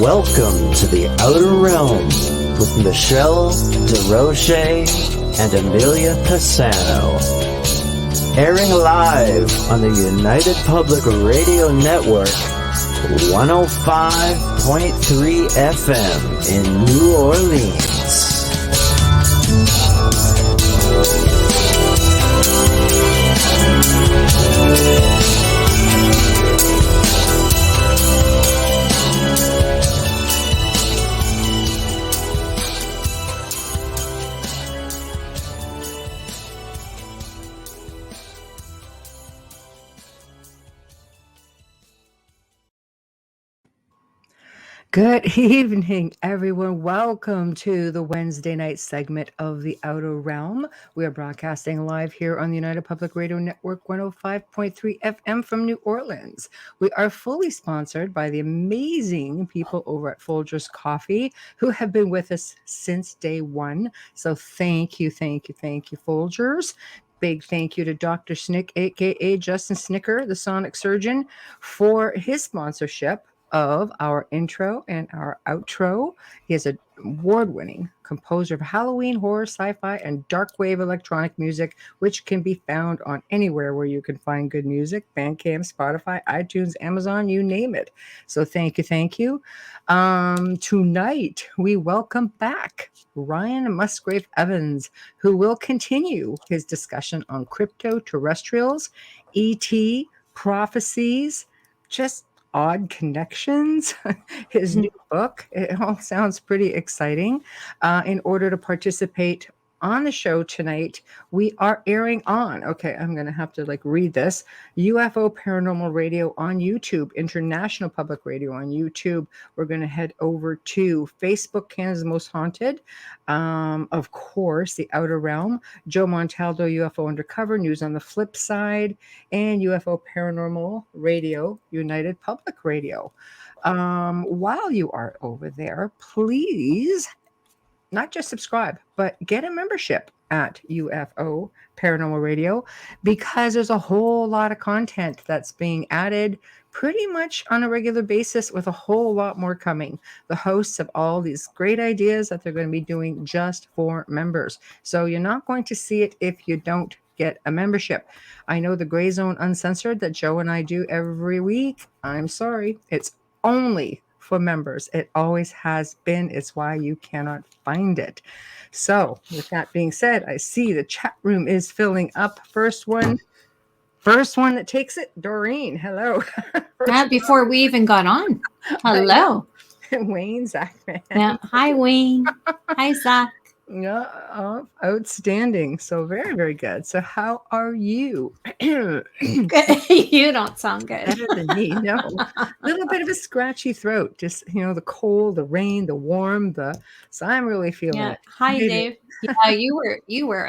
Welcome to the Outer Realm with Michelle DeRoche and Amelia Pisano. Airing live on the United Public Radio Network, 105.3 FM in New Orleans. Good evening, everyone. Welcome to the Wednesday night segment of The Outer Realm. We are broadcasting live here on the United Public Radio Network 105.3 FM from New Orleans. We are fully sponsored by the amazing people over at Folgers Coffee who have been with us since day one. So thank you, Folgers. Big thank you to Dr. Snick, aka Justin Snicker, the sonic surgeon, for his sponsorship of our intro and our outro. He is an award-winning composer of Halloween, horror, sci-fi, and dark wave electronic music, which can be found on anywhere where you can find good music: Bandcamp, Spotify, iTunes, Amazon, you name it. So thank you. Tonight, we welcome back Ryan Musgrave-Evans, who will continue his discussion on crypto-terrestrials, ET, prophecies, just odd connections, his new book. It all sounds pretty exciting. In order to participate on the show tonight, we are airing on, I'm going to have to read this, UFO Paranormal Radio on YouTube, International Public Radio on YouTube. We're going to head over to Facebook, Canada's Most Haunted. Of course, The Outer Realm, Joe Montaldo, UFO Undercover, News on the Flip Side, and UFO Paranormal Radio, United Public Radio. While you are over there, please not just subscribe, but get a membership at UFO Paranormal Radio, because there's a whole lot of content that's being added pretty much on a regular basis, with a whole lot more coming. The hosts have all these great ideas that they're going to be doing just for members. So you're not going to see it if you don't get a membership. I know the Gray Zone Uncensored that Joe and I do every week. I'm sorry, it's only for members. It always has been. It's why you cannot find it. So with that being said, I see the chat room is filling up. First one that takes it, Doreen. Hello. Before we even got on. Hello. Wayne Zachman. Yeah. Hi, Wayne. Hi, Zach. Yeah, outstanding. So very, very good. So how are you? You don't sound good. Better than me. No, a little bit of a scratchy throat. Just the cold, the rain, the warm. So I'm really feeling it. Hi, Dave. Yeah, you were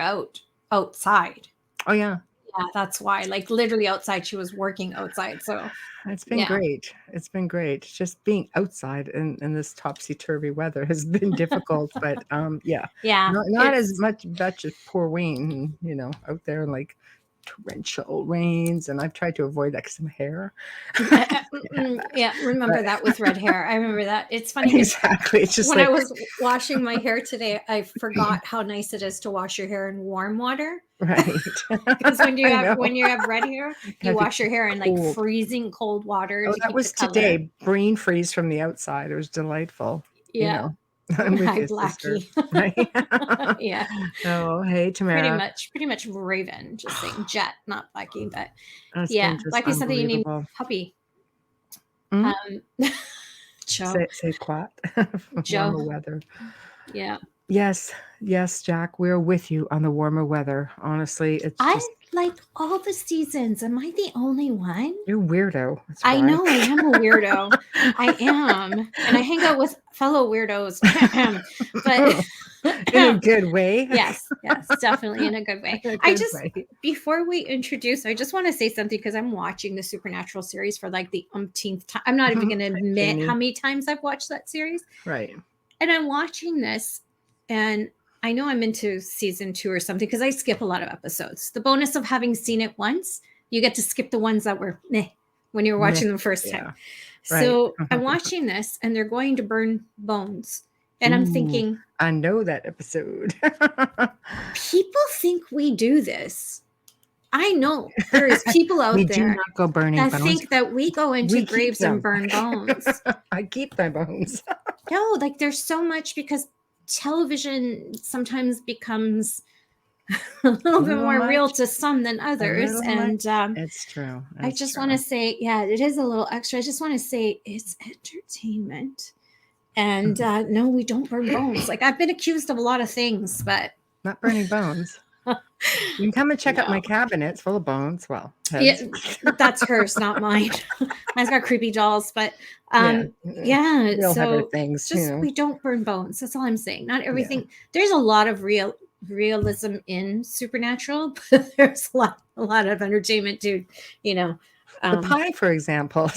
outside. Oh yeah. Yeah, that's why. Literally outside. She was working outside. So it's been great. It's been great. Just being outside in this topsy-turvy weather has been difficult, but yeah. Not as much as poor Wayne, out there in torrential rains, and I've tried to avoid that because of my hair. Remember that with red hair. I remember that. It's funny. Exactly. It's just when I was washing my hair today, I forgot how nice it is to wash your hair in warm water. Right. Because when you have red hair, you wash your hair in freezing cold water. Oh, that was today. Brain freeze from the outside. It was delightful. Yeah. I'm with Hi, you, Blackie. Right? Yeah. Oh, hey, Tamara. Pretty much Raven. Just saying Jet, not Blackie, but That's Blackie said that you need puppy. Mm-hmm. Joe. Say quiet. Joe. Warmer weather. Yeah. Yes, Jack. We're with you on the warmer weather. Honestly, I like all the seasons. Am I the only one? You're a weirdo. I know I am a weirdo. I am. And I hang out with fellow weirdos. But in a good way. Yes, definitely in a good way. Before we introduce, I just want to say something, because I'm watching the Supernatural series for the umpteenth time. I'm not even going to admit how many times I've watched that series. Right. And I'm watching this, and I know I'm into season 2 or something, because I skip a lot of episodes. The bonus of having seen it once, you get to skip the ones that were meh. when you were watching them first time. So I'm watching this and they're going to burn bones. And I'm thinking, I know that episode. People think we do this. I know there is people out there do not go burning that bones. think that we go into graves and burn bones. I keep my bones. No, like there's so much because television sometimes becomes a little bit more real to some than others. And it's true. I just want to say, yeah, it is a little extra. I just want to say it's entertainment. And no, we don't burn bones. Like I've been accused of a lot of things, but not burning bones. You can come and check out my cabinet. It's full of bones. Well, heads. Yeah, that's hers, not mine. Mine's got creepy dolls, but real so things. Just we don't burn bones. That's all I'm saying. Not everything. Yeah. There's a lot of realism in supernatural, but there's a lot of entertainment too. The pie, for example.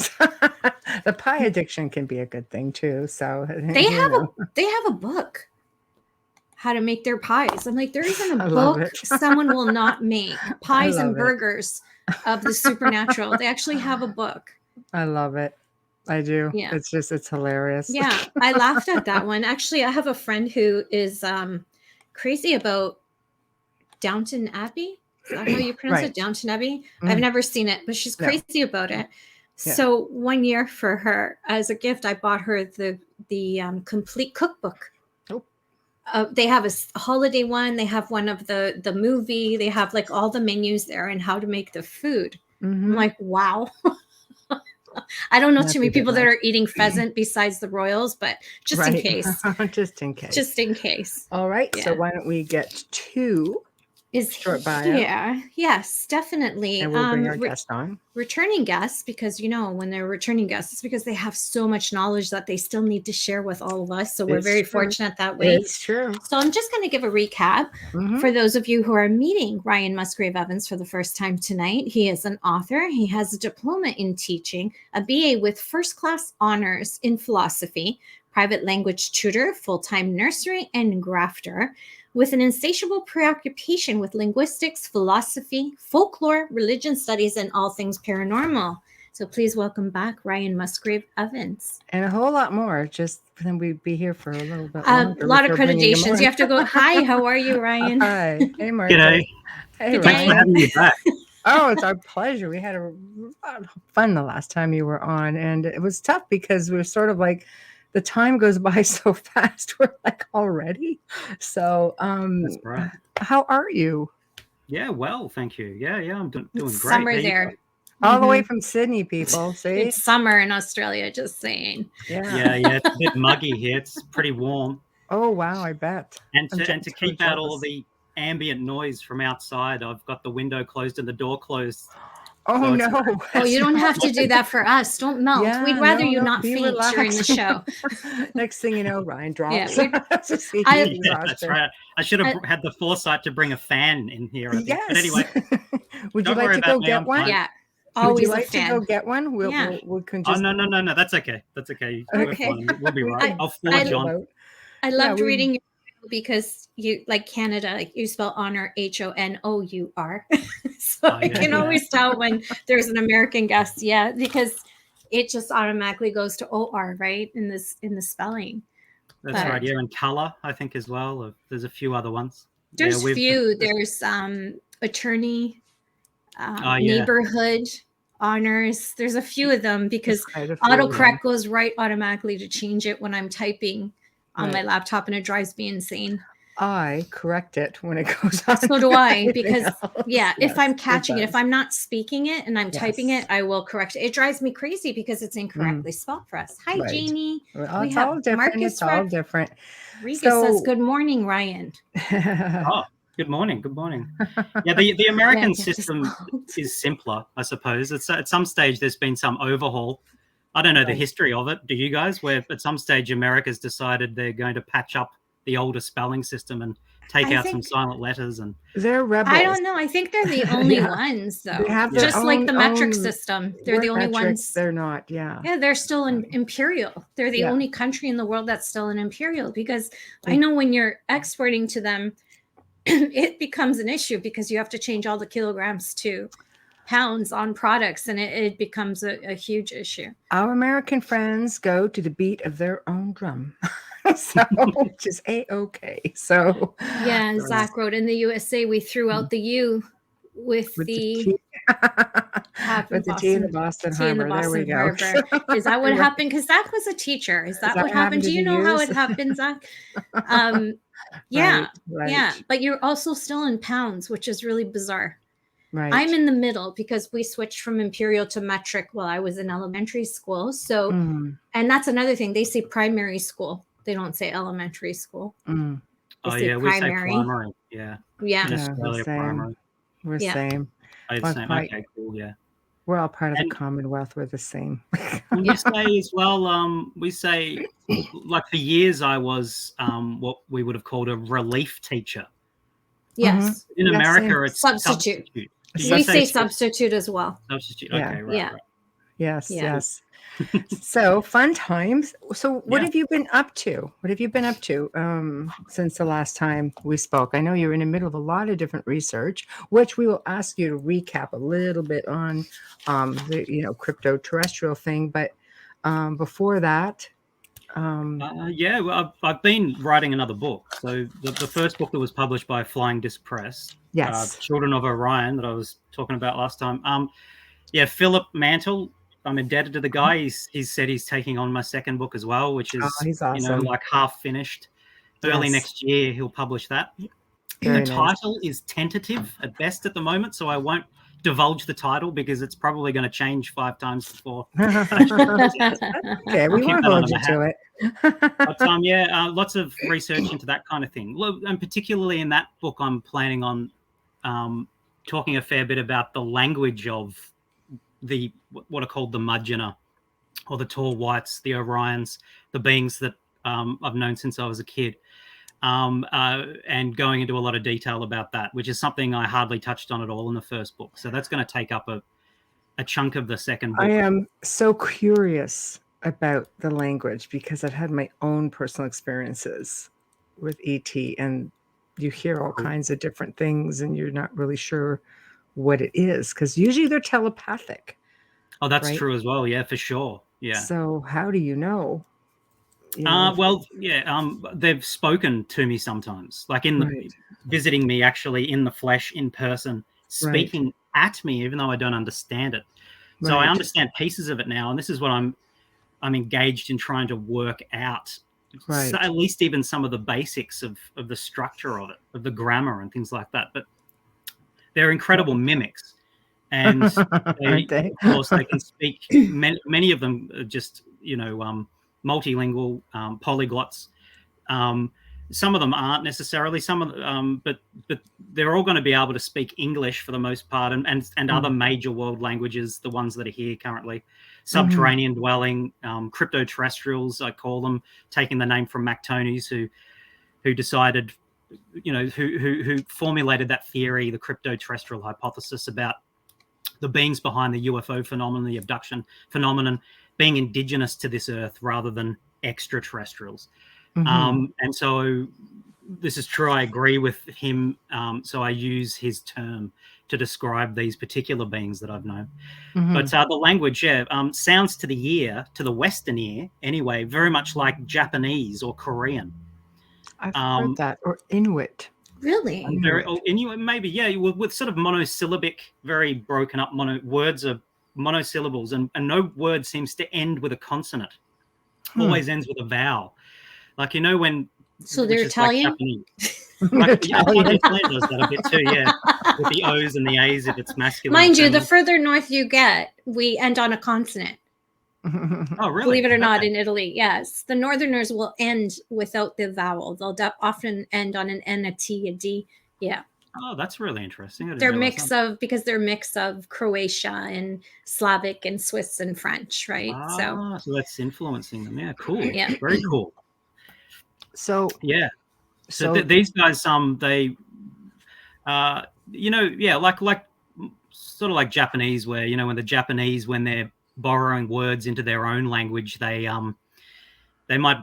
The pie addiction can be a good thing too. So they have a book. How to make their pies. I'm like, there isn't a book someone will not make. Pies and burgers of the supernatural. They actually have a book. I love it. I do. Yeah. It's hilarious. Yeah. I laughed at that one. Actually, I have a friend who is crazy about Downton Abbey. Is that how you pronounce it? Downton Abbey? I've never seen it, but she's crazy about it. Yeah. So one year for her, as a gift, I bought her the complete cookbook. They have a holiday one. They have one of the movie. They have like all the menus there and how to make the food. I'm like, wow. I don't know too many people that are eating pheasant besides the royals, but just in case. Just in case. Just in case. All right. Yeah. So why don't we get to short bio? Yeah. Yes, definitely. And we'll bring our guest on. Returning guests, because when they're returning guests, it's because they have so much knowledge that they still need to share with all of us. So we're very fortunate that way. It's true. So I'm just going to give a recap for those of you who are meeting Ryan Musgrave-Evans for the first time tonight. He is an author. He has a diploma in teaching, a BA with first-class honors in philosophy, private language tutor, full-time nursery, and grafter, with an insatiable preoccupation with linguistics, philosophy, folklore, religion studies, and all things paranormal. So please welcome back Ryan Musgrave-Evans. And a whole lot more, just then we'd be here for a little bit longer. A lot of accreditations. You have to go, hi, how are you, Ryan? Hi. Hey, Mark. G'day. Hey, Thanks for having me back. Oh, it's our pleasure. We had a lot of fun the last time you were on, and it was tough because we were sort of like, the time goes by so fast. We're like already. So, that's right. How are you? Yeah, well, thank you. Yeah, I'm doing great. Summer there. All the way from Sydney, people. See, it's summer in Australia. Just saying. Yeah. It's a bit muggy here. It's pretty warm. Oh wow, I bet. And to keep out all the ambient noise from outside, I've got the window closed and the door closed. Oh, so no. Oh, you don't have to do that for us. Don't melt. Yeah, We'd rather you not faint during the show. Next thing you know, Ryan drops. Yeah, that's right. I should have had the foresight to bring a fan in here. Yes. But anyway. Would you like to go get one? Yeah. Always Would you like to go get one? We can just... Oh, no. That's okay. That's okay. We'll be right. I'll forge on. I loved reading your because you like Canada, like you spell honor Honour. So I can always tell when there's an American guest, because it just automatically goes to OR, right? In the spelling. That's right. Yeah, and color, I think as well. There's a few other ones. There's few. There's attorney, neighborhood, honors. There's a few of them because autocorrect goes right automatically to change it when I'm typing on my laptop, and it drives me insane. I correct it when it goes on. So do I, because if I'm catching it, if I'm not speaking it and I'm typing it, I will correct it. It drives me crazy because it's incorrectly spelled for us. Hi, Jamie. Well, it's all different. It's all different. Riga says, good morning, Ryan. Oh, good morning. Good morning. Yeah, the American system is simpler, I suppose. It's at some stage there's been some overhaul. I don't know the history of it. Do you guys? Where at some stage America's decided they're going to patch up the older spelling system and take out some silent letters, and they're rebels. I don't know. I think they're the only ones, though. Just like the metric system, they're the only ones. They're not. Yeah, they're still an imperial. They're the only country in the world that's still an imperial, because I know when you're exporting to them, it becomes an issue because you have to change all the kilograms to pounds on products, and it becomes a huge issue. Our American friends go to the beat of their own drum. So, which is A-okay. So, yeah, Zach wrote, in the USA, we threw out the U with the T. With the T in the Boston Harbor. There we go. Is that what happened? Because Zach was a teacher. Is that what happened? Do you know how it happened, Zach? Yeah. Right. Yeah. But you're also still in pounds, which is really bizarre. Right. I'm in the middle because we switched from imperial to metric while I was in elementary school. So, and that's another thing. They say primary school. They don't say elementary school. Mm. Oh, yeah, we say primary. Yeah. Yeah. In Australia, primary. We're same. Okay, cool, yeah. We're all part of the Commonwealth. We're the same. We say as well, we say, like for years I was what we would have called a relief teacher. Yes. In America, it's substitute. We say substitute as well. Substitute, okay, right. Yes. So fun times. So what have you been up to? What have you been up to since the last time we spoke? I know you're in the middle of a lot of different research, which we will ask you to recap a little bit on the crypto terrestrial thing. But before that, well, I've been writing another book. So the first book that was published by Flying Disc Press, Children of Orion, that I was talking about last time. Philip Mantle. I'm indebted to the guy. He's said he's taking on my second book as well, which is he's awesome. Like half finished. Early next year he'll publish that. Very the title is tentative at best at the moment, so I won't divulge the title because it's probably going to change 5 times before. Okay, we won't hold you to it. But lots of research into that kind of thing, and particularly in that book, I'm planning on talking a fair bit about the language of the what are called the Mudgeonor, or the tall whites, the Orions, the beings that I've known since I was a kid, and going into a lot of detail about that, which is something I hardly touched on at all in the first book. So that's going to take up a chunk of the second book. I am so curious about the language because I've had my own personal experiences with ET, and you hear all kinds of different things and you're not really sure what it is, because usually they're telepathic. Oh, that's true as well. Yeah, for sure. Yeah. So how do you know? They've spoken to me sometimes, like visiting me actually in the flesh, in person, speaking at me, even though I don't understand it. So I understand pieces of it now, and this is what I'm engaged in trying to work out. So at least even some of the basics of the structure of it, of the grammar and things like that. But they're incredible mimics, and of course they can speak. Many of them are just multilingual, polyglots. Some of them aren't necessarily. Some of them, but they're all going to be able to speak English for the most part, and other major world languages, the ones that are here currently. Subterranean dwelling, crypto-terrestrials, I call them, taking the name from Mactones, who decided, who formulated that theory, the crypto-terrestrial hypothesis about the beings behind the UFO phenomenon, the abduction phenomenon, being indigenous to this Earth rather than extraterrestrials. And so this is true. I agree with him. So I use his term to describe these particular beings that I've known. But the language, sounds to the ear, to the Western ear anyway, very much like Japanese or Korean. I've heard that, or Inuit. Really? Inuit, maybe, with sort of monosyllabic, very broken up words are monosyllables, and no word seems to end with a consonant. Always ends with a vowel. Like, when... So they're Italian? Like Italian does that a bit too, with the O's and the A's if it's masculine. Mind you, the further north you get, we end on a consonant. Oh, really? Believe it or not, in Italy, yes. The Northerners will end without the vowel. They'll often end on an N, a T, a D. Yeah. Oh, that's really interesting. They're mix of Croatia and Slavic and Swiss and French, right? So that's influencing them. Yeah, cool. Yeah. Very cool. So these guys, they, like sort of like Japanese, where when the Japanese, when they're borrowing words into their own language, they might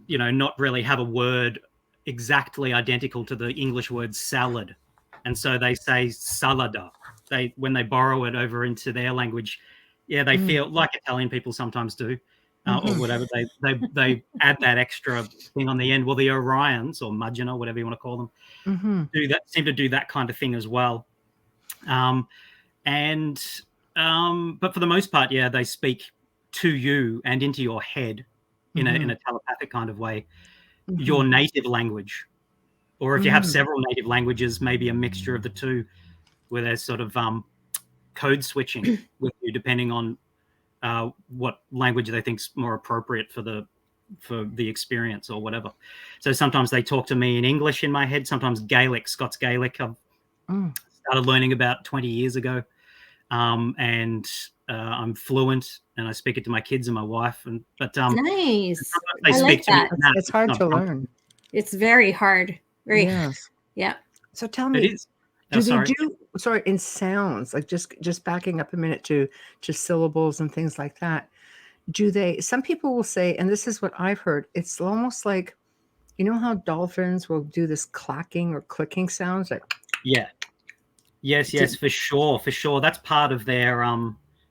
not really have a word exactly identical to the English word salad, and so they say salada. When they borrow it over into their language, they feel like Italian people sometimes do, or whatever. They add that extra thing on the end. Well, the Orions or Mudgeon, whatever you want to call them, seem to do that kind of thing as well. But for the most part, they speak to you and into your head in a telepathic kind of way, your native language. Or if you have several native languages, maybe a mixture of the two, where there's sort of code switching with you depending on what language they think's more appropriate for the experience or whatever. So sometimes they talk to me in English in my head, sometimes Gaelic, Scots Gaelic. I've started learning about 20 years ago, and I'm fluent, and I speak it to my kids and my wife. Nice. They speak to me. It's hard to learn. It's very hard. Yes. Yeah. So tell me, it is. In sounds, like just backing up a minute to syllables and things like that, some people will say, and this is what I've heard, it's almost like, you know how dolphins will do this clacking or clicking sounds, like yes, for sure. That's part of their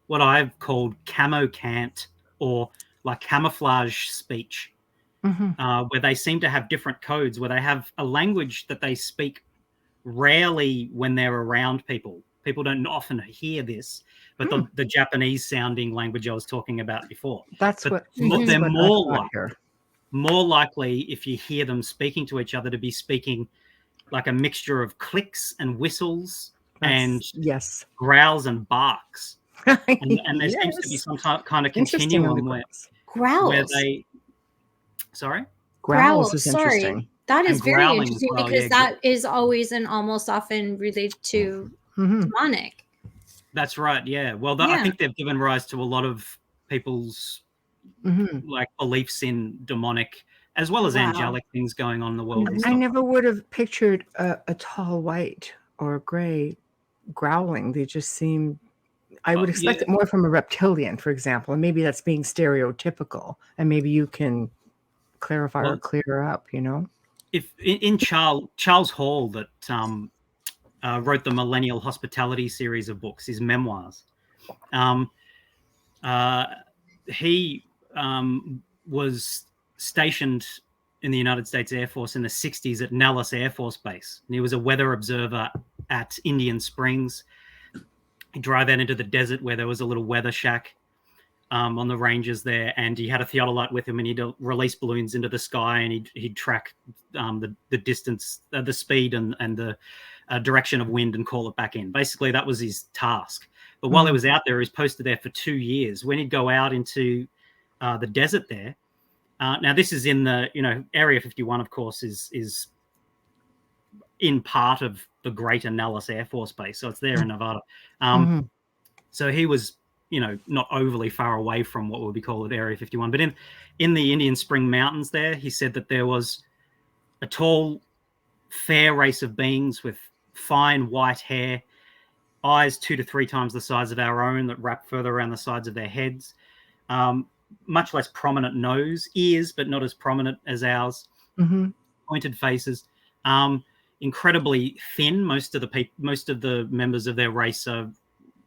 what I've called camo cant, or like camouflage speech, where they seem to have different codes, where they have a language that they speak rarely when they're around people. People don't often hear this, but the Japanese sounding language I was talking about before. They're more likely, if you hear them speaking to each other, to be speaking like a mixture of clicks and whistles and growls and barks. And there seems to be some kind of continuum where they... Sorry? Growls is interesting. That is very interesting, because that is always and almost often related to demonic. That's right. Yeah. Well, I think they've given rise to a lot of people's like beliefs in demonic as well as angelic things going on in the world. I never would have pictured a tall white or a gray growling. They just seem... I would expect it more from a reptilian, for example, and maybe that's being stereotypical, and maybe you can clarify or clear up, If in Charles Hall, that wrote the Millennial Hospitality series of books, his memoirs, he was stationed in the United States Air Force in the 60s at Nellis Air Force Base, and he was a weather observer at Indian Springs. He'd drive out into the desert where there was a little weather shack on the ranges there, and he had a theodolite with him, and he'd release balloons into the sky, and he'd track the distance, the speed, and the direction of wind, and call it back in. Basically, that was his task. But while he was out there, he was posted there for 2 years. When he'd go out into the desert there, now this is in the Area 51, of course, is in part of the Greater Nellis Air Force Base, so it's there in Nevada. So he was, not overly far away from what would be called Area 51. But in the Indian Spring Mountains there, he said that there was a tall, fair race of beings with fine white hair, eyes 2 to 3 times the size of our own that wrap further around the sides of their heads, much less prominent nose, ears, but not as prominent as ours, pointed faces, incredibly thin. Most of the members of their race are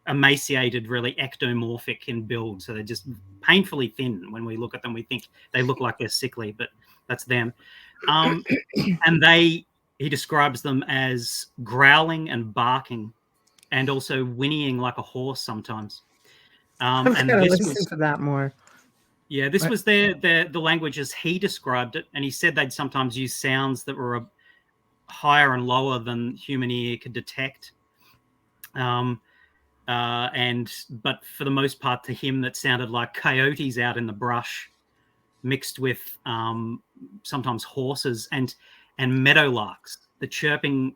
emaciated, really ectomorphic in build, so they're just painfully thin. When we look at them, we think they look like they're sickly, but that's them. And he describes them as growling and barking, and also whinnying like a horse sometimes. I'm going to listen to that more. Yeah, this was the language as he described it, and he said they'd sometimes use sounds that were higher and lower than human ear could detect. But for the most part, to him, that sounded like coyotes out in the brush, mixed with sometimes horses and meadowlarks, the chirping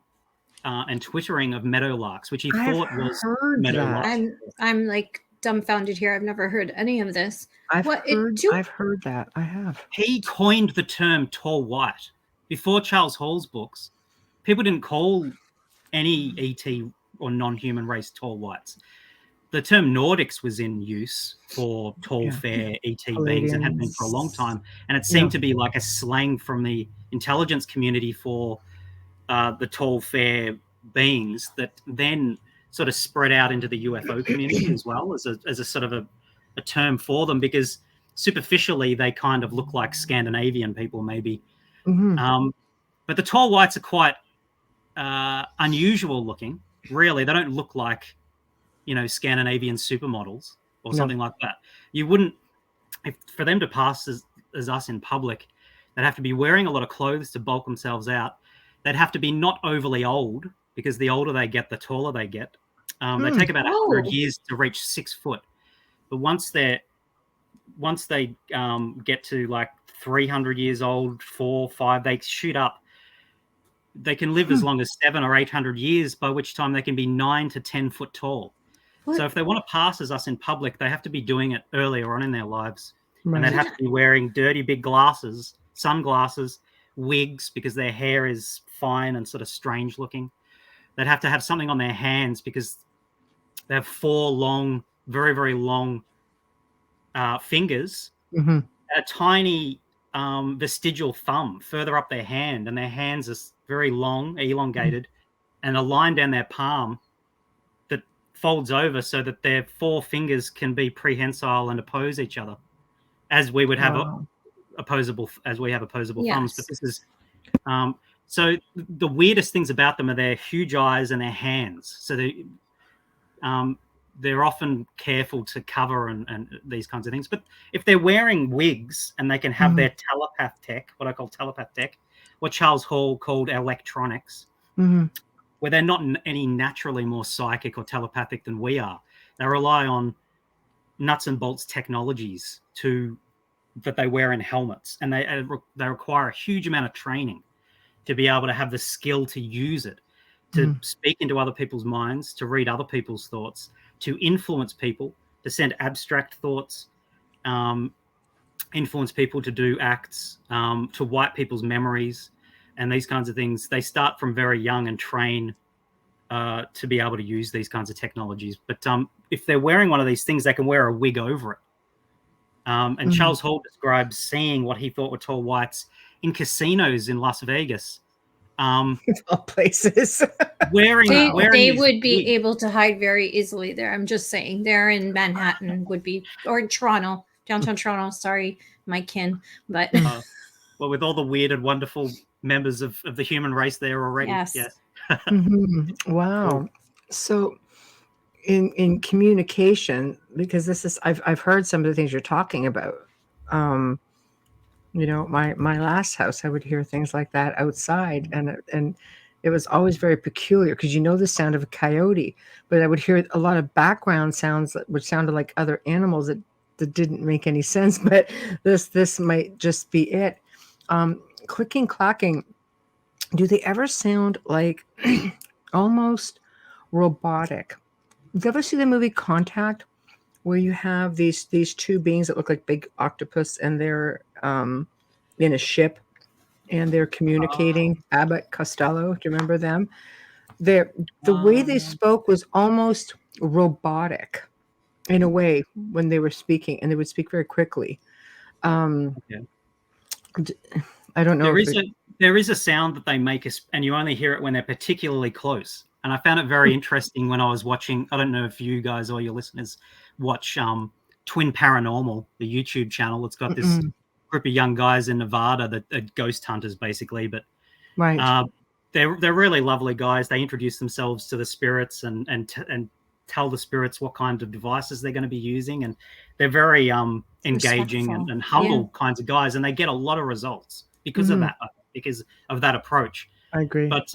and twittering of meadowlarks, which he thought was meadowlarks. I'm like dumbfounded here. I've never heard any of this. I've heard that. I have. He coined the term tall white. Before Charles Hall's books, people didn't call any ET or non-human race tall whites. The term Nordics was in use for tall, fair ET beings, and had been for a long time. And it seemed to be like a slang from the intelligence community for the tall, fair beings that then sort of spread out into the UFO community as well as a sort of a term for them, because superficially they kind of look like Scandinavian people maybe. But the tall whites are quite unusual looking. Really, they don't look like, Scandinavian supermodels or something like that. You wouldn't, for them to pass as us in public, they'd have to be wearing a lot of clothes to bulk themselves out. They'd have to be not overly old, because the older they get, the taller they get. They take about 100 years to reach 6 foot. But once they get to like 300 years old, 4, 5, they shoot up. They can live as long as 700 or 800 years, by which time they can be 9 to 10 foot tall. What? So if they want to pass as us in public, they have to be doing it earlier on in their lives. Right. And they'd have to be wearing dirty big glasses, sunglasses, wigs, because their hair is fine and sort of strange looking. They'd have to have something on their hands because they have 4 long, very, very long fingers, a tiny vestigial thumb further up their hand, and their hands are very long, elongated, and a line down their palm that folds over so that their 4 fingers can be prehensile and oppose each other, as we would have opposable thumbs. But this is so the weirdest things about them are their huge eyes and their hands. So they're often careful to cover and these kinds of things. But if they're wearing wigs and they can have their telepath tech, what I call telepath tech, what Charles Hall called electronics, where they're not any naturally more psychic or telepathic than we are. They rely on nuts and bolts technologies that they wear in helmets, and they require a huge amount of training to be able to have the skill to use it, to speak into other people's minds, to read other people's thoughts, to influence people, to send abstract thoughts, influence people to do acts, to wipe people's memories, and these kinds of things. They start from very young and train to be able to use these kinds of technologies. But if they're wearing one of these things, they can wear a wig over it. And Charles Hall describes seeing what he thought were tall whites in casinos in Las Vegas. All places. They would be able to hide very easily there. I'm just saying, there in Manhattan would be, or in Toronto, downtown Toronto. Sorry, my kin, but well, with all the weird and wonderful members of the human race there already. Yes. Wow. Cool. So in communication, because this is, I've heard some of the things you're talking about. My last house, I would hear things like that outside, and it was always very peculiar, because the sound of a coyote, but I would hear a lot of background sounds which sounded like other animals that didn't make any sense. But this might just be it. Clicking, clacking. Do they ever sound like almost robotic? Did you ever see the movie Contact, where you have these 2 beings that look like big octopus, and they're in a ship, and they're communicating? Abbott Costello, do you remember them? The way they spoke was almost robotic in a way when they were speaking, and they would speak very quickly. I don't know. There is a sound that they make, and you only hear it when they're particularly close. And I found it very interesting when I was watching. I don't know if you guys or your listeners watch Twin Paranormal, the YouTube channel. It's got this group of young guys in Nevada that are ghost hunters, basically. But they're really lovely guys. They introduce themselves to the spirits and tell the spirits what kind of devices they're going to be using, and they're very engaging and humble kinds of guys, and they get a lot of results because of that approach. I agree. But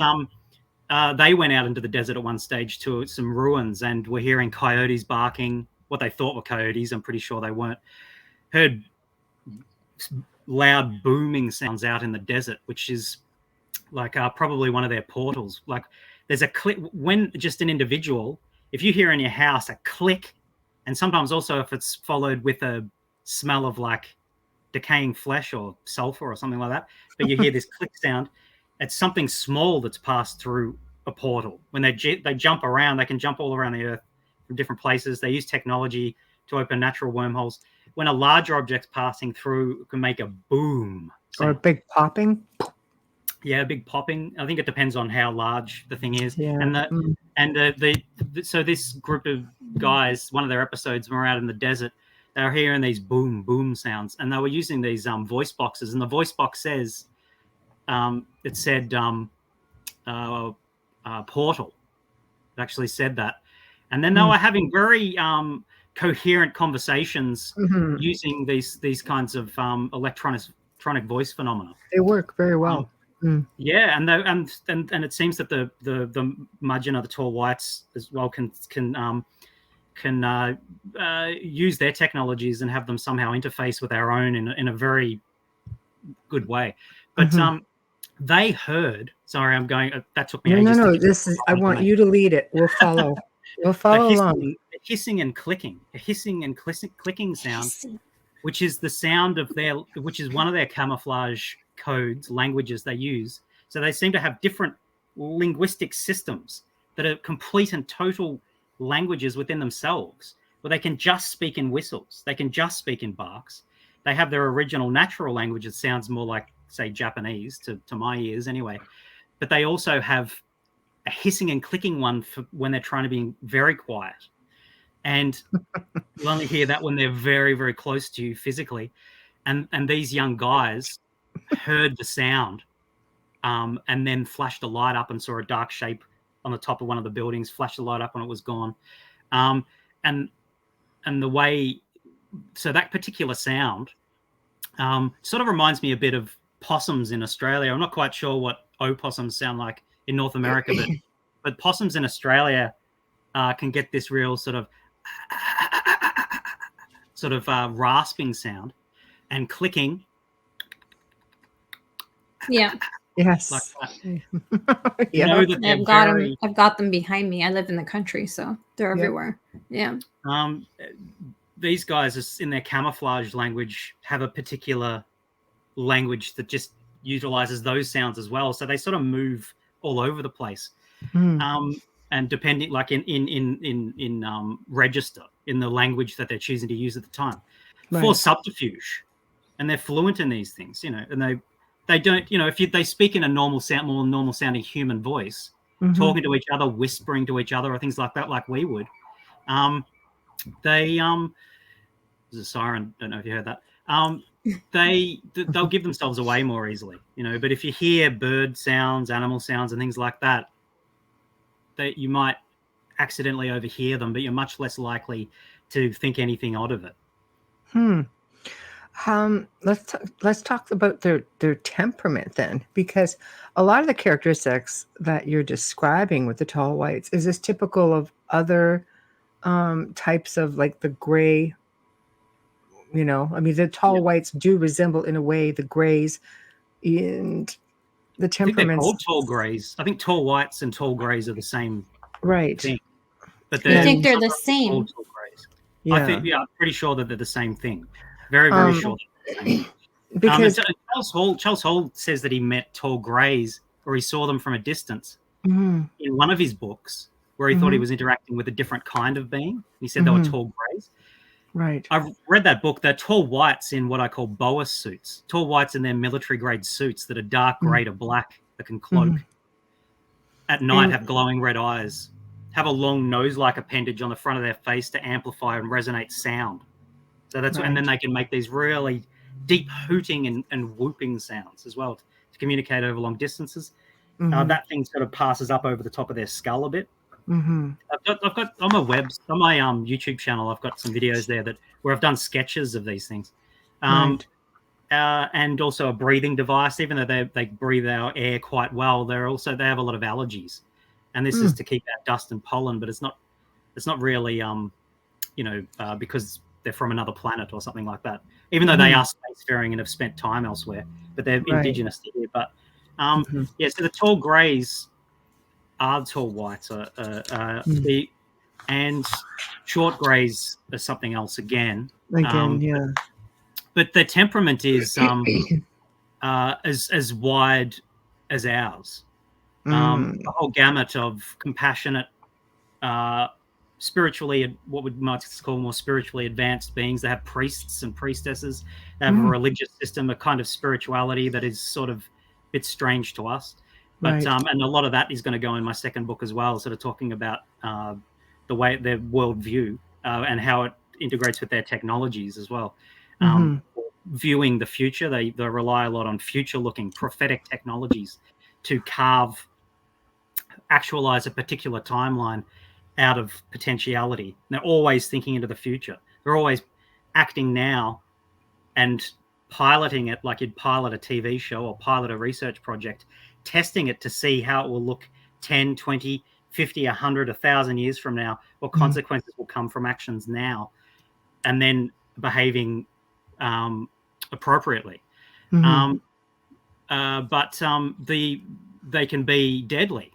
they went out into the desert at one stage to some ruins, and were hearing coyotes barking, what they thought were coyotes. I'm pretty sure they weren't. Heard loud booming sounds out in the desert, which is like probably one of their portals. Like there's a click when just an individual, if you hear in your house a click, and sometimes also if it's followed with a smell of like decaying flesh or sulfur or something like that, but you hear this click sound, it's something small that's passed through a portal. When they jump around, they can jump all around the earth from different places. They use technology to open natural wormholes. When a larger object's passing through, it can make a boom sound. Or a big popping. Yeah, big popping. I think it depends on how large the thing is. Yeah. So this group of guys, one of their episodes, were out in the desert. They were hearing these boom, boom sounds, and they were using these voice boxes. And the voice box says, it said portal. It actually said that. And then they were having very coherent conversations using these kinds of electronic voice phenomena. They work very well. Yeah, and it seems that the Mudgeon or the tall whites as well can use their technologies and have them somehow interface with our own in a very good way. But they heard. Sorry, I'm going. That took me. No. This is. I want you to lead it. We'll follow. We'll follow along. A hissing and clicking sound, which is the sound of which is one of their camouflage codes, languages they use. So they seem to have different linguistic systems that are complete and total languages within themselves, where they can just speak in whistles, they can just speak in barks. They have their original natural language that sounds more like, say, Japanese to my ears anyway. But they also have a hissing and clicking one for when they're trying to be very quiet. And you only hear that when they're very, very close to you physically. And these young guys heard the sound and then flashed a light up and saw a dark shape on the top of one of the buildings, flashed the light up when it was gone. And the way, so that particular sound sort of reminds me a bit of possums in Australia. I'm not quite sure what opossums sound like in North America, but possums in Australia can get this real sort of rasping sound and clicking. Yeah. Yes. Like that. Yeah. Know that I've got them behind me. I live in the country, so they're everywhere. Yeah. These guys in their camouflage language have a particular language that just utilizes those sounds as well. So they sort of move all over the place. And depending, like in register in the language that they're choosing to use at the time, for subterfuge, and they're fluent in these things, and they don't, if they speak in a more normal sounding human voice, talking to each other, whispering to each other, or things like that, like we would, there's a siren. Don't know if you heard that. They'll give themselves away more easily, But if you hear bird sounds, animal sounds, and things like that, that you might accidentally overhear them, but you're much less likely to think anything odd of it. Let's talk about their temperament then, because a lot of the characteristics that you're describing with the tall whites, is this typical of other types of, like, the gray? The tall whites do resemble in a way the grays, and the temperaments. I think they're called tall grays. I think tall whites and tall grays are the same thing. But I think they're the same. Tall grays. Yeah. I'm pretty sure that they're the same thing. Very, very sure. Because Charles Hall says that he met tall grays, or he saw them from a distance in one of his books, where he thought he was interacting with a different kind of being. He said they were tall grays. Right. I've read that book. They're tall whites in what I call boa suits. Tall whites in their military grade suits that are dark grey to black, that can cloak. At night, have glowing red eyes, have a long nose-like appendage on the front of their face to amplify and resonate sound. So that's and then they can make these really deep hooting and whooping sounds as well to communicate over long distances. That thing sort of passes up over the top of their skull a bit. I've got on my YouTube channel, I've got some videos there where I've done sketches of these things, and also a breathing device. Even though they breathe our air quite well, they have a lot of allergies, and this is to keep out dust and pollen. But it's not really because they're from another planet or something like that. Even though they are spacefaring and have spent time elsewhere, but they're indigenous to here. But so the tall greys are tall whites, and short greys are something else again. But their temperament is as wide as ours. A whole gamut of compassionate, spiritually, what we might call more spiritually advanced beings. They have priests and priestesses. They have a religious system, a kind of spirituality that is sort of bit strange to us. But Right. and a lot of that is going to go in my second book as well, sort of talking about the way their worldview and how it integrates with their technologies as well. Viewing the future, they rely a lot on future-looking prophetic technologies to actualize a particular timeline out of potentiality. They're always thinking into the future. They're always acting now and piloting it like you'd pilot a TV show or pilot a research project, testing it to see how it will look 10, 20, 50, 100, 1,000 years from now, what consequences will come from actions now, and then behaving appropriately. But they can be deadly.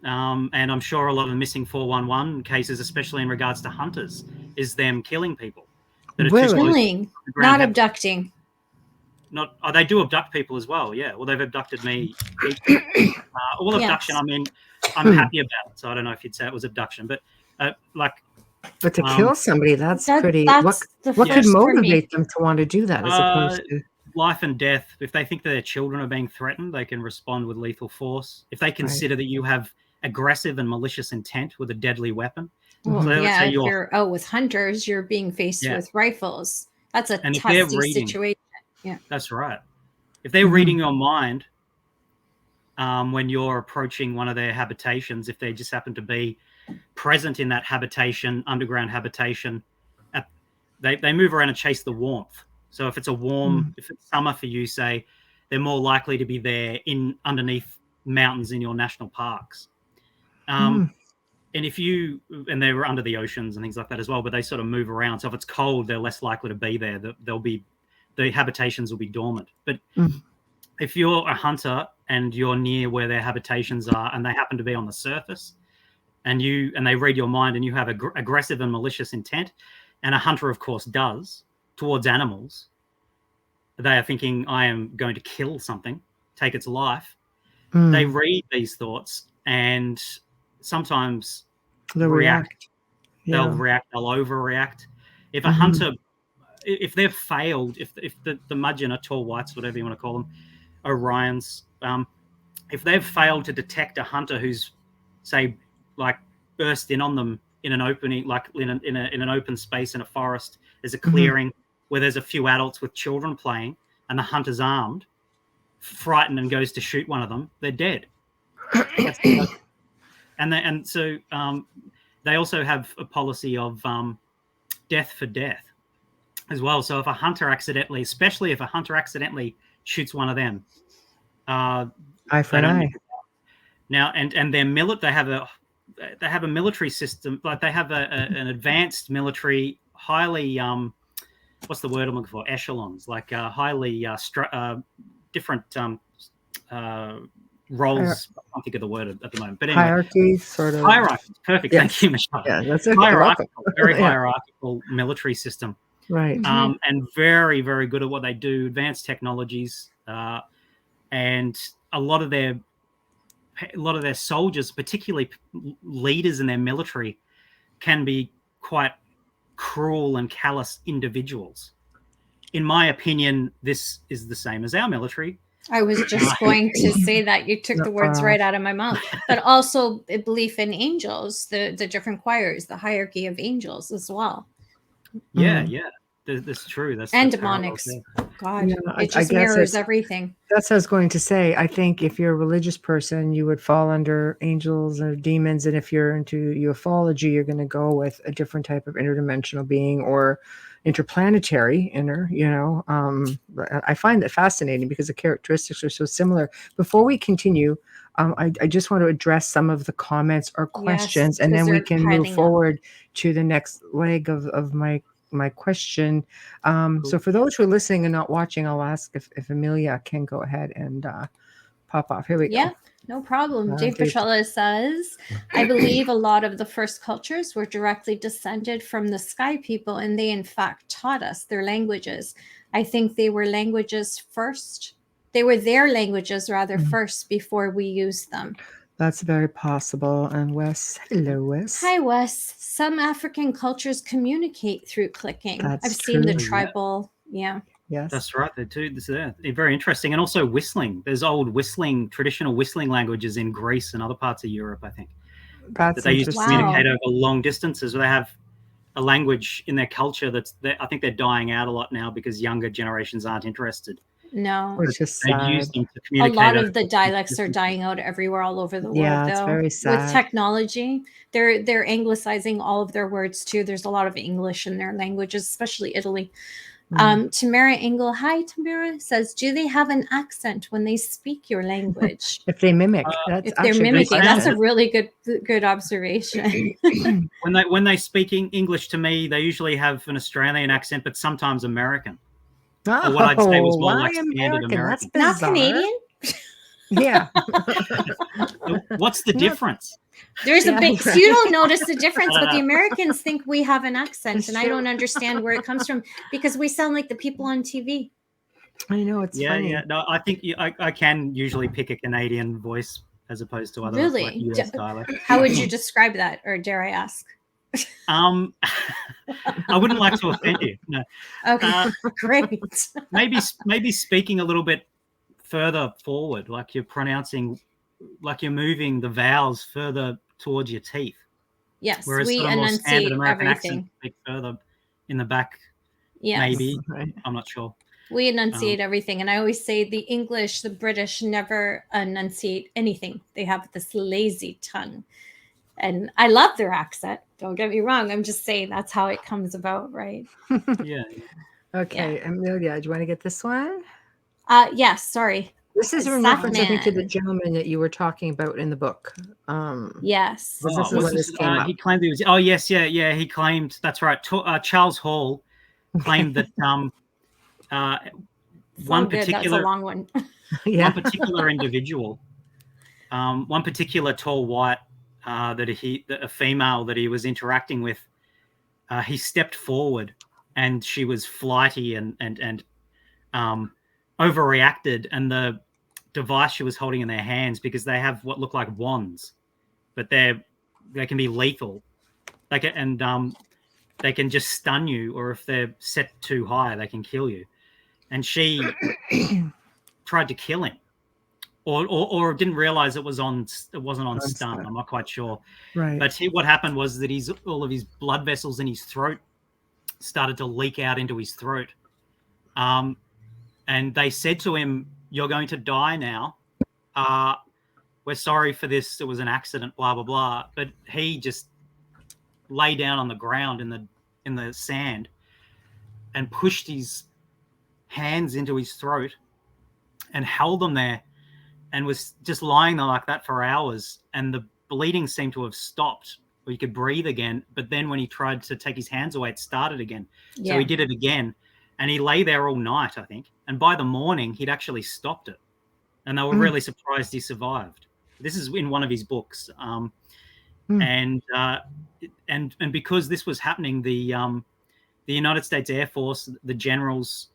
And I'm sure a lot of the missing 411 cases, especially in regards to hunters, is them killing people. That are too close to Killing, the ground. not abducting. They do abduct people as well. Yeah. Well, they've abducted me. Abduction. Yes. I mean, I'm happy about it. So I don't know if you'd say it was abduction, but but to kill somebody, that's pretty. That's what could motivate them to want to do that, as opposed to life and death? If they think that their children are being threatened, they can respond with lethal force. If they consider that you have aggressive and malicious intent with a deadly weapon. Well, so if you're out with hunters, you're being faced with rifles. That's a testy situation. Yeah, that's right. If they're reading your mind when you're approaching one of their habitations, if they just happen to be present in that habitation, underground habitation, they move around and chase the warmth. So if it's if it's summer for you, say, they're more likely to be there underneath mountains in your national parks. And they were under the oceans and things like that as well, but they sort of move around. So if it's cold, they're less likely to be there. The habitations will be dormant. But if you're a hunter and you're near where their habitations are, and they happen to be on the surface, and they read your mind, and you have aggressive and malicious intent, and a hunter, of course, does towards animals, they are thinking, I am going to kill something, take its life. They read these thoughts, and sometimes they'll react. They'll react. They'll overreact. If a hunter, if they've failed, if the Mudgeon or tall whites, whatever you want to call them, Orions, if they've failed to detect a hunter who's, say, like burst in on them in an opening, like in an open space in a forest, there's a clearing where there's a few adults with children playing, and the hunter's armed, frightened, and goes to shoot one of them, they're dead. And so they also have a policy of death for death as well. So if a hunter accidentally, especially if a hunter accidentally shoots one of them, eye for an eye. Now, and they have a military system, like they have an advanced military, highly what's the word I'm looking for? Echelons, like highly different roles. I can't think of the word at the moment, but anyway, hierarchy, sort of hierarchy. Perfect. Yes. Thank you, Michelle. Yeah, that's hierarchical, very hierarchical military system. Right. And very, very good at what they do. Advanced technologies, and a lot of their soldiers, particularly leaders in their military, can be quite cruel and callous individuals. In my opinion, this is the same as our military. I was just going to say that. You took the words right out of my mouth. But also a belief in angels, the different choirs, the hierarchy of angels as well. Yeah. That's true. And demonics. God, it just mirrors everything. That's what I was going to say. I think if you're a religious person, you would fall under angels or demons. And if you're into ufology, you're going to go with a different type of interdimensional being or interplanetary I find that fascinating because the characteristics are so similar. Before we continue, I just want to address some of the comments or questions, and then we can move forward to the next leg of my question. So for those who are listening and not watching, I'll ask if Amelia can go ahead and pop off. Here we go. Yeah, no problem. Dave Petrella says, I believe a lot of the first cultures were directly descended from the sky people, and they in fact taught us their languages. I think they were languages first. They were their languages rather first before we used them. That's very possible. And Wes, hello, Wes. Hi, Wes. Some African cultures communicate through clicking. That's I've seen the tribal, Yes. That's right. They're very interesting. And also whistling. There's old traditional whistling languages in Greece and other parts of Europe, I think, That's that they used to interesting. communicate over long distances. They have a language in their culture I think they're dying out a lot now because younger generations aren't interested. No. Which is They'd sad. use them to A communicate. lot of the dialects are dying out everywhere all over the world, Yeah, though. it's very sad. With technology, they're anglicizing all of their words too. There's a lot of English in their languages, especially Italy. Tamara Engel, hi Tamara, says, do they have an accent when they speak your language? If they mimic, that's if they're actually mimicking, very that's sad. a really good observation. When they speak English to me, they usually have an Australian accent, but sometimes American. Or what I'd say was more like standard American. That's Not Canadian? Yeah. What's the difference? There's a big, so you don't notice the difference, but the Americans think we have an accent, and I don't understand where it comes from because we sound like the people on TV. I know, it's funny. Yeah. No, I think I can usually pick a Canadian voice as opposed to other Really? like US dialect. How would you describe that, or dare I ask? I wouldn't like to offend you. No. Okay, great. maybe speaking a little bit further forward, like you're pronouncing, like you're moving the vowels further towards your teeth. Yes, whereas we sort of more standard enunciate American everything. accent speak further in the back. Yes. Maybe. Right. I'm not sure. We enunciate everything. And I always say the English, the British never enunciate anything. They have this lazy tongue. And I love their accent. Don't get me wrong. I'm just saying that's how it comes about, right? Yeah. Okay, Amelia, do you want to get this one? Yes, sorry. This is in reference, I think, to the gentleman that you were talking about in the book. Yes. This is when this came up. He claimed he was. Oh yes, yeah. He claimed that's right. Charles Hall claimed that one particular, that's a long one. Yeah. one particular individual, one particular tall white a female that he was interacting with, he stepped forward and she was flighty and overreacted, and the device she was holding in their hands, because they have what look like wands, but they can be lethal. They can just stun you, or if they're set too high, they can kill you. And she tried to kill him, or didn't realize it wasn't on stun. I'm not quite sure. Right. But what happened was that all of his blood vessels in his throat started to leak out into his throat. And they said to him, "You're going to die now. We're sorry for this. It was an accident, blah, blah, blah." But he just lay down on the ground in the sand and pushed his hands into his throat and held them there, and was just lying there like that for hours. And the bleeding seemed to have stopped, or he could breathe again. But then when he tried to take his hands away, it started again. Yeah. So he did it again, and he lay there all night, I think. And by the morning, he'd actually stopped it, and they were really surprised he survived. This is in one of his books. And because this was happening, the United States Air Force, the generals,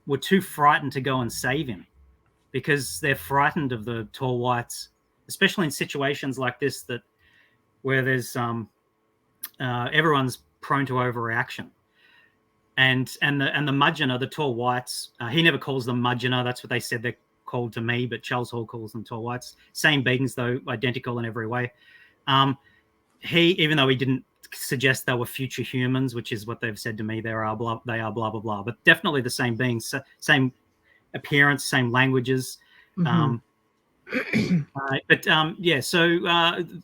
were too frightened to go and save him, because they're frightened of the tall whites, especially in situations like this where there's everyone's prone to overreaction. And the Mudgeonah, the tall whites, he never calls them Mudgeonah. That's what they said they're called to me, but Charles Hall calls them tall whites. Same beings, though, identical in every way. Even though he didn't suggest they were future humans, which is what they've said to me, they are blah, blah, blah, blah, but definitely the same beings, same appearance, same languages. So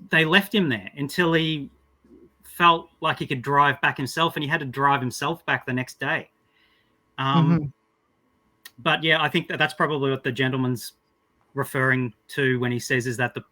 they left him there until he felt like he could drive back himself, and he had to drive himself back the next day. But yeah, I think that's probably what the gentleman's referring to when he says, is that the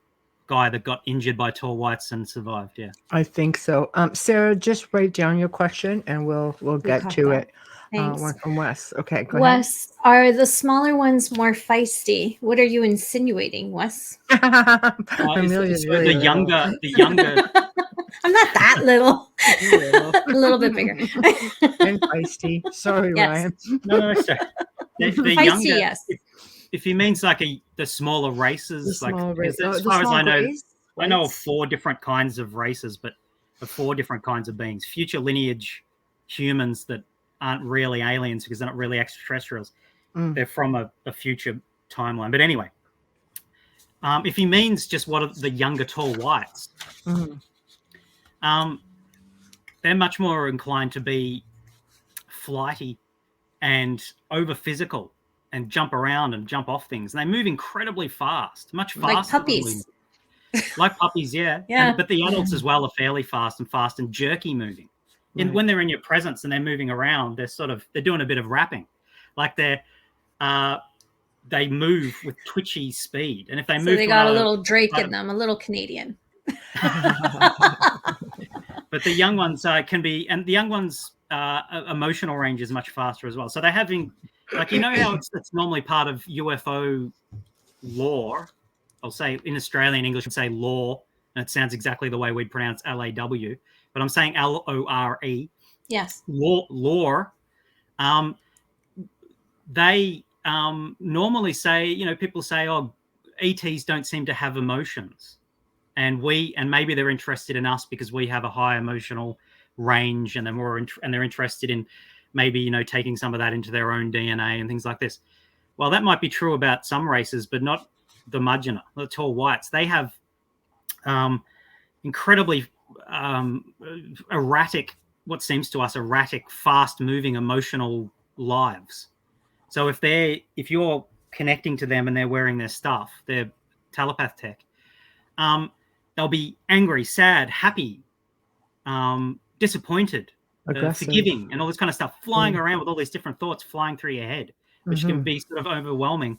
guy that got injured by tall whites and survived? Yeah, I think so. Sarah, just write down your question and we'll get to it. One from Wes. Okay, go ahead. Wes, are the smaller ones more feisty? What are you insinuating, Wes? The younger. I'm not that little. A little bit bigger. And feisty. Sorry, yes. Ryan. No, sorry. The feisty, younger, yes. If he means like the smaller races, as far as I know, I know of 4 different kinds of races, but of 4 different kinds of beings. Future lineage humans that aren't really aliens because they're not really extraterrestrials. They're from a future timeline. But anyway, if he means just what are the younger tall whites, they're much more inclined to be flighty and over physical and jump around and jump off things. And they move incredibly fast, much faster like puppies. Like puppies, yeah. But the adults as well are fairly fast and jerky moving. When they're in your presence and they're moving around, they're doing a bit of rapping, like they move with twitchy speed. And if they move, they got a little Drake in them, a little Canadian. But the young ones can be, and the young ones' emotional range is much faster as well. So they're having, like, you know how it's normally part of UFO lore. I'll say in Australian English, we'd say law, and it sounds exactly the way we'd pronounce LAW, but I'm saying LORE. Yes. Lore. They normally say, people say, oh, ETs don't seem to have emotions. And maybe they're interested in us because we have a high emotional range, and they're interested in maybe, taking some of that into their own DNA and things like this. Well, that might be true about some races, but not the Mudgeonah, the tall whites. They have incredibly erratic, what seems to us erratic, fast-moving, emotional lives. So if you're connecting to them and they're wearing their stuff, their telepath tech, they'll be angry, sad, happy, disappointed, forgiving, and all this kind of stuff, flying around with all these different thoughts flying through your head, which can be sort of overwhelming.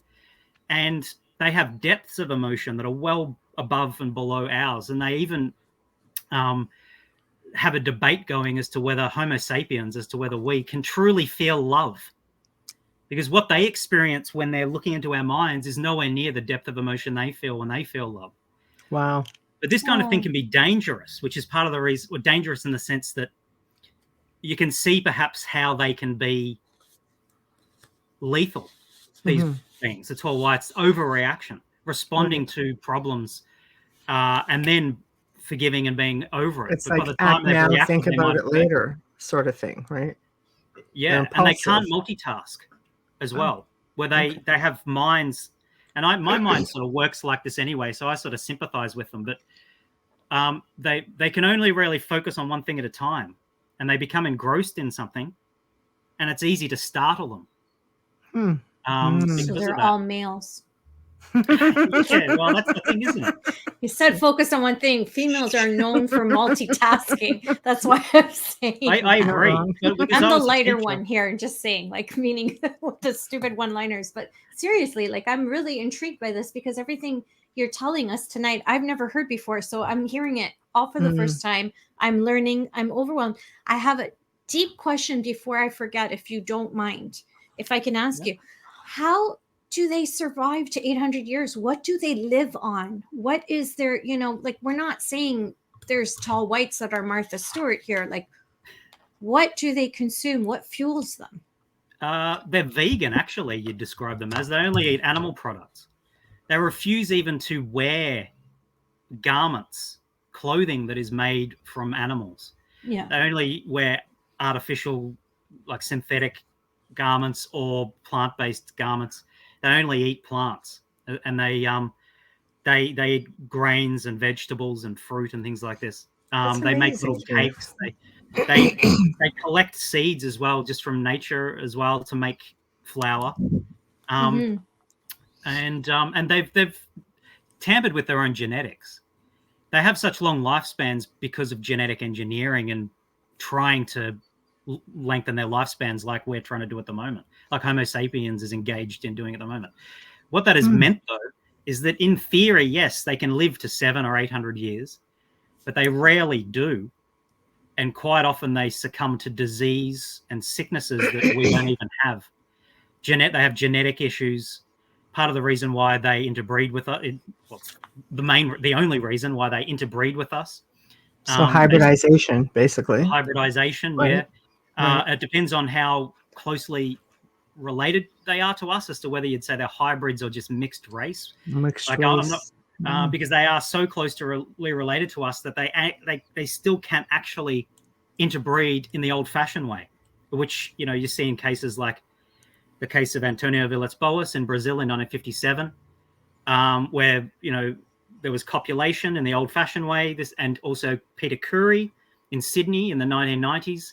And they have depths of emotion that are well above and below ours. And they even have a debate going as to whether Homo sapiens, as to whether we can truly feel love. Because what they experience when they're looking into our minds is nowhere near the depth of emotion they feel when they feel love. Wow. But this kind of thing can be dangerous, which is part of the reason, or dangerous in the sense that you can see perhaps how they can be lethal, these things. It's all why it's overreaction, responding to problems, and then forgiving and being over it. It's but like by the time act now, think reacted, about it later sort of thing, right? Yeah, and they can't multitask as well, where they have minds. And my mind sort of works like this anyway, so I sort of sympathize with them. But they can only really focus on one thing at a time, and they become engrossed in something, and it's easy to startle them. So they're all males. Yeah, well, that's the thing, isn't it? You said focus on one thing. Females are known for multitasking. That's why I'm saying. I agree. I'm the lighter one here, just saying, like, meaning the stupid one-liners. But seriously, like, I'm really intrigued by this because everything you're telling us tonight, I've never heard before. So I'm hearing it all for the first time. I'm learning. I'm overwhelmed. I have a deep question before I forget, if you don't mind, if I can ask you, how do they survive to 800 years? What do they live on? What is their, like, we're not saying there's tall whites that are Martha Stewart here. Like, what do they consume? What fuels them? They're vegan, actually, you'd describe them as. They only eat animal products. They refuse even to wear garments, clothing that is made from animals. Yeah. They only wear artificial, like synthetic garments or plant-based garments. They only eat plants, and they eat grains and vegetables and fruit and things like this. They make little cakes. They collect seeds as well, just from nature as well, to make flour. And they've tampered with their own genetics. They have such long lifespans because of genetic engineering and trying to lengthen their lifespans, like we're trying to do at the moment, like Homo sapiens is engaged in doing at the moment. What that has meant, though, is that in theory, yes, they can live to 700 or 800 years, but they rarely do. And quite often they succumb to disease and sicknesses that we don't even have. They have genetic issues. Part of the reason why they interbreed with us, the only reason why they interbreed with us. So hybridization, basically. Hybridization, right. Yeah. Right. It depends on how closely related they are to us as to whether you'd say they're hybrids or just mixed race. Mixed race. I'm not, because they are so closely related to us that they still can't actually interbreed in the old-fashioned way, which you see in cases like the case of Antonio Villas-Boas in Brazil in 1957, where there was copulation in the old-fashioned way. And also Peter Curie in Sydney in the 1990s,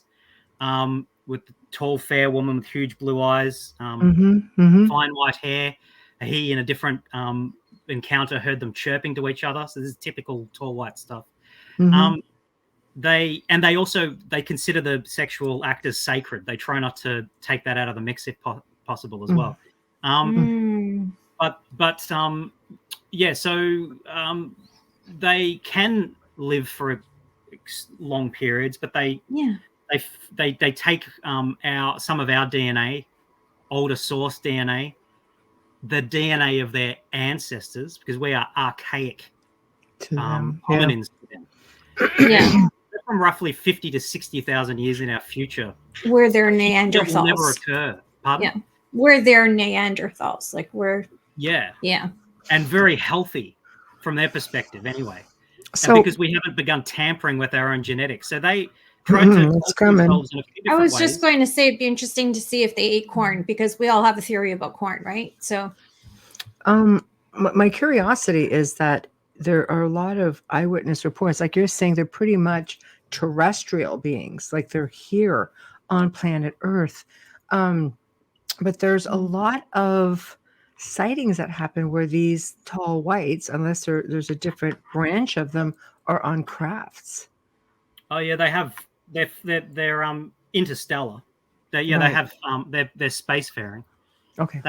with the tall, fair woman with huge blue eyes, fine white hair. He, in a different encounter, heard them chirping to each other. So this is typical tall white stuff. They consider the sexual act as sacred. They try not to take that out of the mix if possible as well. So they can live for long periods, but they take some of our DNA, older source DNA, the DNA of their ancestors, because we are archaic hominins to them. Yeah. From roughly 50 to 60,000 years in our future. We're their Neanderthals. It will never occur. Pardon? Yeah. We're their Neanderthals. Like we're... Yeah. Yeah. And very healthy from their perspective anyway. So, and because we haven't begun tampering with our own genetics. So they try to... It's coming. I was just going to say it'd be interesting to see if they ate corn, because we all have a theory about corn, right? So... my curiosity is that there are a lot of eyewitness reports, like you're saying, they're pretty much terrestrial beings, like they're here on planet Earth. But there's a lot of sightings that happen where these tall whites, unless there's a different branch of them, are on crafts. Oh yeah, they're interstellar. They have they're spacefaring. Okay.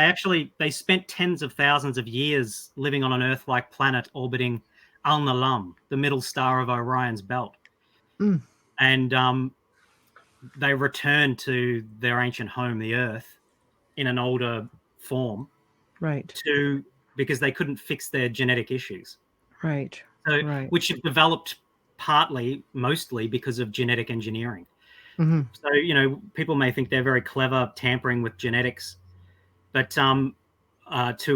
They spent tens of thousands of years living on an Earth-like planet orbiting Al-Nalam, the middle star of Orion's belt. And they returned to their ancient home, the Earth, in an older form. Right. Because they couldn't fix their genetic issues. Right. So, which have developed mostly because of genetic engineering. So, people may think they're very clever tampering with genetics, but to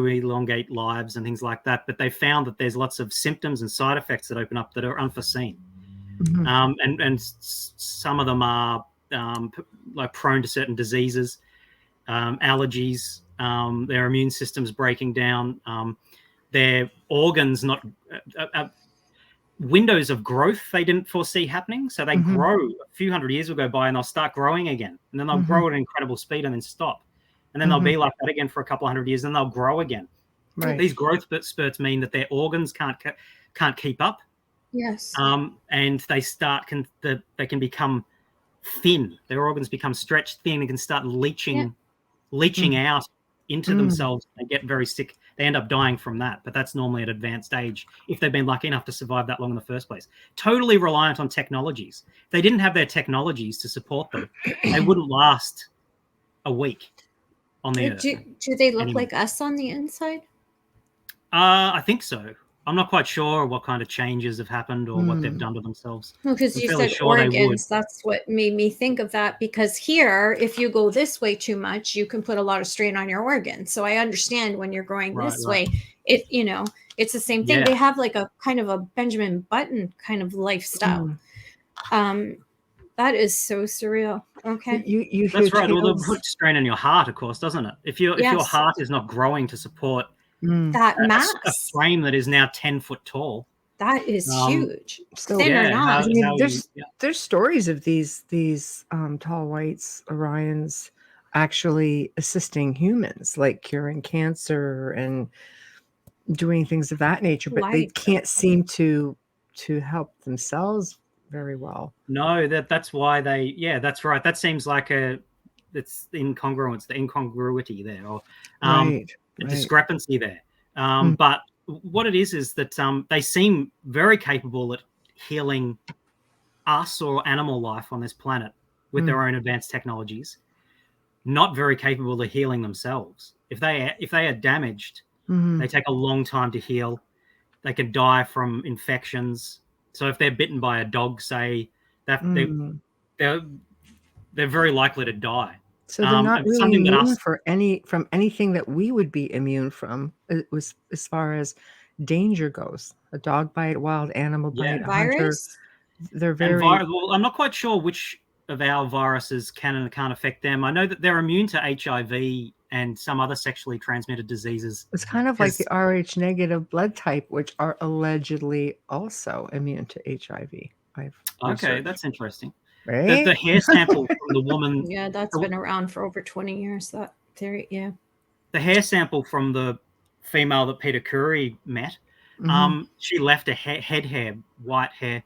elongate lives and things like that. But they found that there's lots of symptoms and side effects that open up that are unforeseen. And some of them are like prone to certain diseases, allergies, their immune systems breaking down, their organs not windows of growth they didn't foresee happening. So they grow, a few hundred years will go by and they'll start growing again. And then they'll grow at an incredible speed and then stop. And then they'll be like that again for a couple of hundred years, and they'll grow again. Right. These growth spurts mean that their organs can't keep up. Yes. And they they can become thin. Their organs become stretched thin and can start leaching out into themselves. They get very sick. They end up dying from that. But that's normally at advanced age if they've been lucky enough to survive that long in the first place. Totally reliant on technologies. If they didn't have their technologies to support them, they wouldn't last a week on the Earth. Do they look like us on the inside? I think so. I'm not quite sure what kind of changes have happened or what they've done to themselves. Well, because you said organs, that's what made me think of that. Because here, if you go this way too much, you can put a lot of strain on your organs. So I understand when you're growing this way, it's the same thing. Yeah. They have like a kind of a Benjamin Button kind of lifestyle. That is so surreal. Okay. You that's right. Well, they'll put strain on your heart, of course, doesn't it? If your heart is not growing to support that mass, a frame that is now 10 foot tall, that is huge. So, thin or not. There's stories of these tall whites, Orions, actually assisting humans, like curing cancer and doing things of that nature, but they can't seem to help themselves very well. No, that's why that's right. That seems like it's the incongruence, the incongruity there, or a discrepancy there. But what it is that they seem very capable at healing us or animal life on this planet with their own advanced technologies, not very capable of healing themselves. If they are damaged, they take a long time to heal. They can die from infections. So if they're bitten by a dog, say, they're very likely to die. So they're not really immune from anything that we would be immune from. It was as far as danger goes. A dog bite, wild animal bite, a virus. Hunter, they're very. Well, I'm not quite sure which of our viruses can and can't affect them. I know that they're immune to HIV and some other sexually transmitted diseases. It's kind of like the Rh negative blood type, which are allegedly also immune to HIV. Okay, that's interesting. Right? The hair sample from the woman. Yeah, that's been around for over 20 years. That theory, yeah. The hair sample from the female that Peter Curie met, she left a head hair, white hair.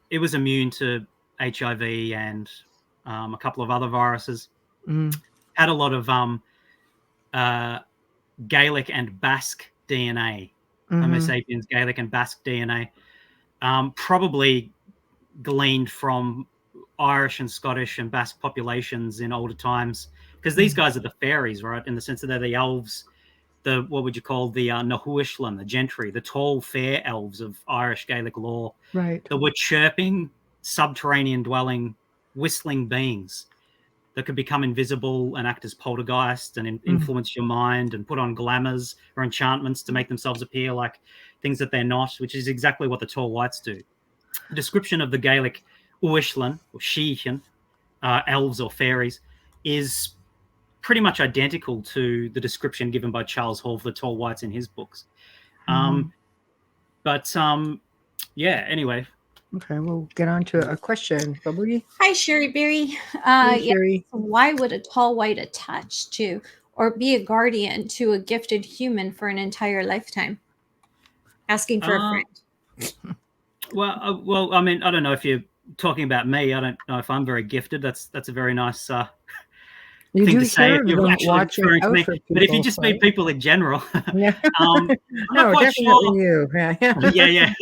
It was immune to HIV and a couple of other viruses. Had a lot of Gaelic and Basque DNA, Homo sapiens Gaelic and Basque DNA, probably gleaned from Irish and Scottish and Basque populations in older times, because these guys are the fairies, right? In the sense that they're the elves, what would you call the Nahuishlan, the gentry, the tall, fair elves of Irish Gaelic lore, right? That were chirping, subterranean dwelling, whistling beings that could become invisible and act as poltergeist and influence your mind and put on glamours or enchantments to make themselves appear like things that they're not, which is exactly what the tall whites do. The description of the Gaelic Uishlan or Sheechan, elves or fairies, is pretty much identical to the description given by Charles Hall for the tall whites in his books. Yeah, anyway. Okay, we'll get on to a question. Bubbly? Hi, Sherry Berry. Hey, Sherry. Why would a tall white attach to or be a guardian to a gifted human for an entire lifetime? Asking for a friend. Well, I mean, I don't know if you're talking about me. I don't know if I'm very gifted. That's a very nice you thing do to say if you're actually referring to me. But if you just mean people in general, yeah. I'm not quite definitely sure. You. Yeah.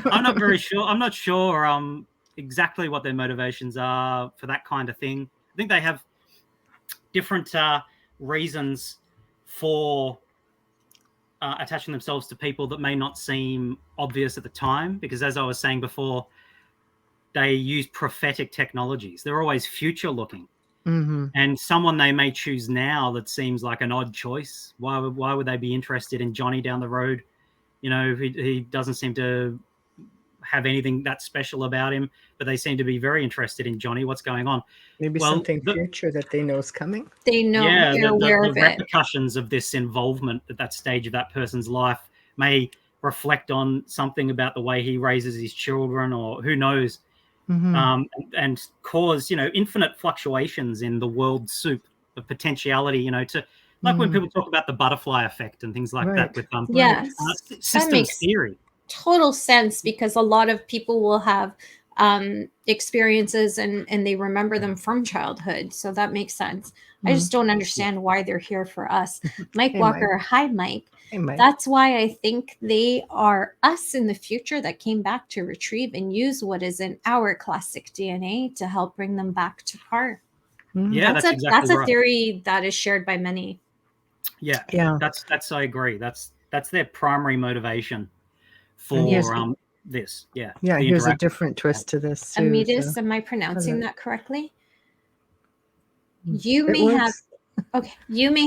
I'm not very sure. I'm not sure exactly what their motivations are for that kind of thing. I think they have different reasons for attaching themselves to people that may not seem obvious at the time, because as I was saying before, they use prophetic technologies. They're always future looking. And someone they may choose now that seems like an odd choice. Why would they be interested in Johnny down the road? You know, he doesn't seem to have anything that special about him, but they seem to be very interested in Johnny. What's going on? Maybe something future that they know is coming. They know. Yeah, they're aware of the it. repercussions of this involvement at that stage of that person's life may reflect on something about the way he raises his children, or who knows. And cause, infinite fluctuations in the world soup of potentiality, to like when people talk about the butterfly effect and things like that with yes, systems theory. Total sense, because a lot of people will have experiences and they remember them from childhood. So that makes sense. I just don't understand why they're here for us. Mike Walker, hi, Mike. Hey, Mike. That's why I think they are us in the future that came back to retrieve and use what is in our classic DNA to help bring them back to par. Yeah, that's exactly a theory that is shared by many. Yeah. That's I agree. That's their primary motivation for this. Yeah. Yeah, here's a different twist to this too. Amidas, am I pronouncing that correctly? You may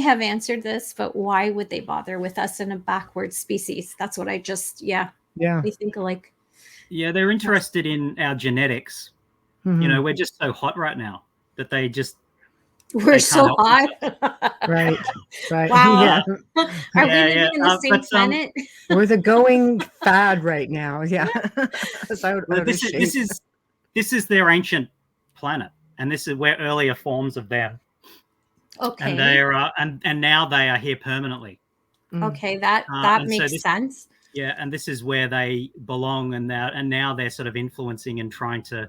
have answered this, but why would they bother with us in a backward species? That's what I just we think alike. Yeah, they're interested in our genetics. We're just so hot right now that we're so hot. Right. Wow. Are we living in the same planet? We're the going fad right now. Yeah. This is their ancient planet, and this is where earlier forms of them. Okay. And they are and now they are here permanently. Okay, that makes sense. Yeah, and this is where they belong, and now they're sort of influencing and trying to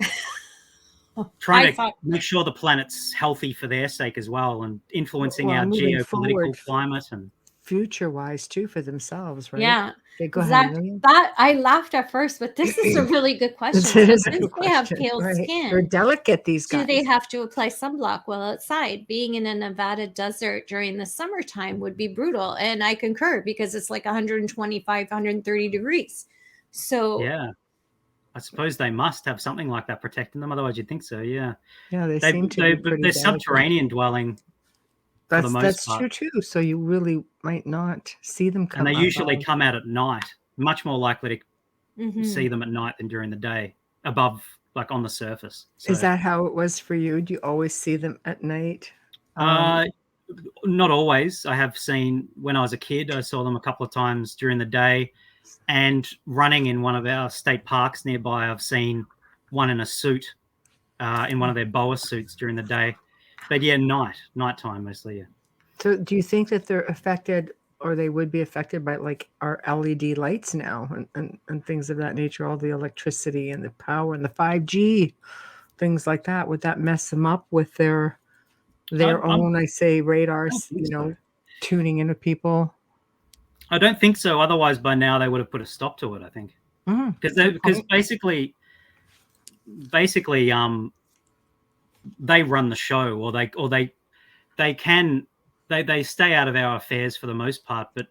make sure the planet's healthy for their sake as well, and influencing our geopolitical climate and future-wise too for themselves, right? Yeah. Okay, go ahead. That I laughed at first, but this is a really good question. Since they have pale skin, they're delicate. These guys. Do they have to apply sunblock while outside? Being in a Nevada desert during the summertime would be brutal, and I concur, because it's like 125, 130 degrees. So yeah. I suppose they must have something like that protecting them. Otherwise, you'd think so. Yeah. Yeah, they seem to be they're subterranean dwelling. That's true too. So you really might not see them come. And they usually come out at night. Much more likely to see them at night than during the day, above like on the surface. So, is that how it was for you? Do you always see them at night? Not always. I have seen, when I was a kid, I saw them a couple of times during the day, and running in one of our state parks nearby, I've seen one in a suit, in one of their boa suits during the day. But yeah, nighttime mostly. Yeah. So do you think that they're affected, or they would be affected by like our LED lights now and things of that nature, all the electricity and the power and the 5G, things like that? Would that mess them up with their own, I say, radars, tuning into people? I don't think so. Otherwise, by now they would have put a stop to it, I think. Because basically, they run the show, or they stay out of our affairs for the most part, but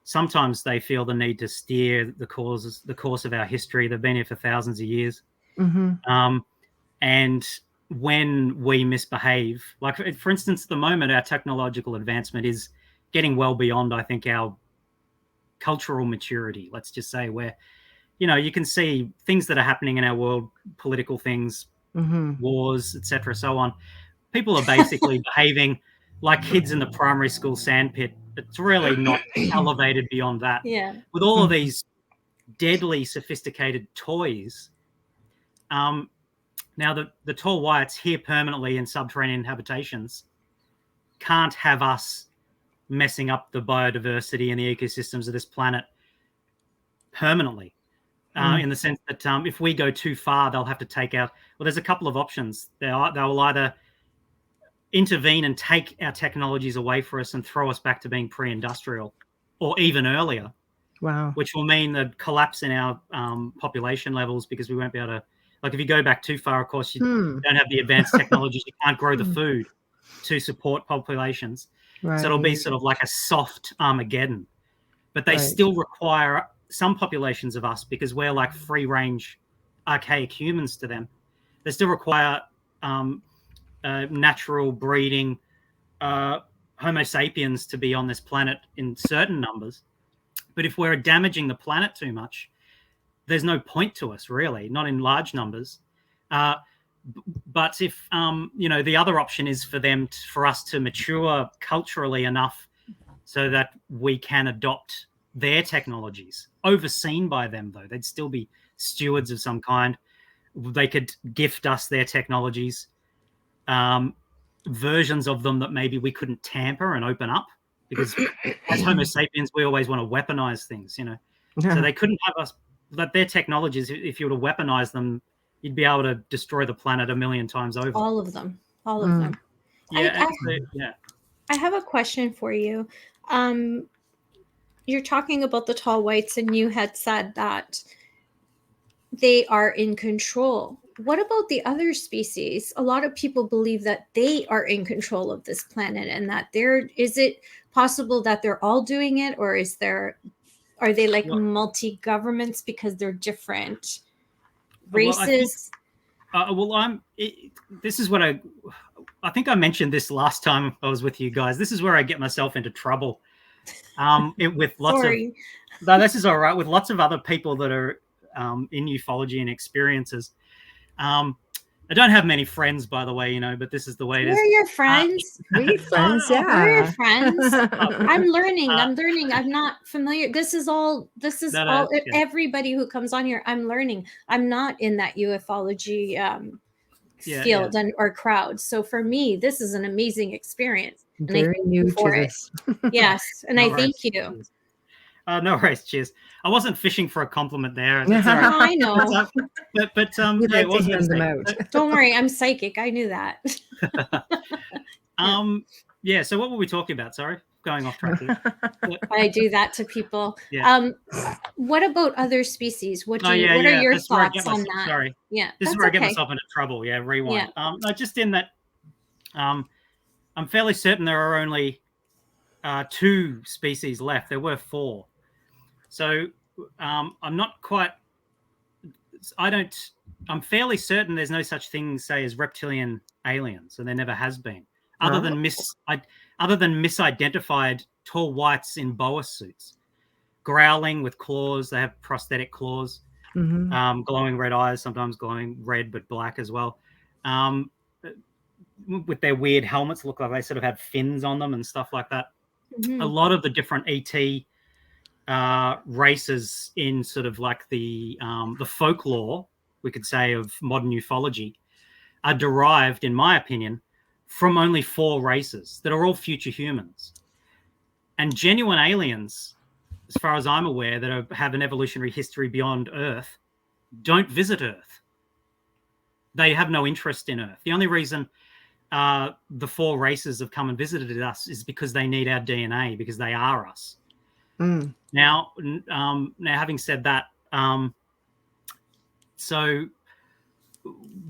sometimes they feel the need to steer the course of our history. They've been here for thousands of years. And when we misbehave, like for instance, at the moment, our technological advancement is getting well beyond, I think, our cultural maturity. Let's just say, where, you can see things that are happening in our world, political things, wars, etc., so on. People are basically behaving like kids in the primary school sandpit. It's really not elevated beyond that. Yeah. With all of these deadly sophisticated toys, now the tall whites here permanently in subterranean habitations can't have us messing up the biodiversity and the ecosystems of this planet permanently. In the sense that if we go too far, they'll have to take out. Well, there's a couple of options. They will either intervene and take our technologies away for us and throw us back to being pre-industrial, or even earlier. Wow. Which will mean the collapse in our population levels, because we won't be able to. Like, if you go back too far, of course, you don't have the advanced technologies. You can't grow the food to support populations. Right. So it'll be sort of like a soft Armageddon. But they still require some populations of us, because we're like free-range, archaic humans to them. They still require natural breeding Homo sapiens to be on this planet in certain numbers. But if we're damaging the planet too much, there's no point to us, really, not in large numbers. But if, the other option is for us to mature culturally enough so that we can adopt their technologies, overseen by them, though. They'd still be stewards of some kind. They could gift us their technologies, versions of them that maybe we couldn't tamper and open up, because as Homo sapiens, we always want to weaponize things, So they couldn't have us, but their technologies, if you were to weaponize them, you'd be able to destroy the planet a million times over. All of them. Yeah, I have a question for you. You're talking about the tall whites, and you had said that they are in control. What about the other species? A lot of people believe that they are in control of this planet, and that is it possible that they're all doing it, or are they like multi-governments because they're different races? This is what I think I mentioned this last time I was with you guys. This is where I get myself into trouble. With lots Sorry. No, this is all right. With lots of other people that are in ufology and experiences. I don't have many friends, by the way, but this is the way it is. We're your friends. We're friends, yeah. We're your friends. I'm learning. I'm not familiar. This is all everybody who comes on here. I'm learning. I'm not in that ufology field or crowd. So for me, this is an amazing experience. Very new to this. Yes. And I thank you. No worries. Cheers. I wasn't fishing for a compliment there. I know. But Don't worry, I'm psychic. I knew that. So what were we talking about? Sorry, going off track here. I do that to people. Yeah. What about other species? What are your thoughts on that? Sorry. Yeah. This is where I get myself into trouble. Yeah, rewind. No, just in that I'm fairly certain there are only 2 species left. There were 4. So I'm fairly certain there's no such thing, say, as reptilian aliens, and there never has been, other than misidentified tall whites in boa suits, growling with claws. They have prosthetic claws. glowing red eyes, sometimes glowing red but black as well, with their weird helmets, look like they sort of had fins on them and stuff like that. A lot of the different ET races in sort of like the folklore, we could say, of modern ufology are derived, in my opinion, from only 4 races that are all future humans. And genuine aliens, as far as I'm aware, that have an evolutionary history beyond Earth, don't visit Earth. They have no interest in Earth. The only reason the 4 races have come and visited us is because they need our DNA, because they are us. Now, having said that, so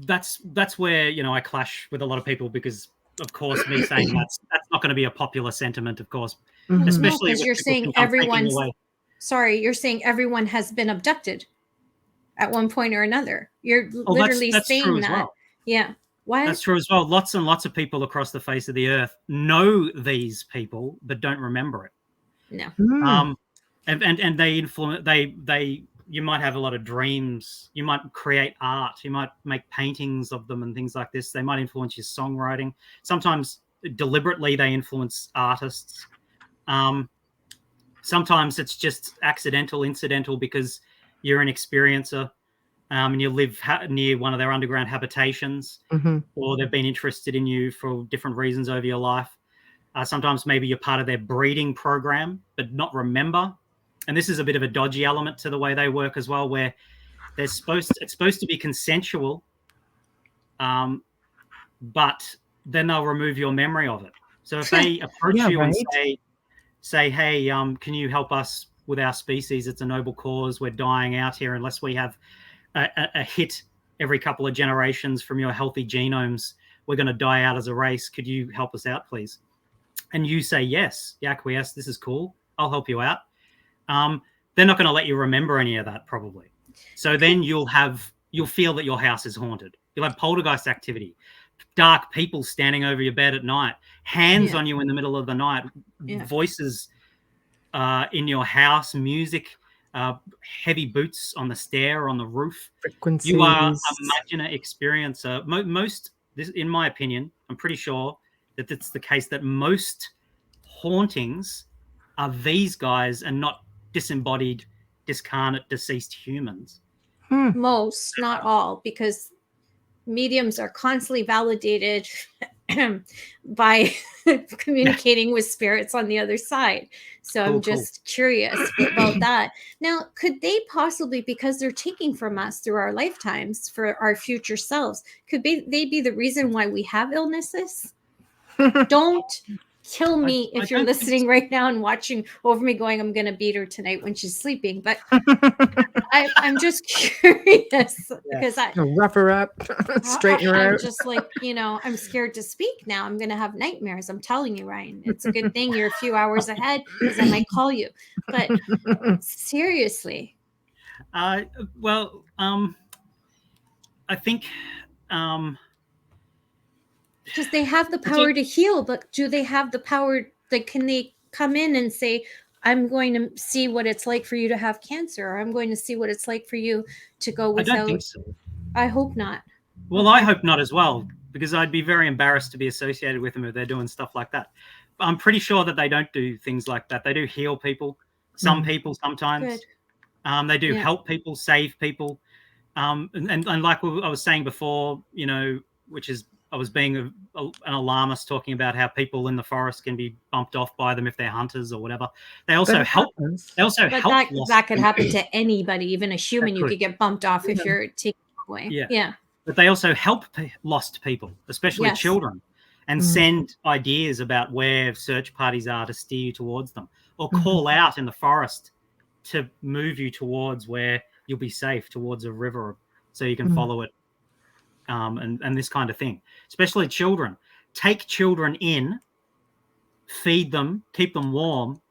that's where, you know, I clash with a lot of people, because of course me saying that's not going to be a popular sentiment, of course, especially because you're saying you're saying everyone has been abducted at one point or another. You're literally that's saying true that. as well. Yeah. Why? That's true as well. Lots and lots of people across the face of the earth know these people but don't remember it. No. And they influence. You might have a lot of dreams. You might create art. You might make paintings of them and things like this. They might influence your songwriting. Sometimes deliberately they influence artists. Sometimes it's just accidental, incidental, because you're an experiencer and you live near one of their underground habitations, or they've been interested in you for different reasons over your life. Sometimes maybe you're part of their breeding program, but not remember. And this is a bit of a dodgy element to the way they work as well, where it's supposed to be consensual, but then they'll remove your memory of it. So if they approach you and say, hey, can you help us with our species? It's a noble cause. We're dying out here unless we have a hit every couple of generations from your healthy genomes. We're going to die out as a race. Could you help us out, please? And you say yes, you acquiesce. This is cool. I'll help you out. They're not going to let you remember any of that, probably. So then you'll feel that your house is haunted. You'll have poltergeist activity, dark people standing over your bed at night, hands on you in the middle of the night, voices in your house, music, heavy boots on the stair or on the roof. Frequencies. You are a imaginer experiencer. Most, in my opinion, I'm pretty sure that it's the case that most hauntings are these guys and not disembodied, discarnate, deceased humans. Most, not all, because mediums are constantly validated by communicating with spirits on the other side. So I'm just curious about that. Now, could they possibly, because they're taking from us through our lifetimes for our future selves, could they be the reason why we have illnesses? Don't kill me if you're listening right now and watching over me going, I'm going to beat her tonight when she's sleeping. But I'm just curious because rough her up, straighten her out. I'm just like, I'm scared to speak now. I'm going to have nightmares. I'm telling you, Ryan, it's a good thing you're a few hours ahead because I might call you. But seriously. I think... because they have the power to heal, but do they have the power? Like, can they come in and say, I'm going to see what it's like for you to have cancer, or I'm going to see what it's like for you to go without? I don't think so. I hope not. Well, I hope not as well, because I'd be very embarrassed to be associated with them if they're doing stuff like that. I'm pretty sure that they don't do things like that. They do heal people, some people sometimes. Good. They do help people, save people. And like I was saying before, which is, I was being an alarmist talking about how people in the forest can be bumped off by them if they're hunters or whatever. They also help. They also help. That could happen to anybody, even a human. You could get bumped off if you're taken away. Yeah. But they also help lost people, especially children, and send ideas about where search parties are to steer you towards them, or call out in the forest to move you towards where you'll be safe, towards a river, so you can follow it. And this kind of thing, especially children. Take children in, feed them, keep them warm,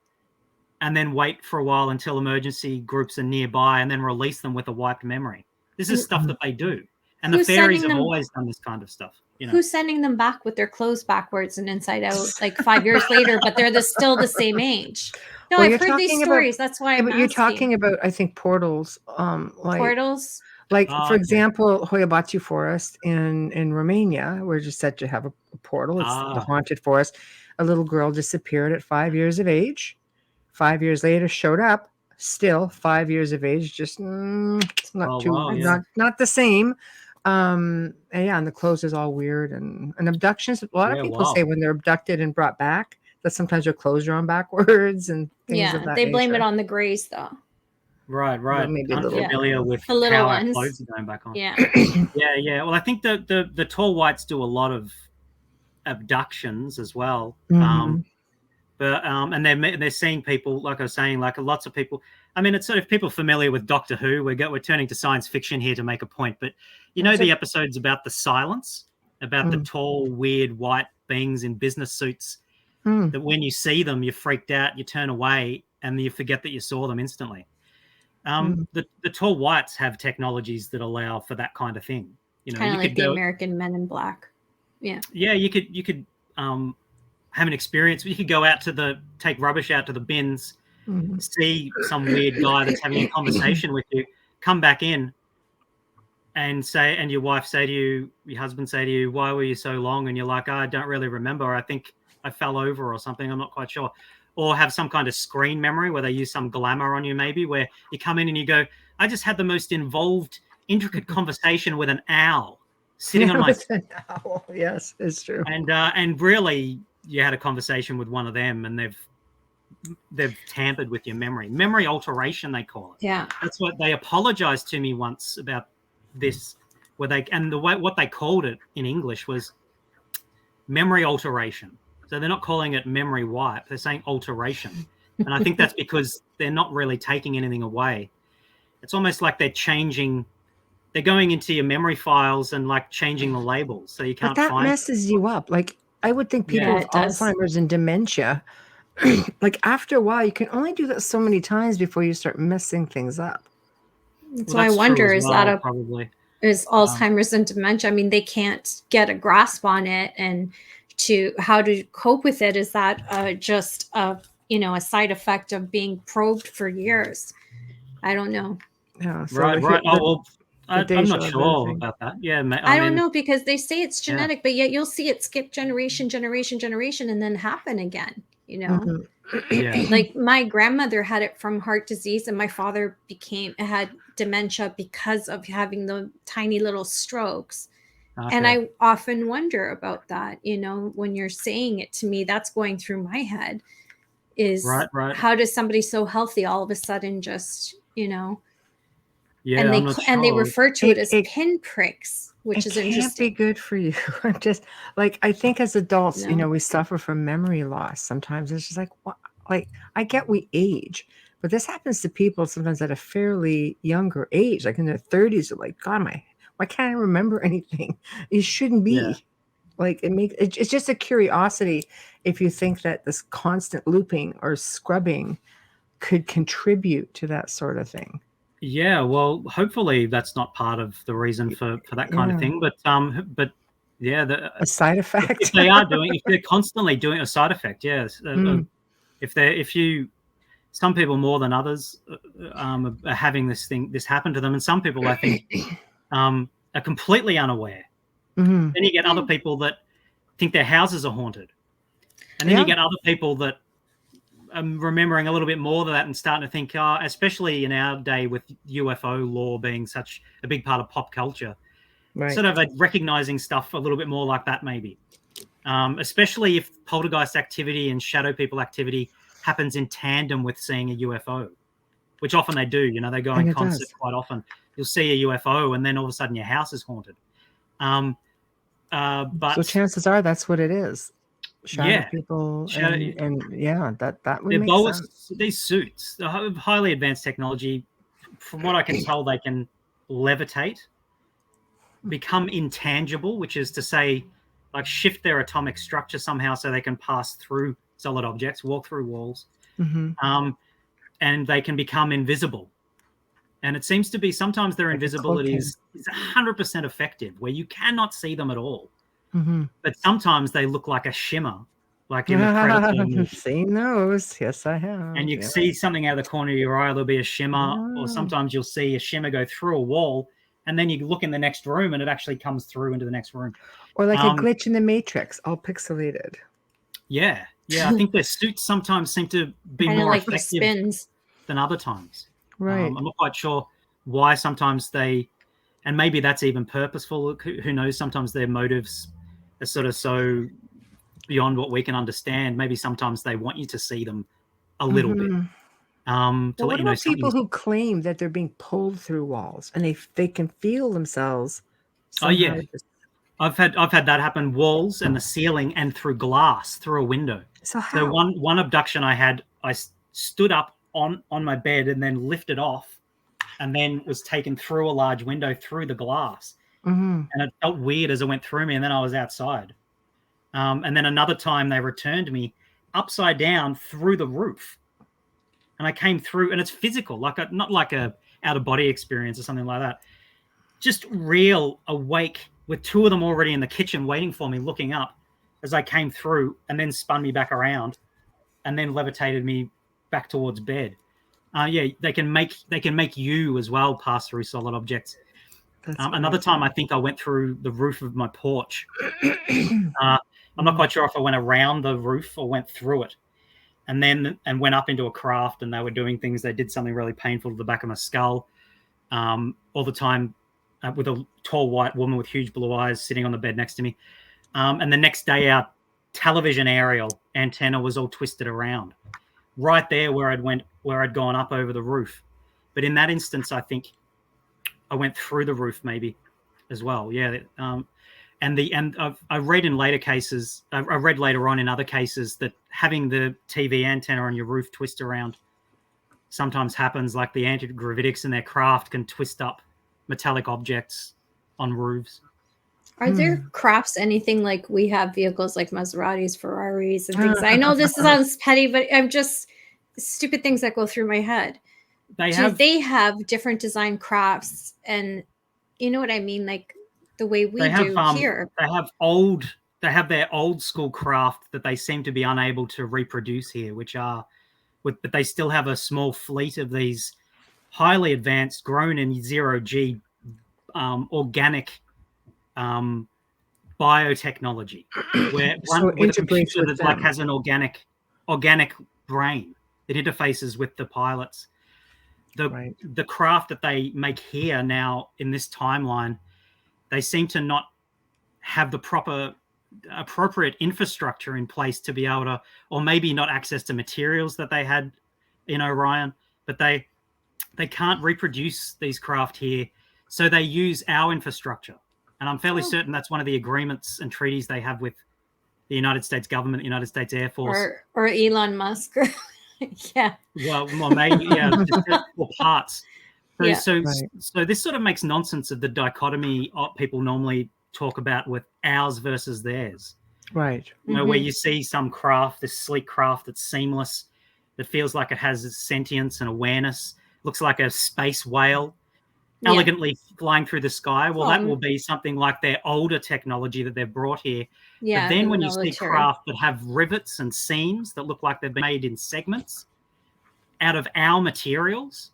and then wait for a while until emergency groups are nearby, and then release them with a wiped memory. This is stuff that they do. And the fairies have always done this kind of stuff. Who's sending them back with their clothes backwards and inside out like 5 years later, but they're still the same age? No, Well, I've you're heard these talking about, stories. That's why I'm but you're asking. talking about, I think, portals. Portals. Like, Oh, for okay. example, Hoyabatu Forest in Romania, we're just said to have a portal. It's the haunted forest. A little girl disappeared at 5 years of age. 5 years later, showed up. Still 5 years of age. Just not the same. And yeah, and the clothes is all weird and abductions. A lot of people say when they're abducted and brought back that sometimes their clothes are on backwards and things of that they blame nature. it on the grays though. Right. Maybe Unfamiliar with the little how ones. our clothes are going back on. Yeah. Yeah. Well, I think the tall whites do a lot of abductions as well. Mm-hmm. And they're seeing people, like I was saying, like lots of people. I mean, it's sort of people familiar with Doctor Who. We're turning to science fiction here to make a point, but the episodes about the silence, about the tall, weird white beings in business suits. That when you see them, you're freaked out, you turn away, and you forget that you saw them instantly. The tall whites have technologies that allow for that kind of thing. Kind of like the American Men in Black. Yeah. Yeah, you could have an experience. You could go out take rubbish out to the bins, see some weird guy that's having a conversation with you, come back in and your wife say to you, your husband say to you, why were you so long? And you're like, I don't really remember. I think I fell over or something. I'm not quite sure. Or have some kind of screen memory where they use some glamour on you, maybe, where you come in and you go, I just had the most involved, intricate conversation with an owl sitting on my... an owl. Yes, it's true. And really, you had a conversation with one of them and they've tampered with your memory alteration, they call it. Yeah, that's what they apologized to me once about this, what they called it in English was memory alteration. So they're not calling it memory wipe, they're saying alteration. And I think that's because they're not really taking anything away. It's almost like they're going into your memory files and like changing the labels so you can't find. But that messes you up. Like, I would think people with Alzheimer's and dementia, like after a while, you can only do that so many times before you start messing things up. So I wonder, is Alzheimer's and dementia? I mean, they can't get a grasp on it and how to cope with it. Is that just a side effect of being probed for years? I don't know. Yeah, so right. I'm not sure about that. Yeah, I don't know, because they say it's genetic, but yet you'll see it skip generation, and then happen again. Mm-hmm. Like my grandmother had it from heart disease, and my father had dementia because of having the tiny little strokes. Okay. And I often wonder about that. When you're saying it to me, that's going through my head. Is right. How does somebody so healthy all of a sudden just Yeah, and they refer to it as pinpricks, which is interesting. It can't be good for you. I'm just like, I think as adults, we suffer from memory loss. Sometimes it's just like, what? Like, I get we age, but this happens to people sometimes at a fairly younger age, like in their 30s. They're like, God, why can't I remember anything? It shouldn't be. Yeah. Like, it's just a curiosity if you think that this constant looping or scrubbing could contribute to that sort of thing. Yeah, well, hopefully that's not part of the reason for that kind of thing. But yeah, a side effect. If they're constantly doing a side effect, yes. Some people more than others are having this happen to them, and some people I think are completely unaware. Mm-hmm. Then you get other people that think their houses are haunted, and then you get other people that remembering a little bit more of that and starting to think, especially in our day with UFO lore being such a big part of pop culture, sort of recognizing stuff a little bit more like that maybe. Especially if poltergeist activity and shadow people activity happens in tandem with seeing a UFO, which often they do. They go in concert quite often. You'll see a UFO and then all of a sudden your house is haunted. But so chances are that's what it is. Shadow people, and that would make sense. These suits, the highly advanced technology, from what I can tell, they can levitate, become intangible, which is to say, like shift their atomic structure somehow so they can pass through solid objects, walk through walls, and they can become invisible. And it seems to be sometimes their invisibility is 100% effective, where you cannot see them at all. Mm-hmm. But sometimes they look like a shimmer like in the Predator movie. Seen those. Yes, I have. And you Yeah. see something out of the corner of your eye, there'll be a shimmer, or sometimes you'll see a shimmer go through a wall, and then you look in the next room and it actually comes through into the next room. Or like a glitch in the Matrix, all pixelated. Yeah. I think their suits sometimes seem to be more like effective than other times. Right. I'm not quite sure why sometimes they, and maybe that's even purposeful. Who knows? Sometimes their motives are sort of so beyond what we can understand. Maybe sometimes they want you to see them a little bit. To Well, let what you know about people something's- who claim that they're being pulled through walls and they can feel themselves Oh yeah, somehow just... I've had that happen. Walls and the ceiling and through glass through a window. So how? one abduction I had, I stood up on my bed and then lifted off, and then was taken through a large window through the glass, and it felt weird as it went through me, and then I was outside. And then another time they returned me upside down through the roof, and I came through, and it's physical, not like a out of body experience or something like that. Just real awake, with two of them already in the kitchen waiting for me, looking up as I came through, and then spun me back around, and then levitated me back towards bed. Yeah, they can make you as well pass through solid objects. Another time, I think I went through the roof of my porch. I'm not quite sure if I went around the roof or went through it, and went up into a craft, and they were doing things. They did something really painful to the back of my skull. All the time, with a tall white woman with huge blue eyes sitting on the bed next to me. And the next day, our television aerial antenna was all twisted around, right there where I'd gone up over the roof. But in that instance, I think I went through the roof maybe as well. Yeah. And I read in later cases, I read later on in other cases that having the TV antenna on your roof twist around sometimes happens, like the anti-gravitics in their craft can twist up metallic objects on roofs. Are there crafts anything like we have vehicles like Maseratis, Ferraris, and things? I know this sounds petty, but I'm just stupid things that go through my head. They have different design crafts, and you know what I mean, like the way we do here. They have their old school craft that they seem to be unable to reproduce here, but they still have a small fleet of these highly advanced, grown in zero-G, organic biotechnology, where with a computer that has an organic brain that interfaces with the pilots. The craft that they make here now in this timeline, they seem to not have the appropriate infrastructure in place to be able to, or maybe not access to materials that they had in Orion, but they can't reproduce these craft here, so they use our infrastructure. And I'm fairly certain that's one of the agreements and treaties they have with the United States government, the United States Air Force, or Elon Musk. Yeah. Well, maybe or parts. So this sort of makes nonsense of the dichotomy people normally talk about with ours versus theirs. Right. You know, where you see some craft, this sleek craft that's seamless, that feels like it has sentience and awareness, looks like a space whale, elegantly flying through the sky. Well, that will be something like their older technology that they've brought here. Yeah. But then when you see craft that have rivets and seams that look like they've been made in segments out of our materials,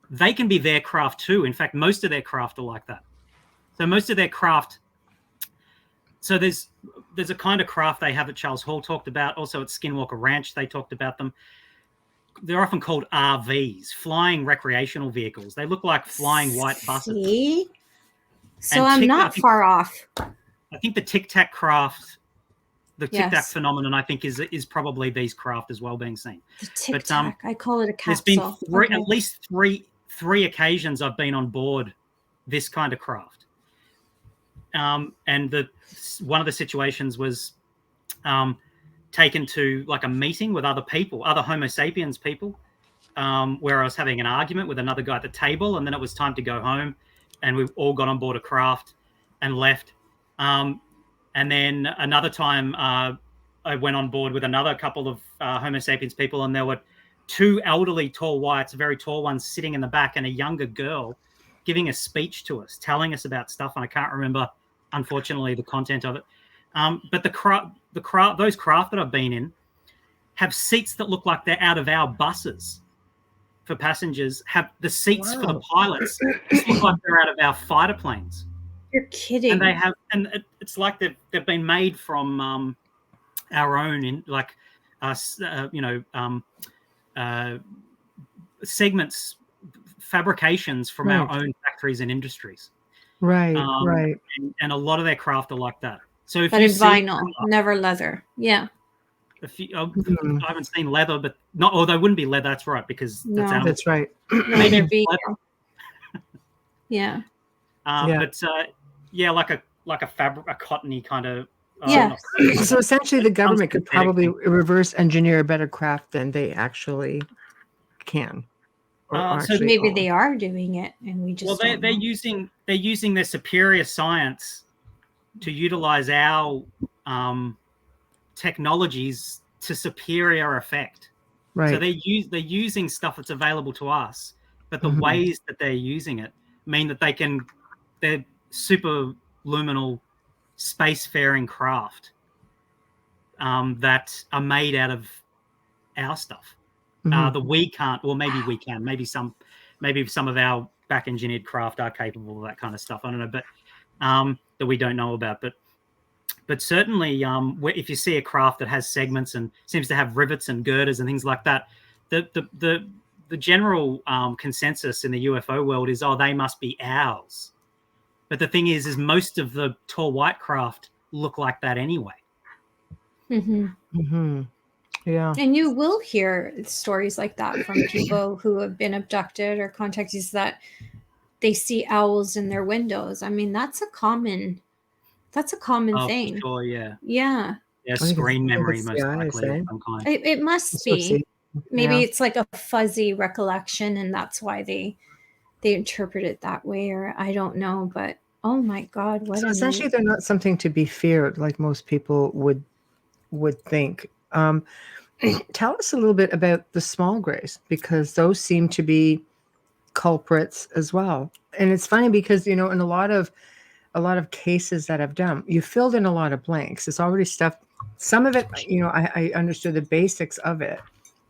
they can be their craft too. In fact, most of their craft are like that. So most of their craft. So there's a kind of craft they have that Charles Hall talked about. Also at Skinwalker Ranch, they talked about them. They're often called RVs, flying recreational vehicles. They look like flying white buses. See? So I'm not far off. I think the Tic Tac craft, the Tic Tac phenomenon, I think is probably these craft as well being seen. The Tic Tac, I call it a capsule. There's been at least three occasions I've been on board this kind of craft. And one of the situations was taken to like a meeting with other people, other Homo sapiens people, where I was having an argument with another guy at the table, and then it was time to go home, and we all got on board a craft and left. And then another time I went on board with another couple of Homo sapiens people, and there were two elderly tall whites, very tall ones, sitting in the back, and a younger girl giving a speech to us, telling us about stuff, and I can't remember, unfortunately, the content of it. But the those craft that I've been in have seats that look like they're out of our buses for passengers. Have the seats for the pilots just look like they're out of our fighter planes. You're kidding. And they have, and it's like they've been made from our own segments, fabrications from our own factories and industries. Right. And a lot of their craft are like that. So if but you in vinyl, never leather. Yeah. I haven't seen leather, but not. Or they wouldn't be leather. That's right, because that's right. No, they're vegan. Yeah. But like a fabric, a cottony kind of. So essentially, the government could probably reverse engineer a better craft than they actually can. So maybe they are doing it, and we just they're using their superior science to utilize our technologies to superior effect. Right. So they're using stuff that's available to us, but the ways that they're using it mean that they're super luminal spacefaring craft that are made out of our stuff. That we can't, or maybe we can. Maybe some of our back engineered craft are capable of that kind of stuff. I don't know, but that we don't know about. But certainly, if you see a craft that has segments and seems to have rivets and girders and things like that, the general consensus in the UFO world is, they must be ours. But the thing is most of the tall white craft look like that anyway. Yeah. And you will hear stories like that from people who have been abducted or contactees, that they see owls in their windows. I mean, that's a common thing. For sure, yeah. Yeah. Yeah, screen memory most likely of some kind. It must be. Maybe it's like a fuzzy recollection, and that's why they interpret it that way, or I don't know. But oh my God, so essentially they're not something to be feared like most people would think. Tell us a little bit about the small grays, because those seem to be culprits as well. And it's funny because, in a lot of cases that I've done, you filled in a lot of blanks. It's already stuff. Some of it, I understood the basics of it,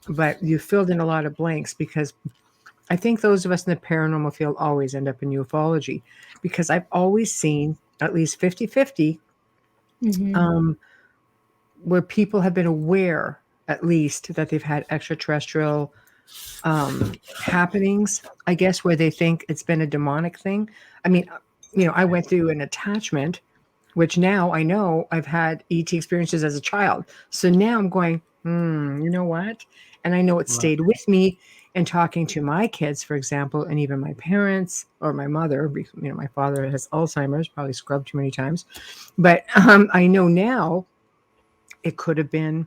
but you filled in a lot of blanks, because I think those of us in the paranormal field always end up in ufology, because I've always seen at least 50-50 where people have been aware, at least, that they've had extraterrestrial happenings, I guess, where they think it's been a demonic thing. I mean, I went through an attachment, which now I know I've had ET experiences as a child. So now I'm going, you know what? And I know it stayed with me. And talking to my kids, for example, and even my parents or my mother, my father has Alzheimer's, probably scrubbed too many times. But I know now it could have been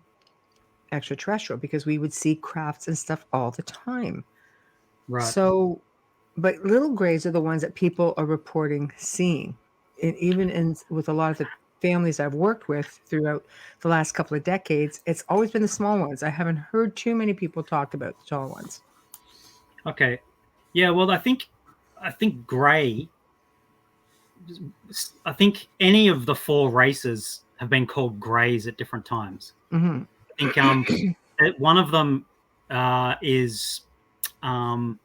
extraterrestrial, because we would see crafts and stuff all the time. Right. So, but little grays are the ones that people are reporting seeing. And even with a lot of the families I've worked with throughout the last couple of decades, it's always been the small ones. I haven't heard too many people talk about the tall ones. Okay. Yeah, well, I think gray, I think any of the four races have been called grays at different times. I think one of them is where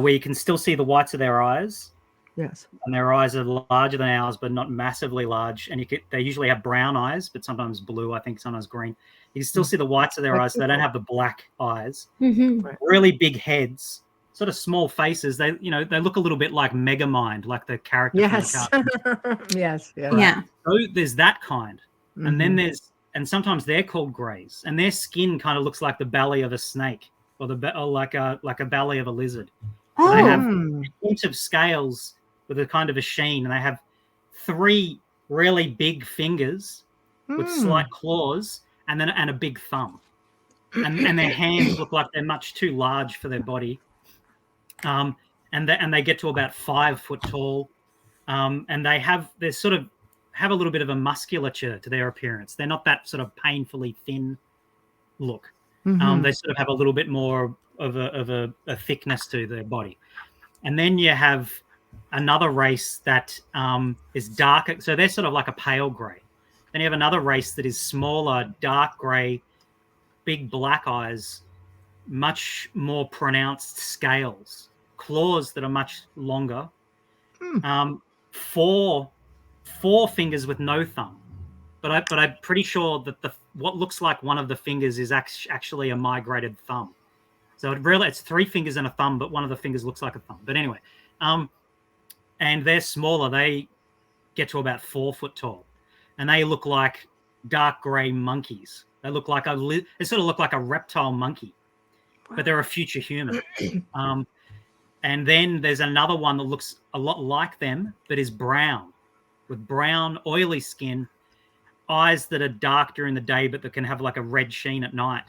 you can still see the whites of their eyes. Yes. And their eyes are larger than ours, but not massively large. And they usually have brown eyes, but sometimes blue, I think sometimes green. You can still see the whites of their eyes. So they don't have the black eyes. Really big heads, sort of small faces. They look a little bit like Megamind, like the character. Yes. From the cartoon. Yes. Yeah. So there's that kind. And then and sometimes they're called grays, and their skin kind of looks like the belly of a snake, or like a belly of a lizard. So they have a bunch of scales with a kind of a sheen, and they have 3 really big fingers with slight claws, and a big thumb, and their hands look like they're much too large for their body, and they get to about 5 foot tall, and they sort of have a little bit of a musculature to their appearance. They're not that sort of painfully thin look. They sort of have a little bit more of a thickness to their body. And then you have another race that is darker. So they're sort of like a pale gray. Then you have another race that is smaller, dark grey, big black eyes, much more pronounced scales, claws that are much longer, four fingers with no thumb. But I'm pretty sure that what looks like one of the fingers is actually a migrated thumb. So it's 3 fingers and a thumb, but one of the fingers looks like a thumb. But anyway, and they're smaller. They get to about 4 foot tall, and they look like dark grey monkeys. They look like they sort of look like a reptile monkey, but they're a future human. And then there's another one that looks a lot like them, but is brown, with brown, oily skin, eyes that are dark during the day, but that can have like a red sheen at night.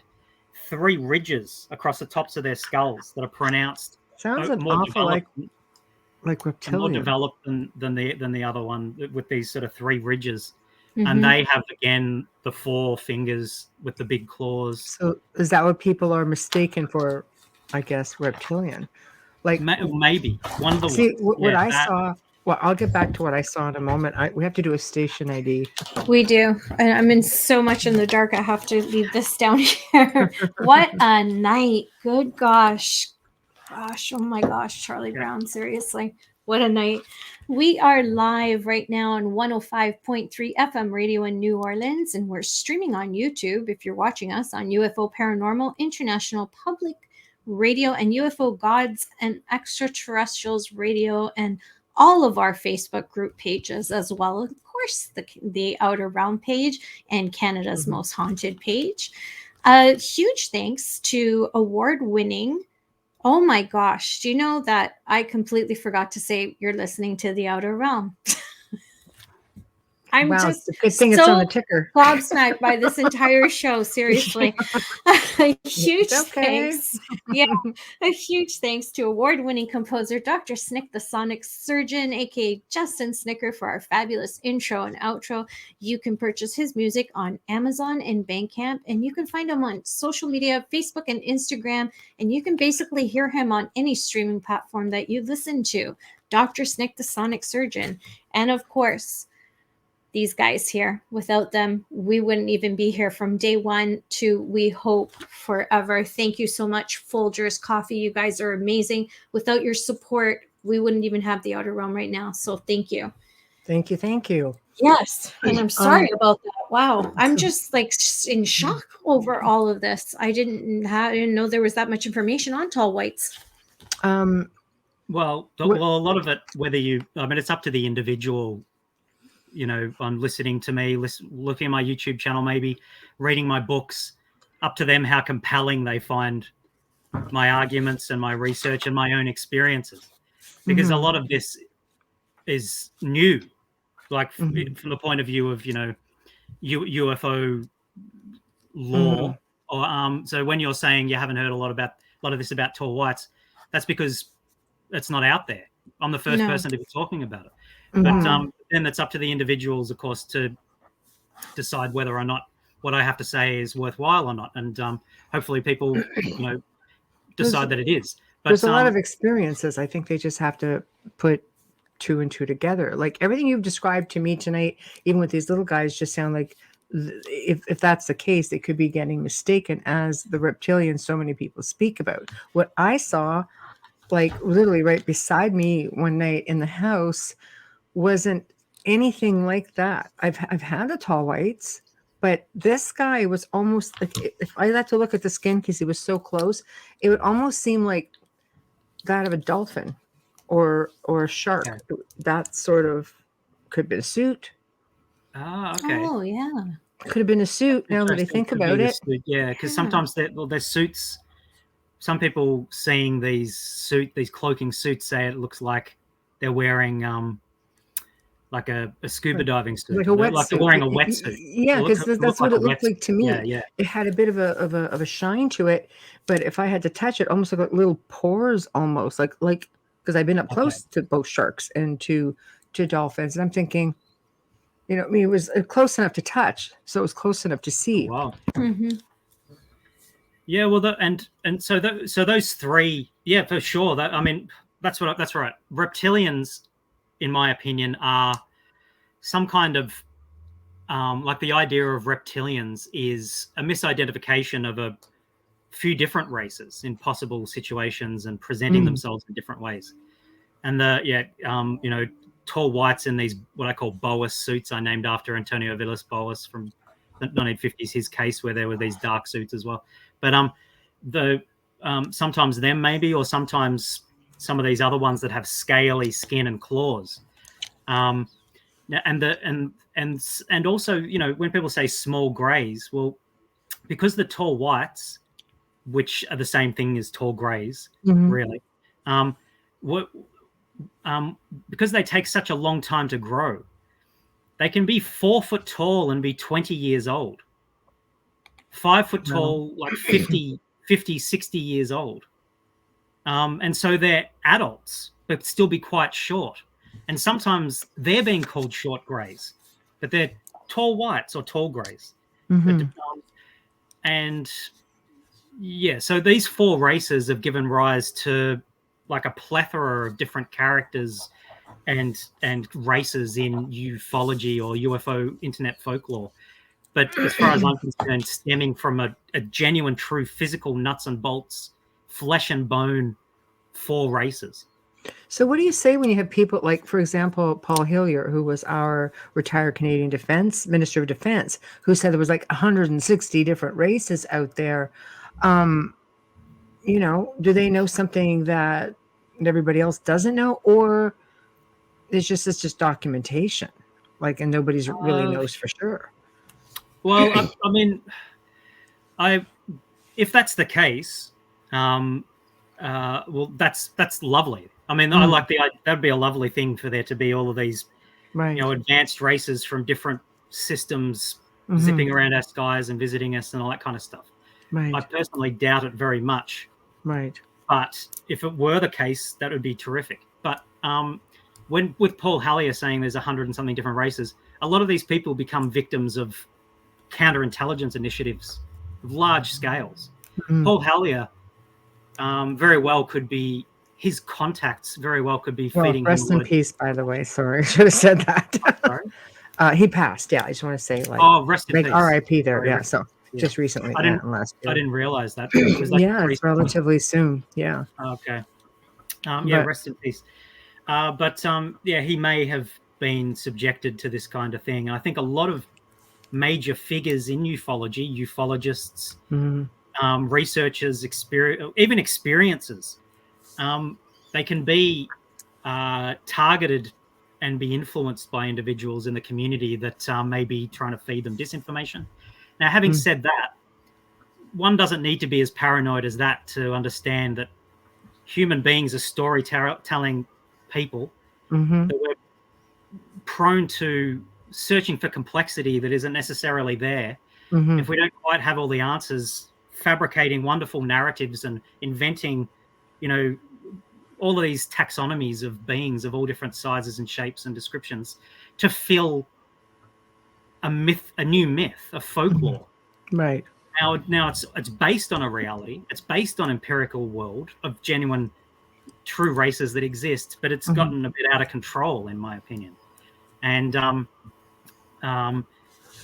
3 ridges across the tops of their skulls that are pronounced. Sounds an awful like reptilian. More developed than the other one, with these sort of 3 ridges. And they have, again, the 4 fingers with the big claws. So is that what people are mistaken for, I guess, reptilian? Like maybe. One of the see, what I saw... Well, I'll get back to what I saw in a moment. We have to do a station ID. We do. And I'm in so much in the dark, I have to leave this down here. What a night. Good gosh. Gosh, oh my gosh, Charlie Brown, seriously. What a night. We are live right now on 105.3 FM radio in New Orleans, and we're streaming on YouTube if you're watching us on UFO Paranormal International Public Radio and UFO Gods and Extraterrestrials Radio, and all of our Facebook group pages, as well, of course, the Outer Realm page and Canada's Most Haunted page. Huge thanks to award-winning... Oh my gosh, do you know that I completely forgot to say you're listening to the Outer Realm? I'm just it's a good thing it's on the ticker. Gobsmacked by this entire show, seriously. A huge thanks. Yeah, a huge thanks to award-winning composer Dr. Snick the Sonic Surgeon, aka Justin Snicker, for our fabulous intro and outro. You can purchase his music on Amazon and Bandcamp, and you can find him on social media, Facebook and Instagram, and you can basically hear him on any streaming platform that you listen to. Dr. Snick the Sonic Surgeon. And of course, these guys here. Without them, we wouldn't even be here from day one to, we hope, forever. Thank you so much, Folgers Coffee. You guys are amazing. Without your support, we wouldn't even have the Outer Realm right now. So thank you. Thank you. Thank you. Yes. And I'm sorry about that. Wow. I'm just like in shock over all of this. I didn't know there was that much information on tall whites. Well, a lot of it, it's up to the individual. On listening to me, looking at my YouTube channel, maybe reading my books, up to them how compelling they find my arguments and my research and my own experiences. Because a lot of this is new, like from the point of view of, UFO lore. Or so when you're saying you haven't heard a lot of this about tall whites, that's because it's not out there. I'm the first person to be talking about it. But then it's up to the individuals, of course, to decide whether or not what I have to say is worthwhile or not. And hopefully people, decide that it is. But there's a lot of experiences. I think they just have to put 2 and 2 together. Like everything you've described to me tonight, even with these little guys, just sound like if that's the case, they could be getting mistaken as the reptilians so many people speak about. What I saw, like literally right beside me one night in the house, wasn't anything like that. I've had the tall whites, but this guy was almost like, if I had to look at the skin because he was so close, it would almost seem like that of a dolphin or a shark. Yeah. That sort of could have been a suit. Okay. Oh yeah, could have been a suit. Now that I think about it, yeah, because sometimes there's suits. Some people seeing these cloaking suits say it looks like they're wearing like a scuba diving suit, like a wetsuit. Like they're wearing a wetsuit. Yeah, because that's what it looked like to me. Yeah. It had a bit of a shine to it, but if I had to touch it, almost like little pores, almost like because I've been up close to both sharks and to dolphins, and I'm thinking, it was close enough to touch, so it was close enough to see. Oh, wow. Mm-hmm. Yeah, well, so those 3, yeah, for sure. That's right. Reptilians, in my opinion, are some kind of like the idea of reptilians is a misidentification of a few different races in possible situations and presenting themselves in different ways. And tall whites in these what I call boas suits, I named after Antonio Villas Boas from the 1950s, his case where there were these dark suits as well. But sometimes them maybe, or sometimes some of these other ones that have scaly skin and claws. And also, when people say small greys, well, because the tall whites, which are the same thing as tall greys, really, because they take such a long time to grow, they can be 4 foot tall and be 20 years old. 5 foot tall, like 50, 60 years old. And so they're adults, but still be quite short. And sometimes they're being called short greys, but they're tall whites or tall greys. So these 4 races have given rise to like a plethora of different characters and races in ufology or UFO internet folklore. But as far as I'm concerned, stemming from a genuine, true physical nuts and bolts, flesh and bone 4 races. So what do you say when you have people like, for example, Paul Hillier, who was our retired Canadian Minister of Defense, who said there was like 160 different races out there? Do they know something that everybody else doesn't know, or it's just documentation, and nobody's really knows for sure? Well, if that's the case, well, that's lovely. I mean, I like that'd be a lovely thing for there to be all of these, advanced races from different systems zipping around our skies and visiting us and all that kind of stuff. Right. I personally doubt it very much. Right. But if it were the case, that would be terrific. But with Paul Hallier saying there's 100 and something different races, a lot of these people become victims of counterintelligence initiatives of large scales. Paul Hallier very well could be, his contacts very well could be feeding rest him. In peace, by the way. Sorry, I should have said that. Sorry? He passed. Yeah, I just want to say, rest in peace. R.I.p. there. Yeah, so just recently. Last year. I didn't realize that. It's relatively soon. Yeah. Okay. Rest in peace. He may have been subjected to this kind of thing. And I think a lot of major figures in ufology, ufologists, researchers, even experiencers, they can be targeted and be influenced by individuals in the community that may be trying to feed them disinformation. Now, having said that, one doesn't need to be as paranoid as that to understand that human beings are storytelling people, that we're prone to searching for complexity that isn't necessarily there. If we don't quite have all the answers, fabricating wonderful narratives and inventing, all of these taxonomies of beings of all different sizes and shapes and descriptions to fill a new myth, a folklore. Right. Now it's based on a reality. It's based on empirical world of genuine, true races that exist, but it's gotten a bit out of control, in my opinion. And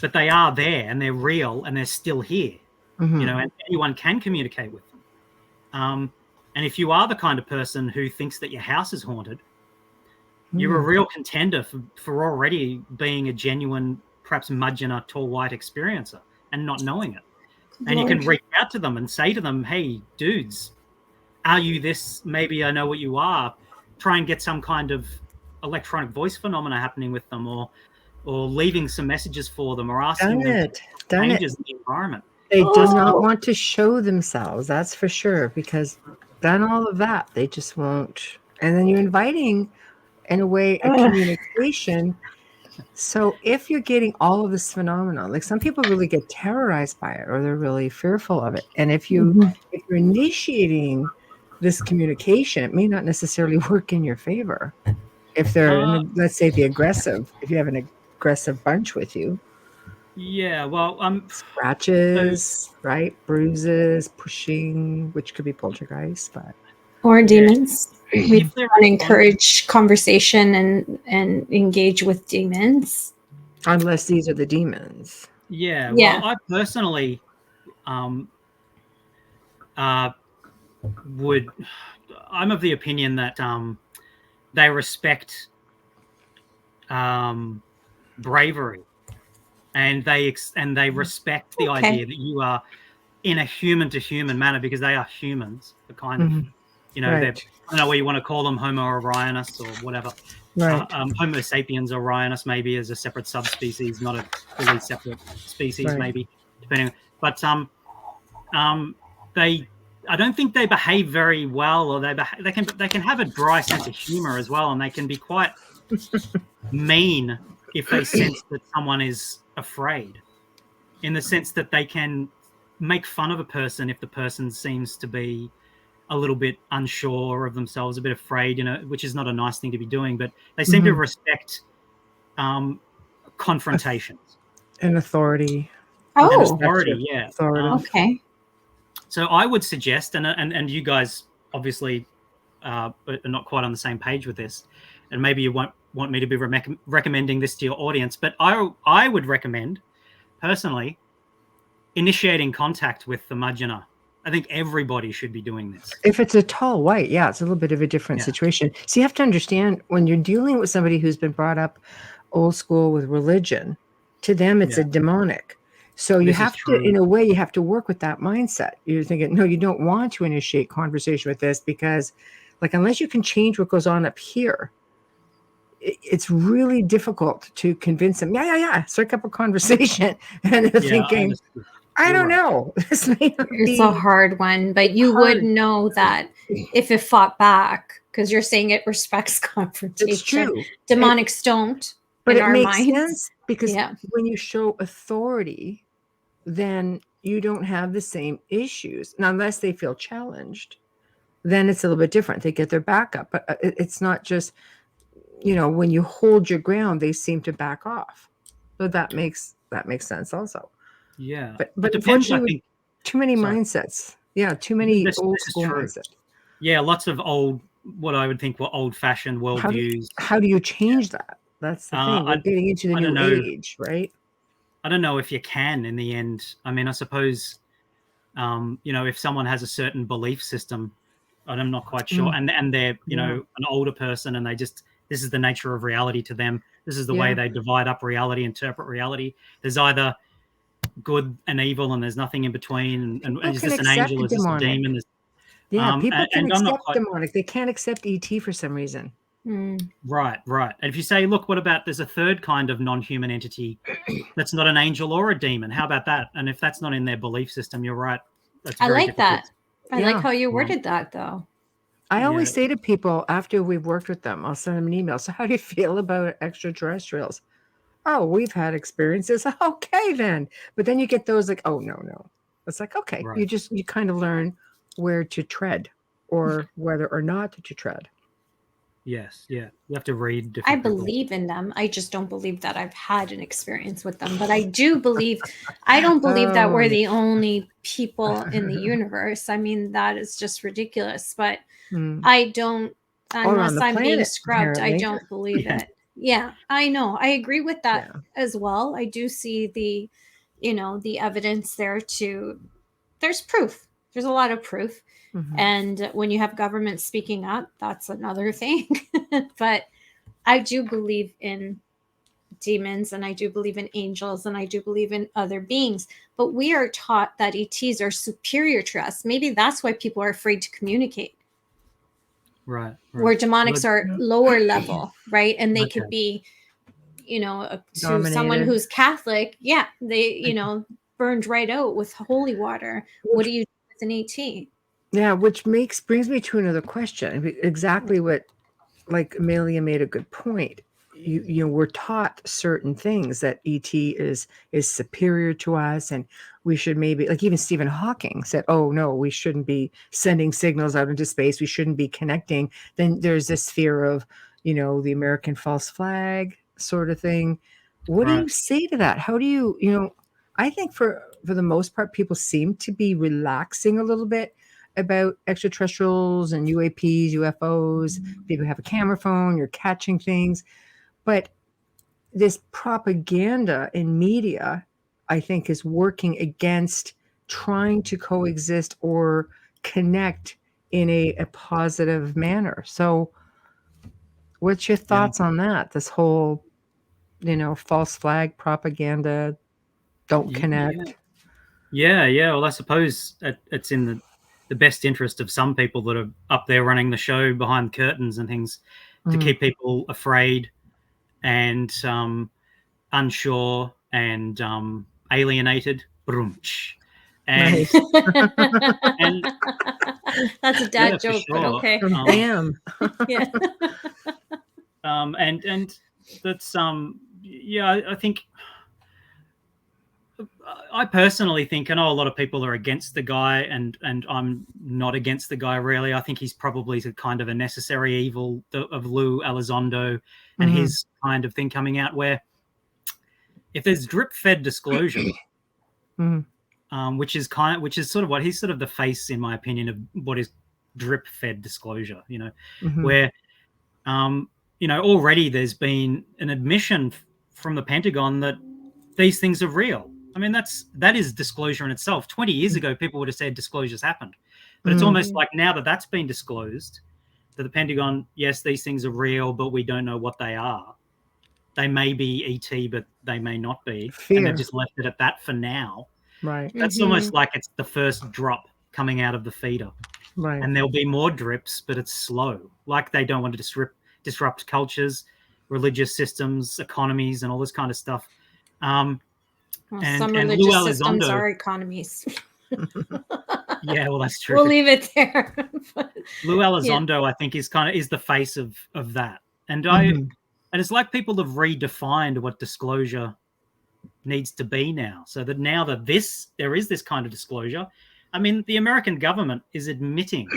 but they are there and they're real and they're still here. And anyone can communicate with them. And if you are the kind of person who thinks that your house is haunted, you're a real contender for already being a genuine, perhaps Mudgeonah tall white experiencer and not knowing it. And you can reach out to them and say to them, hey, dudes, are you this? Maybe I know what you are. Try and get some kind of electronic voice phenomena happening with them, or leaving some messages for them, or asking them changes in the environment. They do not want to show themselves, that's for sure, because then all of that, they just won't. And then you're inviting, in a way, a communication. So if you're getting all of this phenomenon, like some people really get terrorized by it, or they're really fearful of it. And if you're initiating this communication, it may not necessarily work in your favor. If they're, let's say, if you have an aggressive bunch with you. Yeah, well, scratches, right? Bruises, pushing, which could be poltergeist, or demons. We want to encourage conversation and engage with demons. Unless these are the demons. Yeah. Yeah. Well, I personally would. I'm of the opinion that they respect bravery, and they respect the Okay. idea that you are in a human to human manner, because they are humans, the kind of, you know, they're, Right. I don't know what you want to call them, Homo Orionis or whatever. Right. Homo sapiens Orionis maybe as a separate subspecies, not a fully separate species, Right. maybe, depending. But they, I don't think they behave very well, or they can have a dry sense of humor as well, and they can be quite mean if they sense that someone is afraid, in the sense that they can make fun of a person if the person seems to be a little bit unsure of themselves, a bit afraid, you know, which is not a nice thing to be doing, but they seem to respect confrontations And authority. and Oh, authority. Yeah. Authoritative. okay. So I would suggest, and you guys obviously are not quite on the same page with this, and maybe you won't want me to be recommending this to your audience, but I would recommend personally initiating contact with the Majina. I think everybody should be doing this. If it's a tall white, yeah, it's a little bit of a different Yeah. situation. So you have to understand, when you're dealing with somebody who's been brought up old school with religion, to them it's a demonic. So you This is have to, true. in a way, you have to work with that mindset. You're thinking, no, you don't want to initiate conversation with this, because, like, unless you can change what goes on up here, it's really difficult to convince them. Yeah. Strike up a conversation, and they're thinking, I don't know. This may not It's be a hard one, but you would know that if it fought back, because you're saying it respects confrontation. It's true. Demonics don't. But in it our makes minds. sense, because Yeah. when you show authority, then you don't have the same issues. Now, unless they feel challenged, then it's a little bit different. They get their back up. But it's not just, when you hold your ground, they seem to back off. So that makes sense also. Yeah. But It depends, I unfortunately, think. too many Sorry. mindsets. Yeah, too many This old is school true. mindsets. Yeah, lots of what I would think were old-fashioned worldviews. How do you change that? That's the thing. We're getting into the I don't new know. age, right? I don't know if you can in the end. I mean, I suppose, if someone has a certain belief system, and I'm not quite sure, and they're, an older person, and this is the nature of reality to them. This is the way they divide up reality, interpret reality. There's either good and evil, and there's nothing in between. And is this an angel? Is this a demon? People can and I'm not accept quite demonic. They can't accept ET for some reason. right. And if you say, look, what about there's a third kind of non-human entity that's not an angel or a demon? How about that? And if that's not in their belief system, you're right. That's I very like difficult. that. I like how you worded that, though. I always say to people after we've worked with them, I'll send them an email. So how do you feel about extraterrestrials? Oh, we've had experiences. Okay, then. But then you get those like, oh, no. It's like, okay, Right. you kind of learn where to tread, or whether or not to tread. Yes, yeah. You have to read different I people. believe in them. I just don't believe that I've had an experience with them. But I don't believe that we're the only people in the universe. I mean, that is just ridiculous. But I don't, unless I'm being scrubbed, apparently. I don't believe it. Yeah, I know. I agree with that as well. I do see the evidence there there's proof. There's a lot of proof. And when you have government speaking up, that's another thing. But I do believe in demons, and I do believe in angels, and I do believe in other beings. But we are taught that ETs are superior to us. Maybe that's why people are afraid to communicate. Right. Where demonics are lower level, right? And they could be, to someone who's Catholic, they, burned right out with holy water. What do you do with an ET? Yeah, which brings me to another question. Exactly what, like Amelia made a good point. We're taught certain things, that ET is superior to us, and we should maybe, like, even Stephen Hawking said, oh no, we shouldn't be sending signals out into space. We shouldn't be connecting. Then there's this fear of, the American false flag sort of thing. What do you say to that? How do you, I think for the most part, people seem to be relaxing a little bit about extraterrestrials and UAPs, UFOs. People have a camera phone, you're catching things. But this propaganda in media, I think, is working against trying to coexist or connect in a positive manner. So what's your thoughts on that? This whole, false flag propaganda, don't connect. Yeah. Well, I suppose it's in the best interest of some people that are up there running the show behind curtains and things to keep people afraid and unsure and alienated. And, Nice. and that's a dad joke, sure. but okay. Damn. Yeah. And that's I think I personally think, I know a lot of people are against the guy, and I'm not against the guy really. I think he's probably kind of a necessary evil of Lou Elizondo and his kind of thing coming out, where if there's drip-fed disclosure, which is sort of what he's sort of the face, in my opinion, of what is drip-fed disclosure. Where already there's been an admission from the Pentagon that these things are real. I mean, that is disclosure in itself. 20 years ago, people would have said disclosures happened. But it's almost like now that that's been disclosed, that the Pentagon, yes, these things are real, but we don't know what they are. They may be ET, but they may not be. Fear. And they've just left it at that for now. Right. That's almost like it's the first drop coming out of the feeder. Right. And there'll be more drips, but it's slow. Like they don't want to disrupt cultures, religious systems, economies, and all this kind of stuff. Some religious systems are economies. Yeah, well, that's true. We'll leave it there. Lou Elizondo, I think, is the face of that, and it's like people have redefined what disclosure needs to be now, so that now that there is this kind of disclosure. I mean, the American government is admitting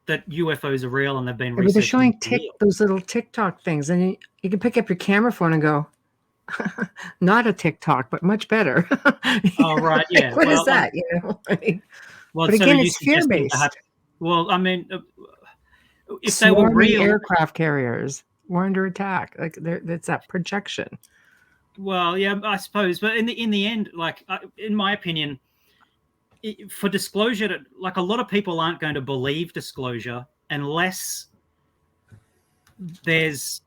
that UFOs are real and they've been researched. They're showing those little TikTok things, and you can pick up your camera phone and go, not a TikTok, but much better. Oh, right, yeah. What is that? But again, it's fear-based. Well, I mean, if they were real, aircraft carriers were under attack. Like that's that projection. Well, yeah, I suppose, but in the end, like in my opinion, for disclosure, like a lot of people aren't going to believe disclosure unless there's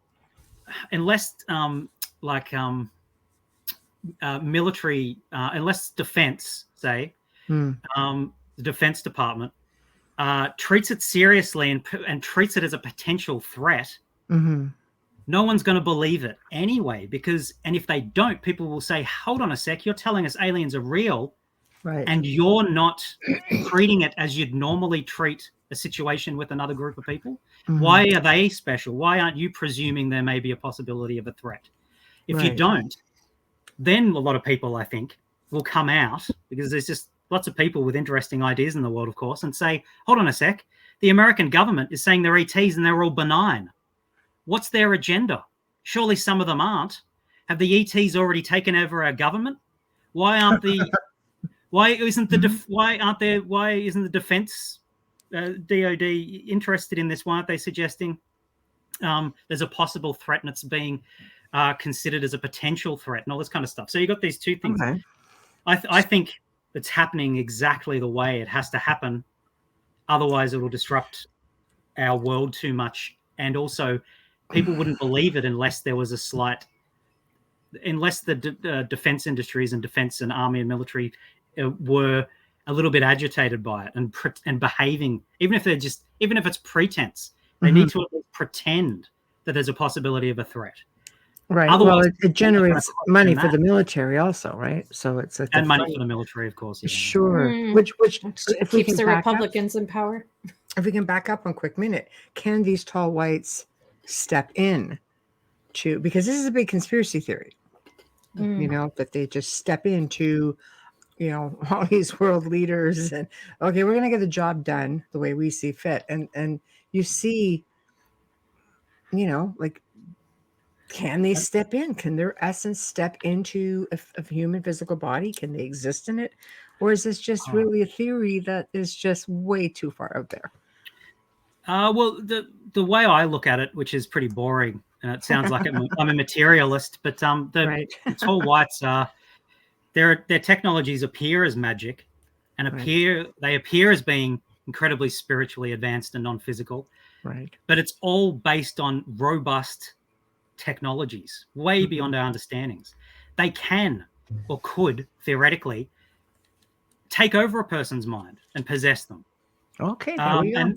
military, unless defense, say, the Defense Department treats it seriously and treats it as a potential threat. No one's going to believe it anyway, and if they don't, people will say, hold on a sec, you're telling us aliens are real, right? And you're not treating it as you'd normally treat a situation with another group of people. Why are they special? Why aren't you presuming there may be a possibility of a threat? If you don't, then a lot of people, I think, will come out, because there's just lots of people with interesting ideas in the world, of course, and say, hold on a sec, the American government is saying they're ETs and they're all benign. What's their agenda? Surely some of them aren't. Have the ETs already taken over our government? Why isn't the defense DOD interested in this? Why aren't they suggesting there's a possible threat and it's being considered as a potential threat and all this kind of stuff? So you got these two things. Okay. I think it's happening exactly the way it has to happen. Otherwise, it will disrupt our world too much. And also, people wouldn't believe it unless there was unless the defense industries and defense and army and military were a little bit agitated by it and behaving, even if it's pretense, they need to pretend that there's a possibility of a threat. Right. Otherwise, well, it generates money for the military also, right? So it's and money for the military, of course. Yeah. Sure. Which if keeps the Republicans in power. If we can back up 1 quick minute, can these tall whites step in because this is a big conspiracy theory, that they just step into, all these world leaders and, okay, we're going to get the job done the way we see fit. And you see, like, can they step in? Can their essence step into a human physical body? Can they exist in it? Or is this just really a theory that is just way too far out there? Well, the way I look at it, which is pretty boring, and it sounds like I'm a materialist, but the tall whites are their technologies appear as magic, and they appear as being incredibly spiritually advanced and non-physical. Right. But it's all based on robust technologies, way beyond our understandings. They can or could theoretically take over a person's mind and possess them. Okay, there we go.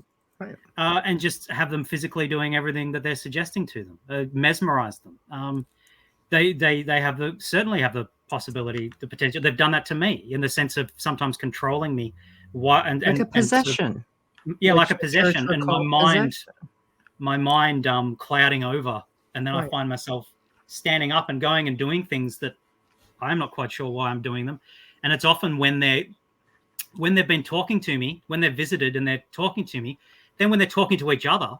And just have them physically doing everything that they're suggesting to them, mesmerize them. They certainly have the possibility, the potential. They've done that to me in the sense of sometimes controlling me. Like a possession. Like a possession, and my mind clouding over, and then I find myself standing up and going and doing things that I'm not quite sure why I'm doing them. And it's often when they've been talking to me, when they're visited and they're talking to me, then when they're talking to each other,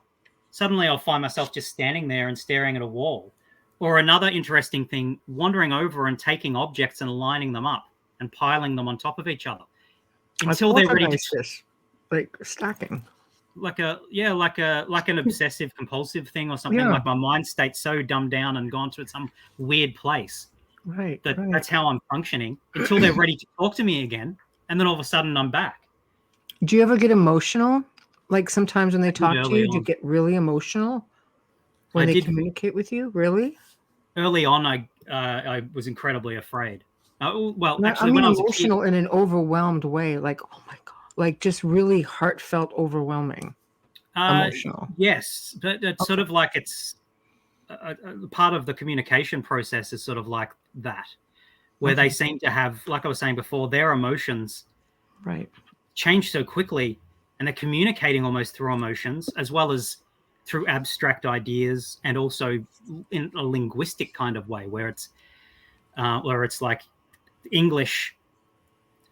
suddenly I'll find myself just standing there and staring at a wall. Or another interesting thing, wandering over and taking objects and lining them up and piling them on top of each other until they're ready to, like stacking. Like an obsessive compulsive thing or something. Like my mind state's so dumbed down and gone to some weird place. That's how I'm functioning until they're ready to talk to me again, and then all of a sudden I'm back. Do you ever get emotional? Like sometimes when they talk to you, do you get really emotional when they communicate with you? Really? Early on, I was incredibly afraid. When I was emotional in an overwhelmed way, like, oh my God, like just really heartfelt, overwhelming, emotional. Yes, but it's sort of like it's a part of the communication process is sort of like that, where they seem to have, like I was saying before, their emotions change so quickly, and they're communicating almost through emotions as well as through abstract ideas, and also in a linguistic kind of way, where it's like English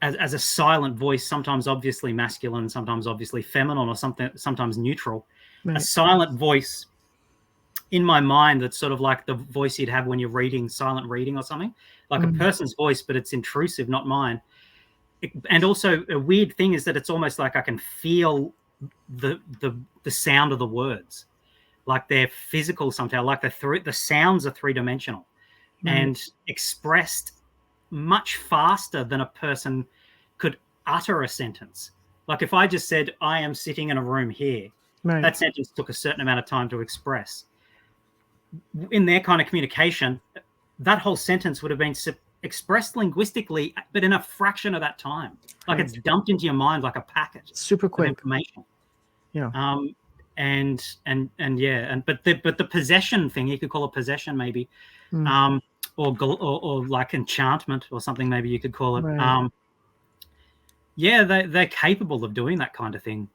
as a silent voice, sometimes obviously masculine, sometimes obviously feminine, or sometimes neutral. A silent voice in my mind that's sort of like the voice you'd have when you're reading, silent reading or something, like a person's voice, but it's intrusive, not mine. And also a weird thing is that it's almost like I can feel the sound of the words, like they're physical somehow, like the sounds are three-dimensional and expressed much faster than a person could utter a sentence. Like if I just said, I am sitting in a room here, that sentence took a certain amount of time to express. In their kind of communication, that whole sentence would have been expressed linguistically, but in a fraction of that time. Like it's dumped into your mind like a packet. Super quick. Information. Yeah. But the possession thing, you could call it possession maybe, or like enchantment or something, maybe you could call it. They're capable of doing that kind of thing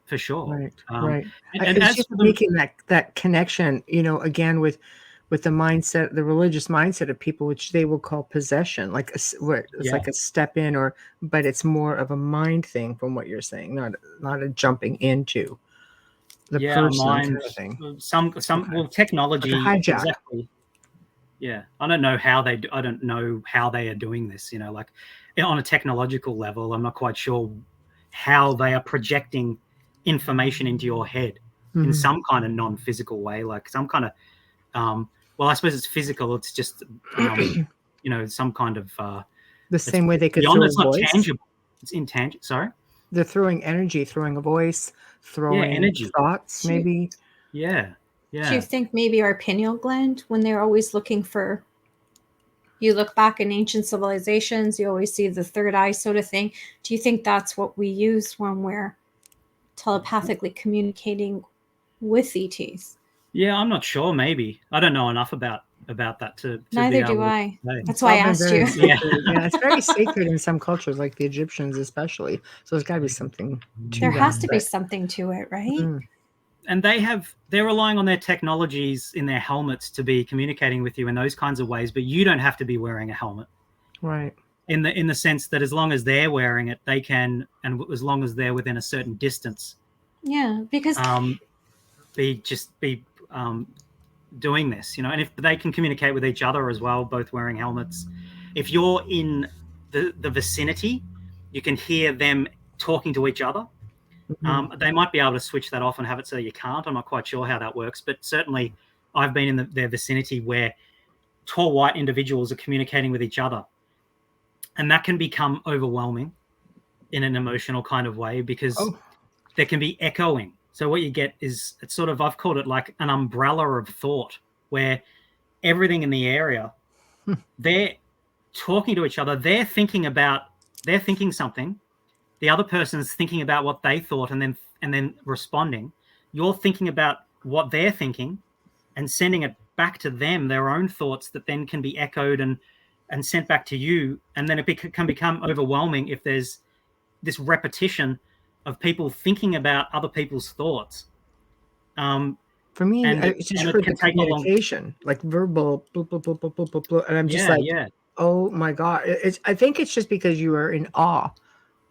for sure. And it's just making that connection, again with the mindset, the religious mindset of people, which they will call possession, like it's like a step in, but it's more of a mind thing from what you're saying, not a jumping into the person mind, kind of thing. Well, technology, like exactly. Yeah, I don't know how they are doing this. Like on a technological level, I'm not quite sure how they are projecting information into your head in some kind of non-physical way, like some kind of well, I suppose it's physical. It's just some kind of the same way they could throw it's not tangible. It's intangible. Sorry, they're throwing energy, throwing a voice, throwing energy, thoughts, maybe. Yeah. Do you think maybe our pineal gland, when they're always looking for, you look back in ancient civilizations, you always see the third eye sort of thing. Do you think that's what we use when we're telepathically communicating with ETs? Yeah, I'm not sure. Maybe I don't know enough about that to Neither do I. That's why I asked you. Yeah, it's very sacred in some cultures, like the Egyptians especially. So there's got to be something to there has to be something to it, right? And they're relying on their technologies in their helmets to be communicating with you in those kinds of ways, but you don't have to be wearing a helmet, right? In the sense that as long as they're wearing it, they can, and as long as they're within a certain distance, because be doing this, and if they can communicate with each other as well, both wearing helmets. If you're in the vicinity, you can hear them talking to each other. They might be able to switch that off and have it so you can't. I'm not quite sure how that works, but certainly I've been in their vicinity where tall white individuals are communicating with each other, and that can become overwhelming in an emotional kind of way because there can be echoing. So what you get is, it's sort of, I've called it like an umbrella of thought, where everything in the area, they're talking to each other, they're thinking something, the other person's thinking about what they thought and then responding. You're thinking about what they're thinking and sending it back to them, their own thoughts that then can be echoed and sent back to you. And then it can become overwhelming if there's this repetition of people thinking about other people's thoughts. For me, I just heard the communication, like verbal, blah, blah, blah, blah, blah, blah, blah, and I'm just oh my God. I think it's just because you are in awe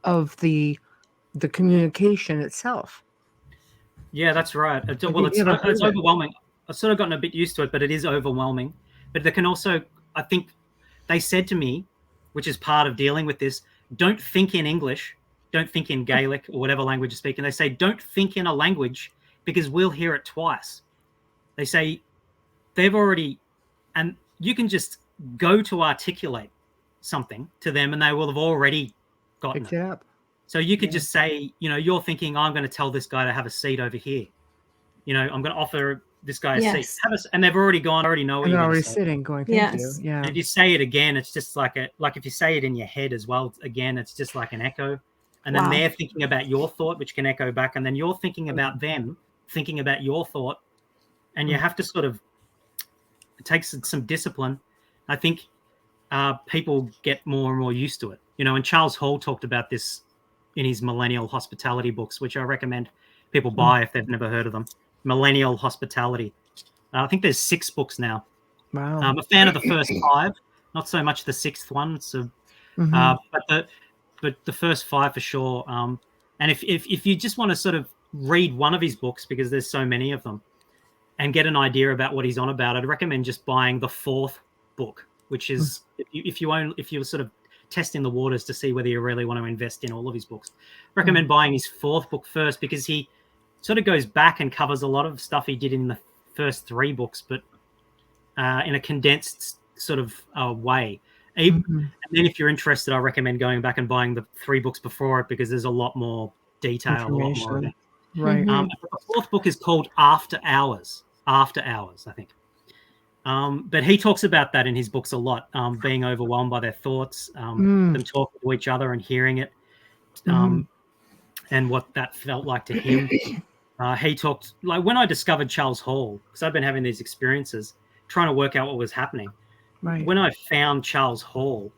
of the communication itself. Yeah, that's right. Well, it's overwhelming. I've sort of gotten a bit used to it, but it is overwhelming. But there can also, I think they said to me, which is part of dealing with this, don't think in English, don't think in Gaelic or whatever language you speak. And they say, don't think in a language because we'll hear it twice. They say they've already, and you can just go to articulate something to them and they will have already gotten it. Up. So you could just say, you're thinking, I'm going to tell this guy to have a seat over here. I'm going to offer this guy a seat. And they've already gone, already know what you're already sitting, going, thank you. Yeah. And if you say it again, it's just like if you say it in your head as well, again, it's just like an echo. And then they're thinking about your thought, which can echo back. And then you're thinking about them, thinking about your thought. And you have to sort of, it takes some discipline. I think people get more and more used to it. And Charles Hall talked about this in his Millennial Hospitality books, which I recommend people buy if they've never heard of them. Millennial Hospitality. I think there's 6 books now. Wow. I'm a fan of the first 5, not so much the 6th one. So, but the first 5 for sure. And if you just want to sort of read one of his books, because there's so many of them, and get an idea about what he's on about, I'd recommend just buying the 4th book, which is if you're sort of testing the waters to see whether you really want to invest in all of his books, recommend buying his 4th book first, because he sort of goes back and covers a lot of stuff he did in the first 3 books, but in a condensed sort of way. And then if you're interested, I recommend going back and buying the 3 books before it, because there's a lot more detail, a lot more of it. Right. The 4th book is called After Hours, I think. But he talks about that in his books a lot, being overwhelmed by their thoughts, them talking to each other and hearing it, and what that felt like to him. He talked, like when I discovered Charles Hall, because I've been having these experiences, trying to work out what was happening. Right. When I found Charles Hall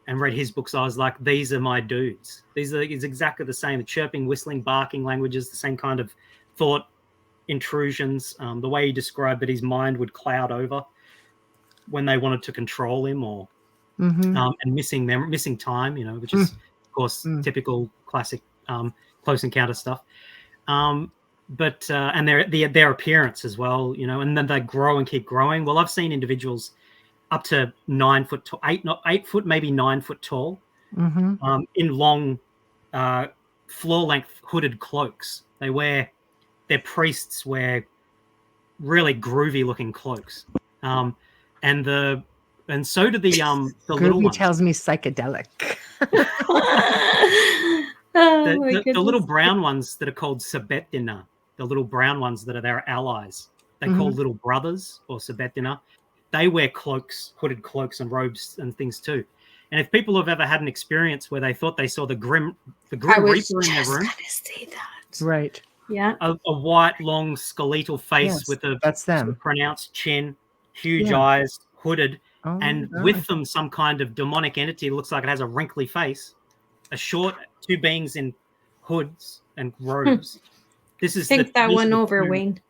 and read his books, I was like, these are my dudes. It's exactly the same, the chirping, whistling, barking languages, the same kind of thought intrusions, the way he described that his mind would cloud over when they wanted to control him, or and missing time, which is of course typical classic Close Encounter stuff. But and their appearance as well, and then they grow and keep growing. Well, I've seen individuals up to 9 foot tall, 8 foot, maybe 9 foot tall, in long floor length hooded cloaks. Their priests wear really groovy looking cloaks, and so do the little ones. Tells me psychedelic. The little brown ones that are called Sabetina, the little brown ones that are their allies, they call little brothers or Sabetina. They wear cloaks, hooded cloaks and robes and things too. And if people have ever had an experience where they thought they saw the Grim Reaper in their room, say that. Right. Yeah. A white, long, skeletal face with a pronounced chin, huge eyes, hooded, with them some kind of demonic entity. It looks like it has a wrinkly face, two beings in hoods and robes. Think that one over, Wayne.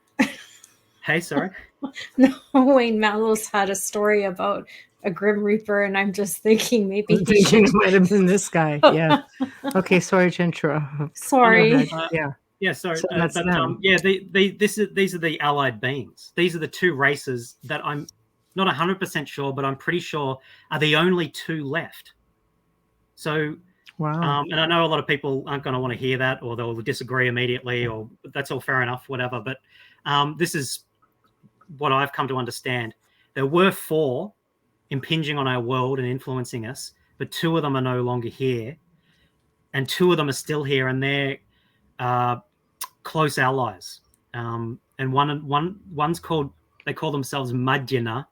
Hey, sorry. No, Wayne Mallows had a story about a Grim Reaper, and I'm just thinking maybe he might have been this guy. Yeah. Okay, sorry to interrupt. Sorry. Yeah, sorry. So that's them. These are the allied beings. These are the 2 races that I'm not 100% sure, but I'm pretty sure are the only 2 left. So, wow. And I know a lot of people aren't going to want to hear that, or they'll disagree immediately, or that's all fair enough, whatever. But this is what I've come to understand, there were 4 impinging on our world and influencing us, but 2 of them are no longer here, and 2 of them are still here, and they're close allies. And one's called, they call themselves Madjana.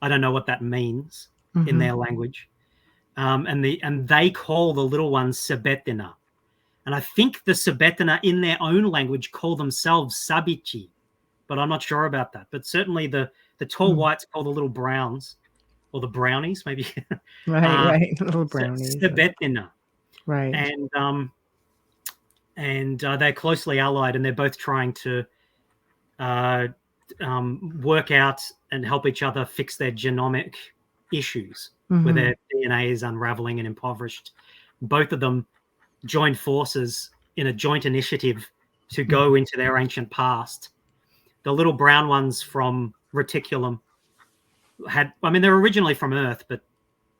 I don't know what that means in their language. And they call the little ones Sabetina. And I think the Sabetina in their own language call themselves Sabichi, but I'm not sure about that. But certainly the tall whites call the little browns, or the brownies, maybe. Right, little brownies. Sabetina. Right. And they're closely allied, and they're both trying to work out and help each other fix their genomic issues, where their DNA is unraveling and impoverished. Both of them joined forces in a joint initiative to go into their ancient past. The little brown ones from Reticulum they're originally from Earth, but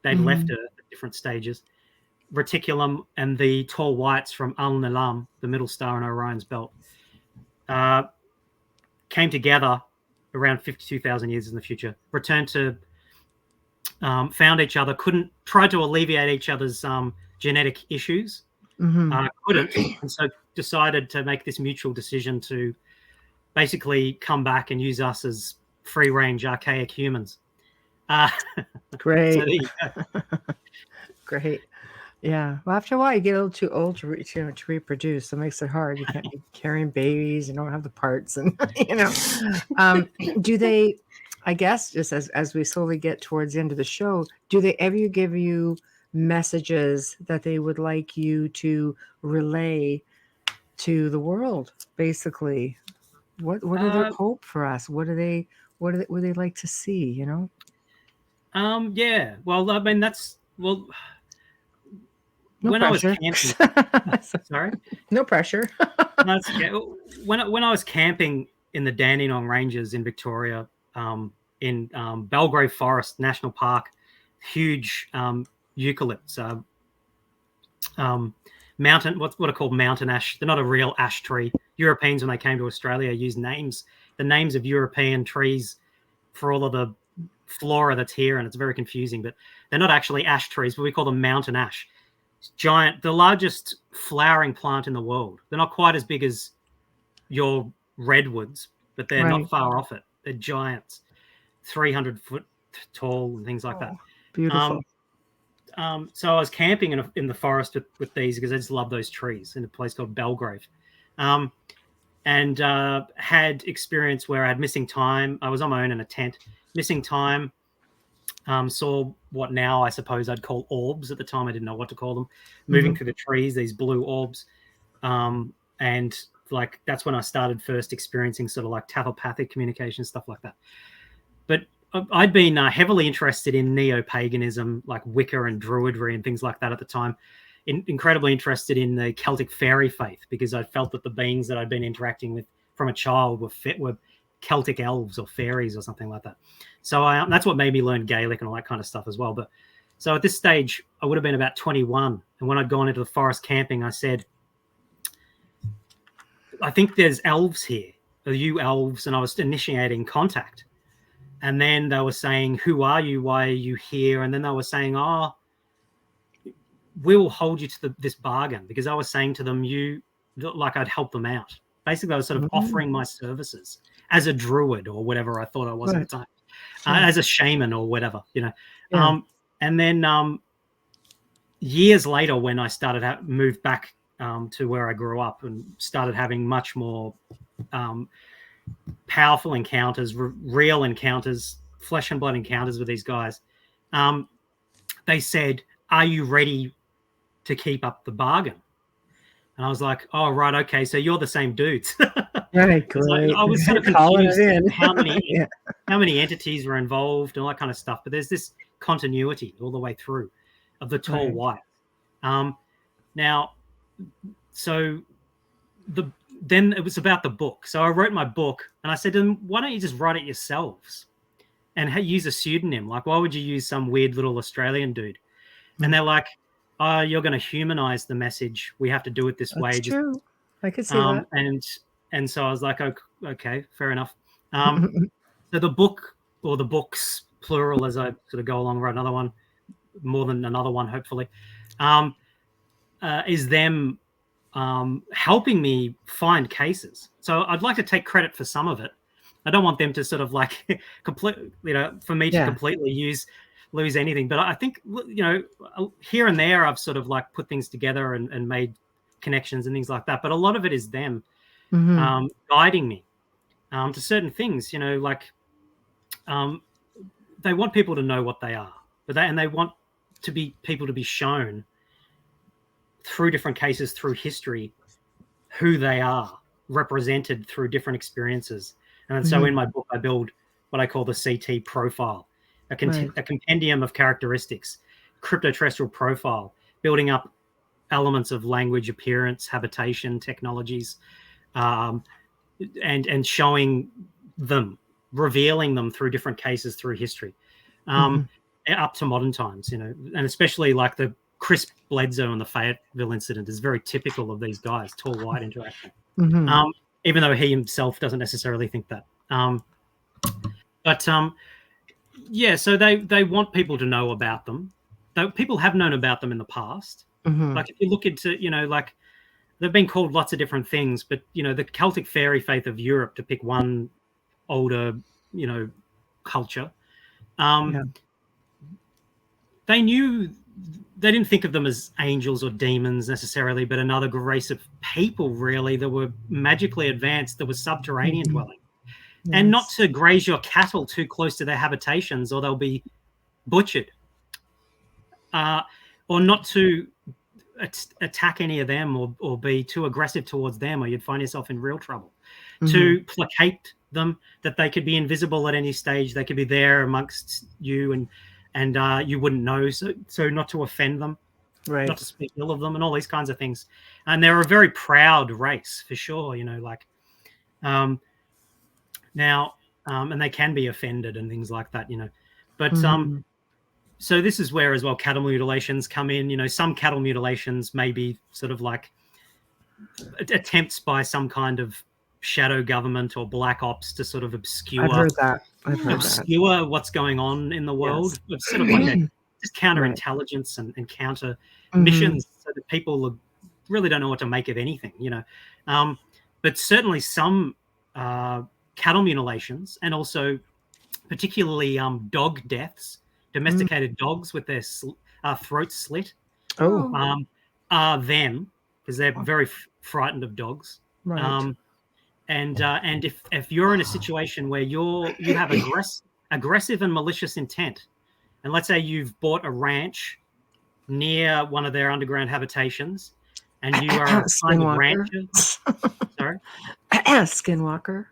they'd left Earth at different stages. Reticulum and the tall whites from Al-Nilam, the middle star in Orion's belt, came together around 52,000 years in the future, returned to, found each other, tried to alleviate each other's genetic issues, couldn't, and so decided to make this mutual decision to basically come back and use us as free-range archaic humans. Great. So there you go. Great. Yeah. Well, after a while, you get a little too old to reproduce. So it makes it hard. You can't be carrying babies. You don't have the parts, and Do they? I guess just as we slowly get towards the end of the show, do they ever give you messages that they would like you to relay to the world? Basically, what are their hope for us? What would they like to see? Yeah. Well, I mean, No when pressure. I was camping, sorry, no pressure. That's okay. When I was camping in the Dandenong Ranges in Victoria, in Belgrave Forest National Park, huge eucalypts, mountain, what are called mountain ash. They're not a real ash tree. Europeans, when they came to Australia, used the names of European trees for all of the flora that's here, and it's very confusing. But they're not actually ash trees, but we call them mountain ash. Giant, the largest flowering plant in the world. They're not quite as big as your redwoods, but they're not far off it. They're giants, 300 foot tall and things like that. Beautiful. So I was camping in the forest with these because I just love those trees in a place called Belgrave, and had experience where I had missing time. I was on my own in a tent, missing time. Saw what now I suppose I'd call orbs. At the time I didn't know what to call them, moving through the trees, these blue orbs, and like that's when I started first experiencing sort of like telepathic communication, stuff like that. But I'd been heavily interested in neo-paganism, like Wicca and Druidry and things like that at the time. Incredibly interested in the Celtic fairy faith because I felt that the beings that I'd been interacting with from a child were Celtic elves or fairies or something like that. So that's what made me learn Gaelic and all that kind of stuff as well. But so at this stage, I would have been about 21. And when I'd gone into the forest camping, I said, I think there's elves here. Are you elves? And I was initiating contact. And then they were saying, who are you? Why are you here? And then they were saying, we'll hold you to this bargain, because I was saying to them, like I'd help them out. Basically, I was sort of offering my services as a druid or whatever I thought I was at the time, as a shaman or whatever, Yeah. And then years later, when I started moved back to where I grew up and started having much more powerful encounters, real encounters, flesh and blood encounters with these guys, they said, are you ready to keep up the bargain? And I was like, oh, right, okay, so you're the same dudes. Right, great. I was sort of confused how many entities were involved and all that kind of stuff. But there's this continuity all the way through of the tall white. Now, so then it was about the book. So I wrote my book and I said to them, why don't you just write it yourselves and use a pseudonym? Like, why would you use some weird little Australian dude? And they're like, oh, you're going to humanize the message. We have to do it this way. That's true. I could see that. And so I was like, okay, fair enough. So So the book, or the books, plural, as I sort of go along, write another one, more than another one, hopefully, is them helping me find cases. So I'd like to take credit for some of it. I don't want them to sort of like for me to completely lose anything. But I think, here and there, I've sort of like put things together and made connections and things like that. But a lot of it is them guiding me to certain things, they want people to know what they are, and they want people to be shown through different cases, through history, who they are, represented through different experiences. And so in my book, I build what I call the CT profile, a compendium of characteristics, cryptoterrestrial profile, building up elements of language, appearance, habitation, technologies, and showing them, revealing them through different cases, through history, up to modern times, and especially like the Chris Bledsoe and the Fayetteville incident is very typical of these guys, tall, white interaction. Even though he himself doesn't necessarily think that. So they want people to know about them. Though people have known about them in the past. Like if you look into, they've been called lots of different things, but the Celtic fairy faith of Europe, to pick one older, culture, they didn't think of them as angels or demons necessarily, but another race of people really that were magically advanced, that was subterranean dwelling. And not to graze your cattle too close to their habitations or they'll be butchered, or not to attack any of them or be too aggressive towards them, or you'd find yourself in real trouble. To placate them, that they could be invisible at any stage, they could be there amongst you and you wouldn't know, so not to offend them, not to speak ill of them, and all these kinds of things. And they're a very proud race for sure, now, and they can be offended and things like that, but so this is where as well cattle mutilations come in. Some cattle mutilations may be sort of like attempts by some kind of shadow government or black ops to sort of obscure what's going on in the world. It's sort of like just counterintelligence and counter missions, so that people really don't know what to make of anything, but certainly some cattle mutations, and also particularly dog deaths, domesticated dogs with their throats slit, are them, because they're very frightened of dogs. And if you're in a situation where you have aggressive and malicious intent, and let's say you've bought a ranch near one of their underground habitations, and you are a kind of rancher. Sorry? Skinwalker.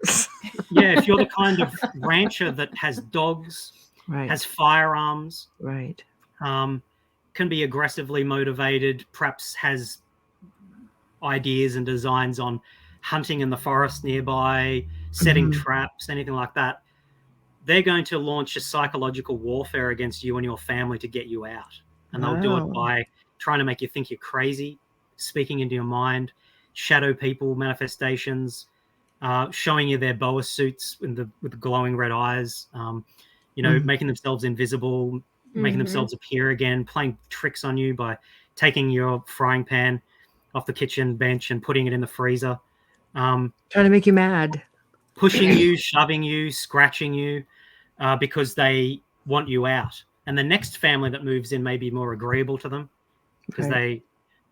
Yeah, if you're the kind of rancher that has dogs, has firearms, can be aggressively motivated, perhaps has ideas and designs on hunting in the forest nearby, setting traps, anything like that, they're going to launch a psychological warfare against you and your family to get you out. And they'll do it by trying to make you think you're crazy, speaking into your mind, shadow people manifestations, showing you their boa suits with the glowing red eyes, making themselves invisible, making themselves appear again, playing tricks on you by taking your frying pan off the kitchen bench and putting it in the freezer. Trying to make you mad. Pushing you, shoving you, scratching you, because they want you out. And the next family that moves in may be more agreeable to them, because they...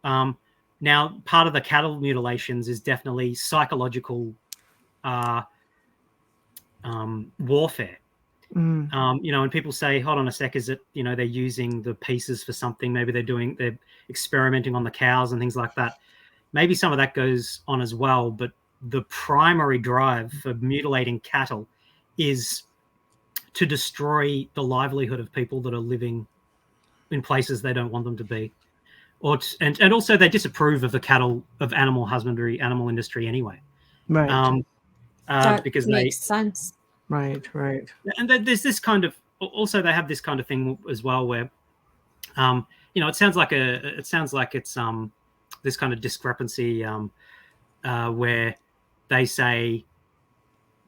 now, part of the cattle mutilations is definitely psychological warfare. And people say, hold on a sec, is it, they're using the pieces for something, maybe they're experimenting on the cows and things like that. Maybe some of that goes on as well, but the primary drive for mutilating cattle is to destroy the livelihood of people that are living in places they don't want them to be. And also they disapprove of the animal husbandry, animal industry anyway. That because makes sense. Right. And there's this kind of, also they have this kind of thing as well where, it sounds like it's this kind of discrepancy where they say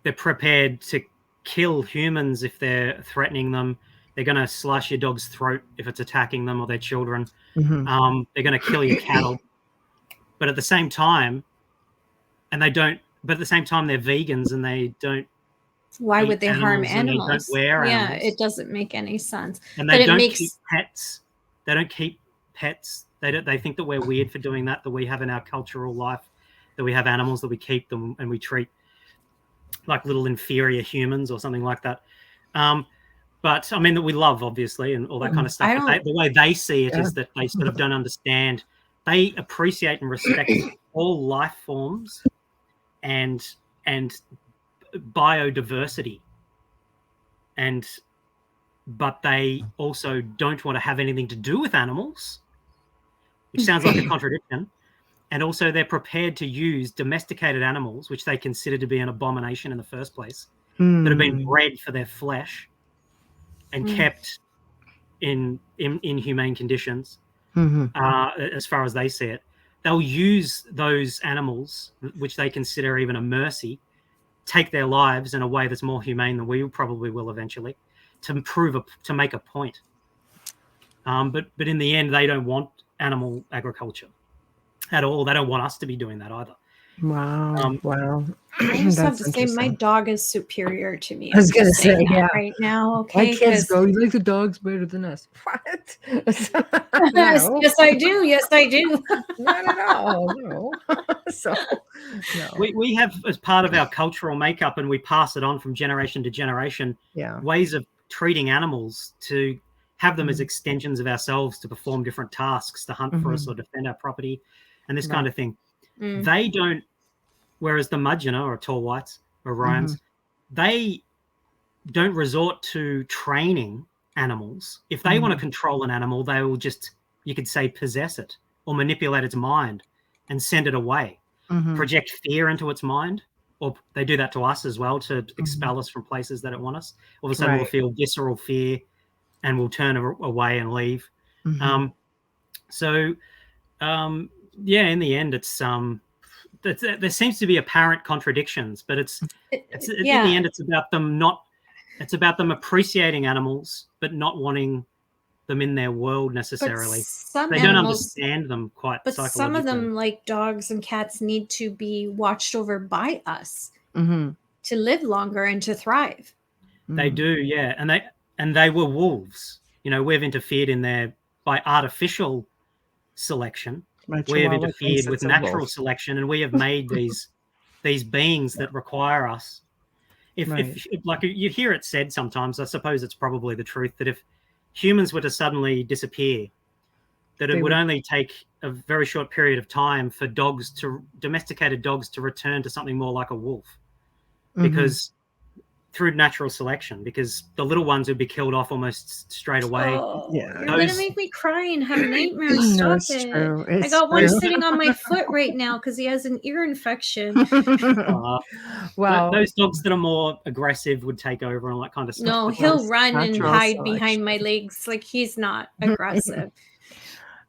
they're prepared to kill humans if they're threatening them. They're going to slash your dog's throat if it's attacking them or their children. Mm-hmm. They're going to kill your cattle. But at the same time, they're vegans and they don't. Why would they harm animals and they don't animals? wear Yeah, animals. it doesn't make any sense. And But they it don't makes keep pets. They don't keep pets. They think that we're weird for doing that we have in our cultural life, that we have animals that we keep them and we treat like little inferior humans or something like that. But I mean, that we love, obviously, and all that kind of stuff. But the way they see it is that they sort of don't understand. They appreciate and respect all life forms and biodiversity, but they also don't want to have anything to do with animals, which sounds like a contradiction. And also they're prepared to use domesticated animals, which they consider to be an abomination in the first place, that have been bred for their flesh and kept in inhumane conditions, as far as they see it. They'll use those animals, which they consider even a mercy, take their lives in a way that's more humane than we probably will eventually, to make a point. But in the end, they don't want animal agriculture at all. They don't want us to be doing that either. Wow. Wow. I just have to say, my dog is superior to me. I was going to say, yeah. Right now, okay? My kids go, you like the dogs better than us. What? Yes, I do. Yes, I do. Not at all. No. So, no. We have, as part of our cultural makeup, and we pass it on from generation to generation, ways of treating animals to have them as extensions of ourselves to perform different tasks, to hunt for us or defend our property, and this kind of thing. They don't, whereas the Mudgeonah or tall whites or Ryans, they don't resort to training animals. If they want to control an animal, they will just, you could say, possess it or manipulate its mind and send it away, project fear into its mind. Or they do that to us as well, to expel us from places that it want us. All of a sudden we'll feel visceral fear and we'll turn away and leave. Yeah, in the end, it's there seems to be apparent contradictions, but in the end, it's about them appreciating animals, but not wanting them in their world necessarily. They don't understand them quite. But some of them, like dogs and cats, need to be watched over by us to live longer and to thrive. They do, yeah, and they were wolves. We've interfered in there by artificial selection. We have interfered with natural selection, and we have made these beings that require us. If like you hear it said sometimes, I suppose it's probably the truth, that if humans were to suddenly disappear, that it would only take a very short period of time for domesticated dogs to return to something more like a wolf, because through natural selection, because the little ones would be killed off almost straight away. You're gonna make me cry and have nightmares. Stop it. True. I got one sitting on my foot right now because he has an ear infection. Well, those dogs that are more aggressive would take over and all that kind of stuff. No, he'll run and hide behind my legs. Like, he's not aggressive.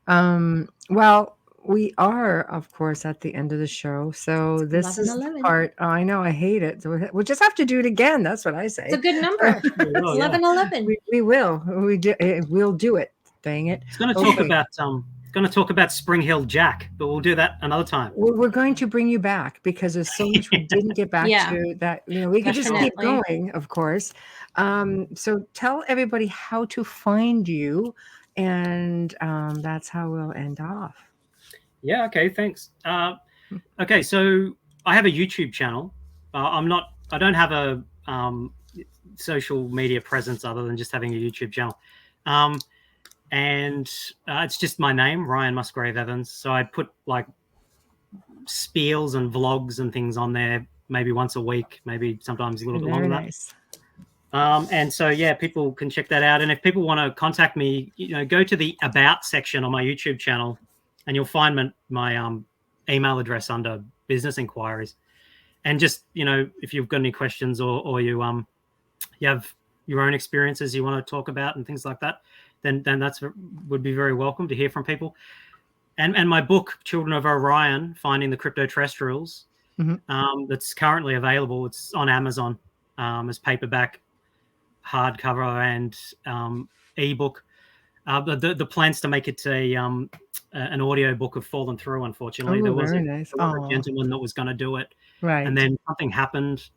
Well, we are, of course, at the end of the show. So this is the part. Oh, I know, I hate it. So we'll just have to do it again. That's what I say. It's a good number. It's 11:11. We will. We'll do it. Dang it. It's going to talk about Spring Hill Jack, but we'll do that another time. We're going to bring you back because there's so much we didn't get back to that. We could just keep going, of course. So tell everybody how to find you, and that's how we'll end off. Yeah. Okay. Thanks. Okay. So I have a YouTube channel. I don't have a social media presence other than just having a YouTube channel. And it's just my name, Ryan Musgrave-Evans. So I put like spiels and vlogs and things on there, maybe once a week, maybe sometimes a little bit longer. Nice. And so, yeah, people can check that out. And if people want to contact me, go to the About section on my YouTube channel, and you'll find my email address under business inquiries. And just, if you've got any questions or you have your own experiences you want to talk about and things like that, then would be very welcome to hear from people. And my book, Children of Orion, Finding the Crypto-Terrestrials, that's currently available. It's on Amazon. as paperback, hardcover, and ebook. The plans to make it an audio book have fallen through, unfortunately. Oh, There was very a nice. gentleman that was going to do it, Right. and then something happened.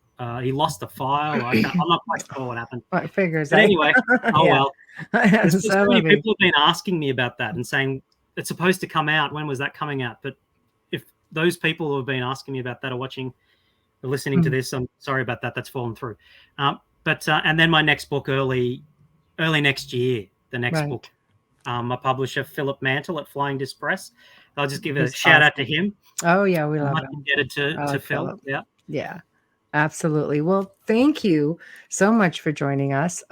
He lost the file. I'm not quite sure what happened. What figures? But anyway, well. There's so many lovely. people have been asking me about that and saying it's supposed to come out. When was that coming out? But if those people who have been asking me about that are watching or listening to this, I'm sorry about that. That's fallen through. And then my next book early next year, the next book. My publisher, Philip Mantle at Flying Disc Press. I'll just give a shout out to him. Oh, yeah, we love much him. indebted to Phil. Yeah, absolutely. Well, thank you so much for joining us.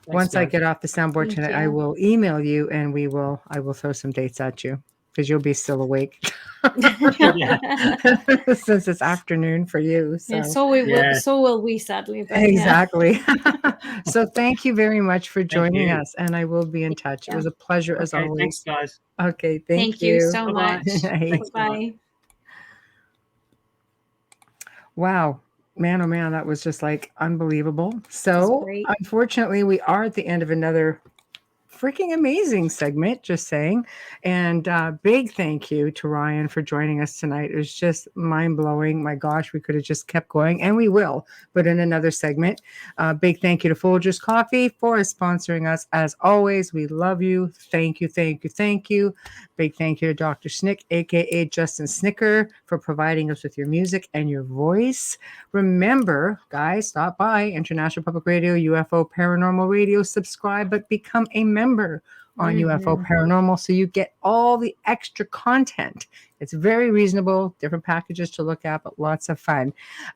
Once guys. I get off the soundboard tonight, I will email you and I will throw some dates at you because you'll be still awake since it's afternoon for you. So, so will we, sadly. But exactly. So thank you very much for joining us, and I will be in touch. It was a pleasure as always. Thanks, guys. Okay, thank you so Bye-bye. much. Bye. Wow. Man, oh man, that was just like unbelievable. So unfortunately, we are at the end of another freaking amazing segment, just saying. And big thank you to Ryan for joining us tonight. It was just mind-blowing. My gosh, we could have just kept going, and we will, but in another segment. Big thank you to Folgers Coffee for sponsoring us. As always, we love you. Thank you, thank you, thank you. Big thank you to Dr. Snick, aka Justin Snicker, for providing us with your music and your voice. Remember, guys, stop by International Public Radio, UFO Paranormal Radio, subscribe, but become a member on UFO Paranormal so you get all the extra content. It's very reasonable, different packages to look at, but lots of fun.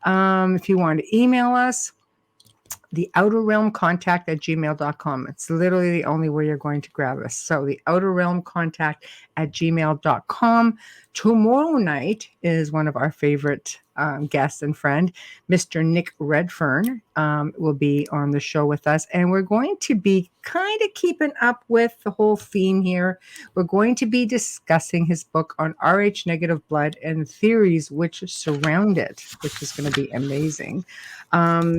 If you want to email us, theouterrealmcontact@gmail.com. It's literally the only way you're going to grab us. So theouterrealmcontact@gmail.com. Tomorrow night is one of our favorite guest and friend, Mr. Nick Redfern, will be on the show with us. And we're going to be kind of keeping up with the whole theme here. We're going to be discussing his book on Rh negative blood and theories which surround it, which is going to be amazing.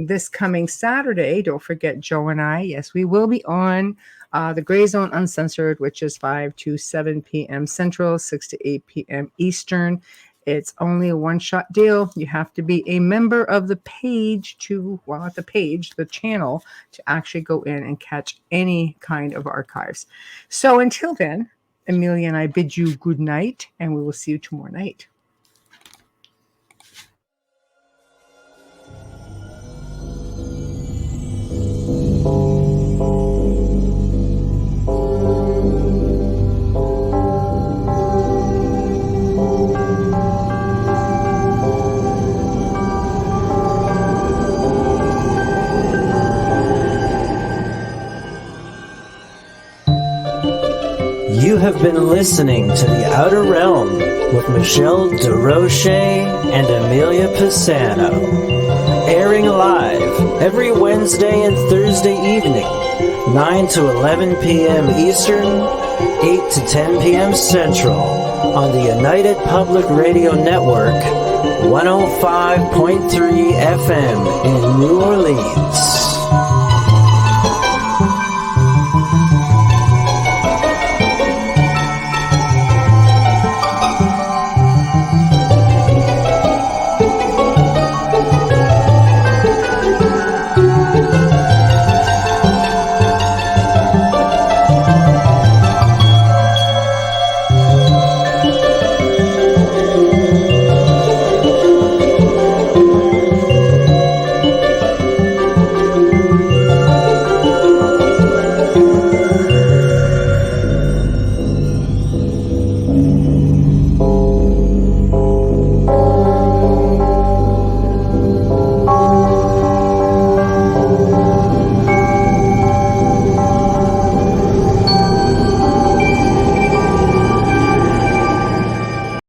This coming Saturday, don't forget Joe and I, yes, we will be on the Gray Zone Uncensored, which is 5 to 7 p.m. Central, 6 to 8 p.m. Eastern. It's only a one-shot deal. You have to be a member of the page the channel, to actually go in and catch any kind of archives. So until then, Amelia and I bid you good night, and we will see you tomorrow night. You have been listening to The Outer Realm with Michelle DeRoche and Amelia Pisano, airing live every Wednesday and Thursday evening, 9 to 11 p.m. Eastern, 8 to 10 p.m. Central, on the United Public Radio Network, 105.3 FM in New Orleans.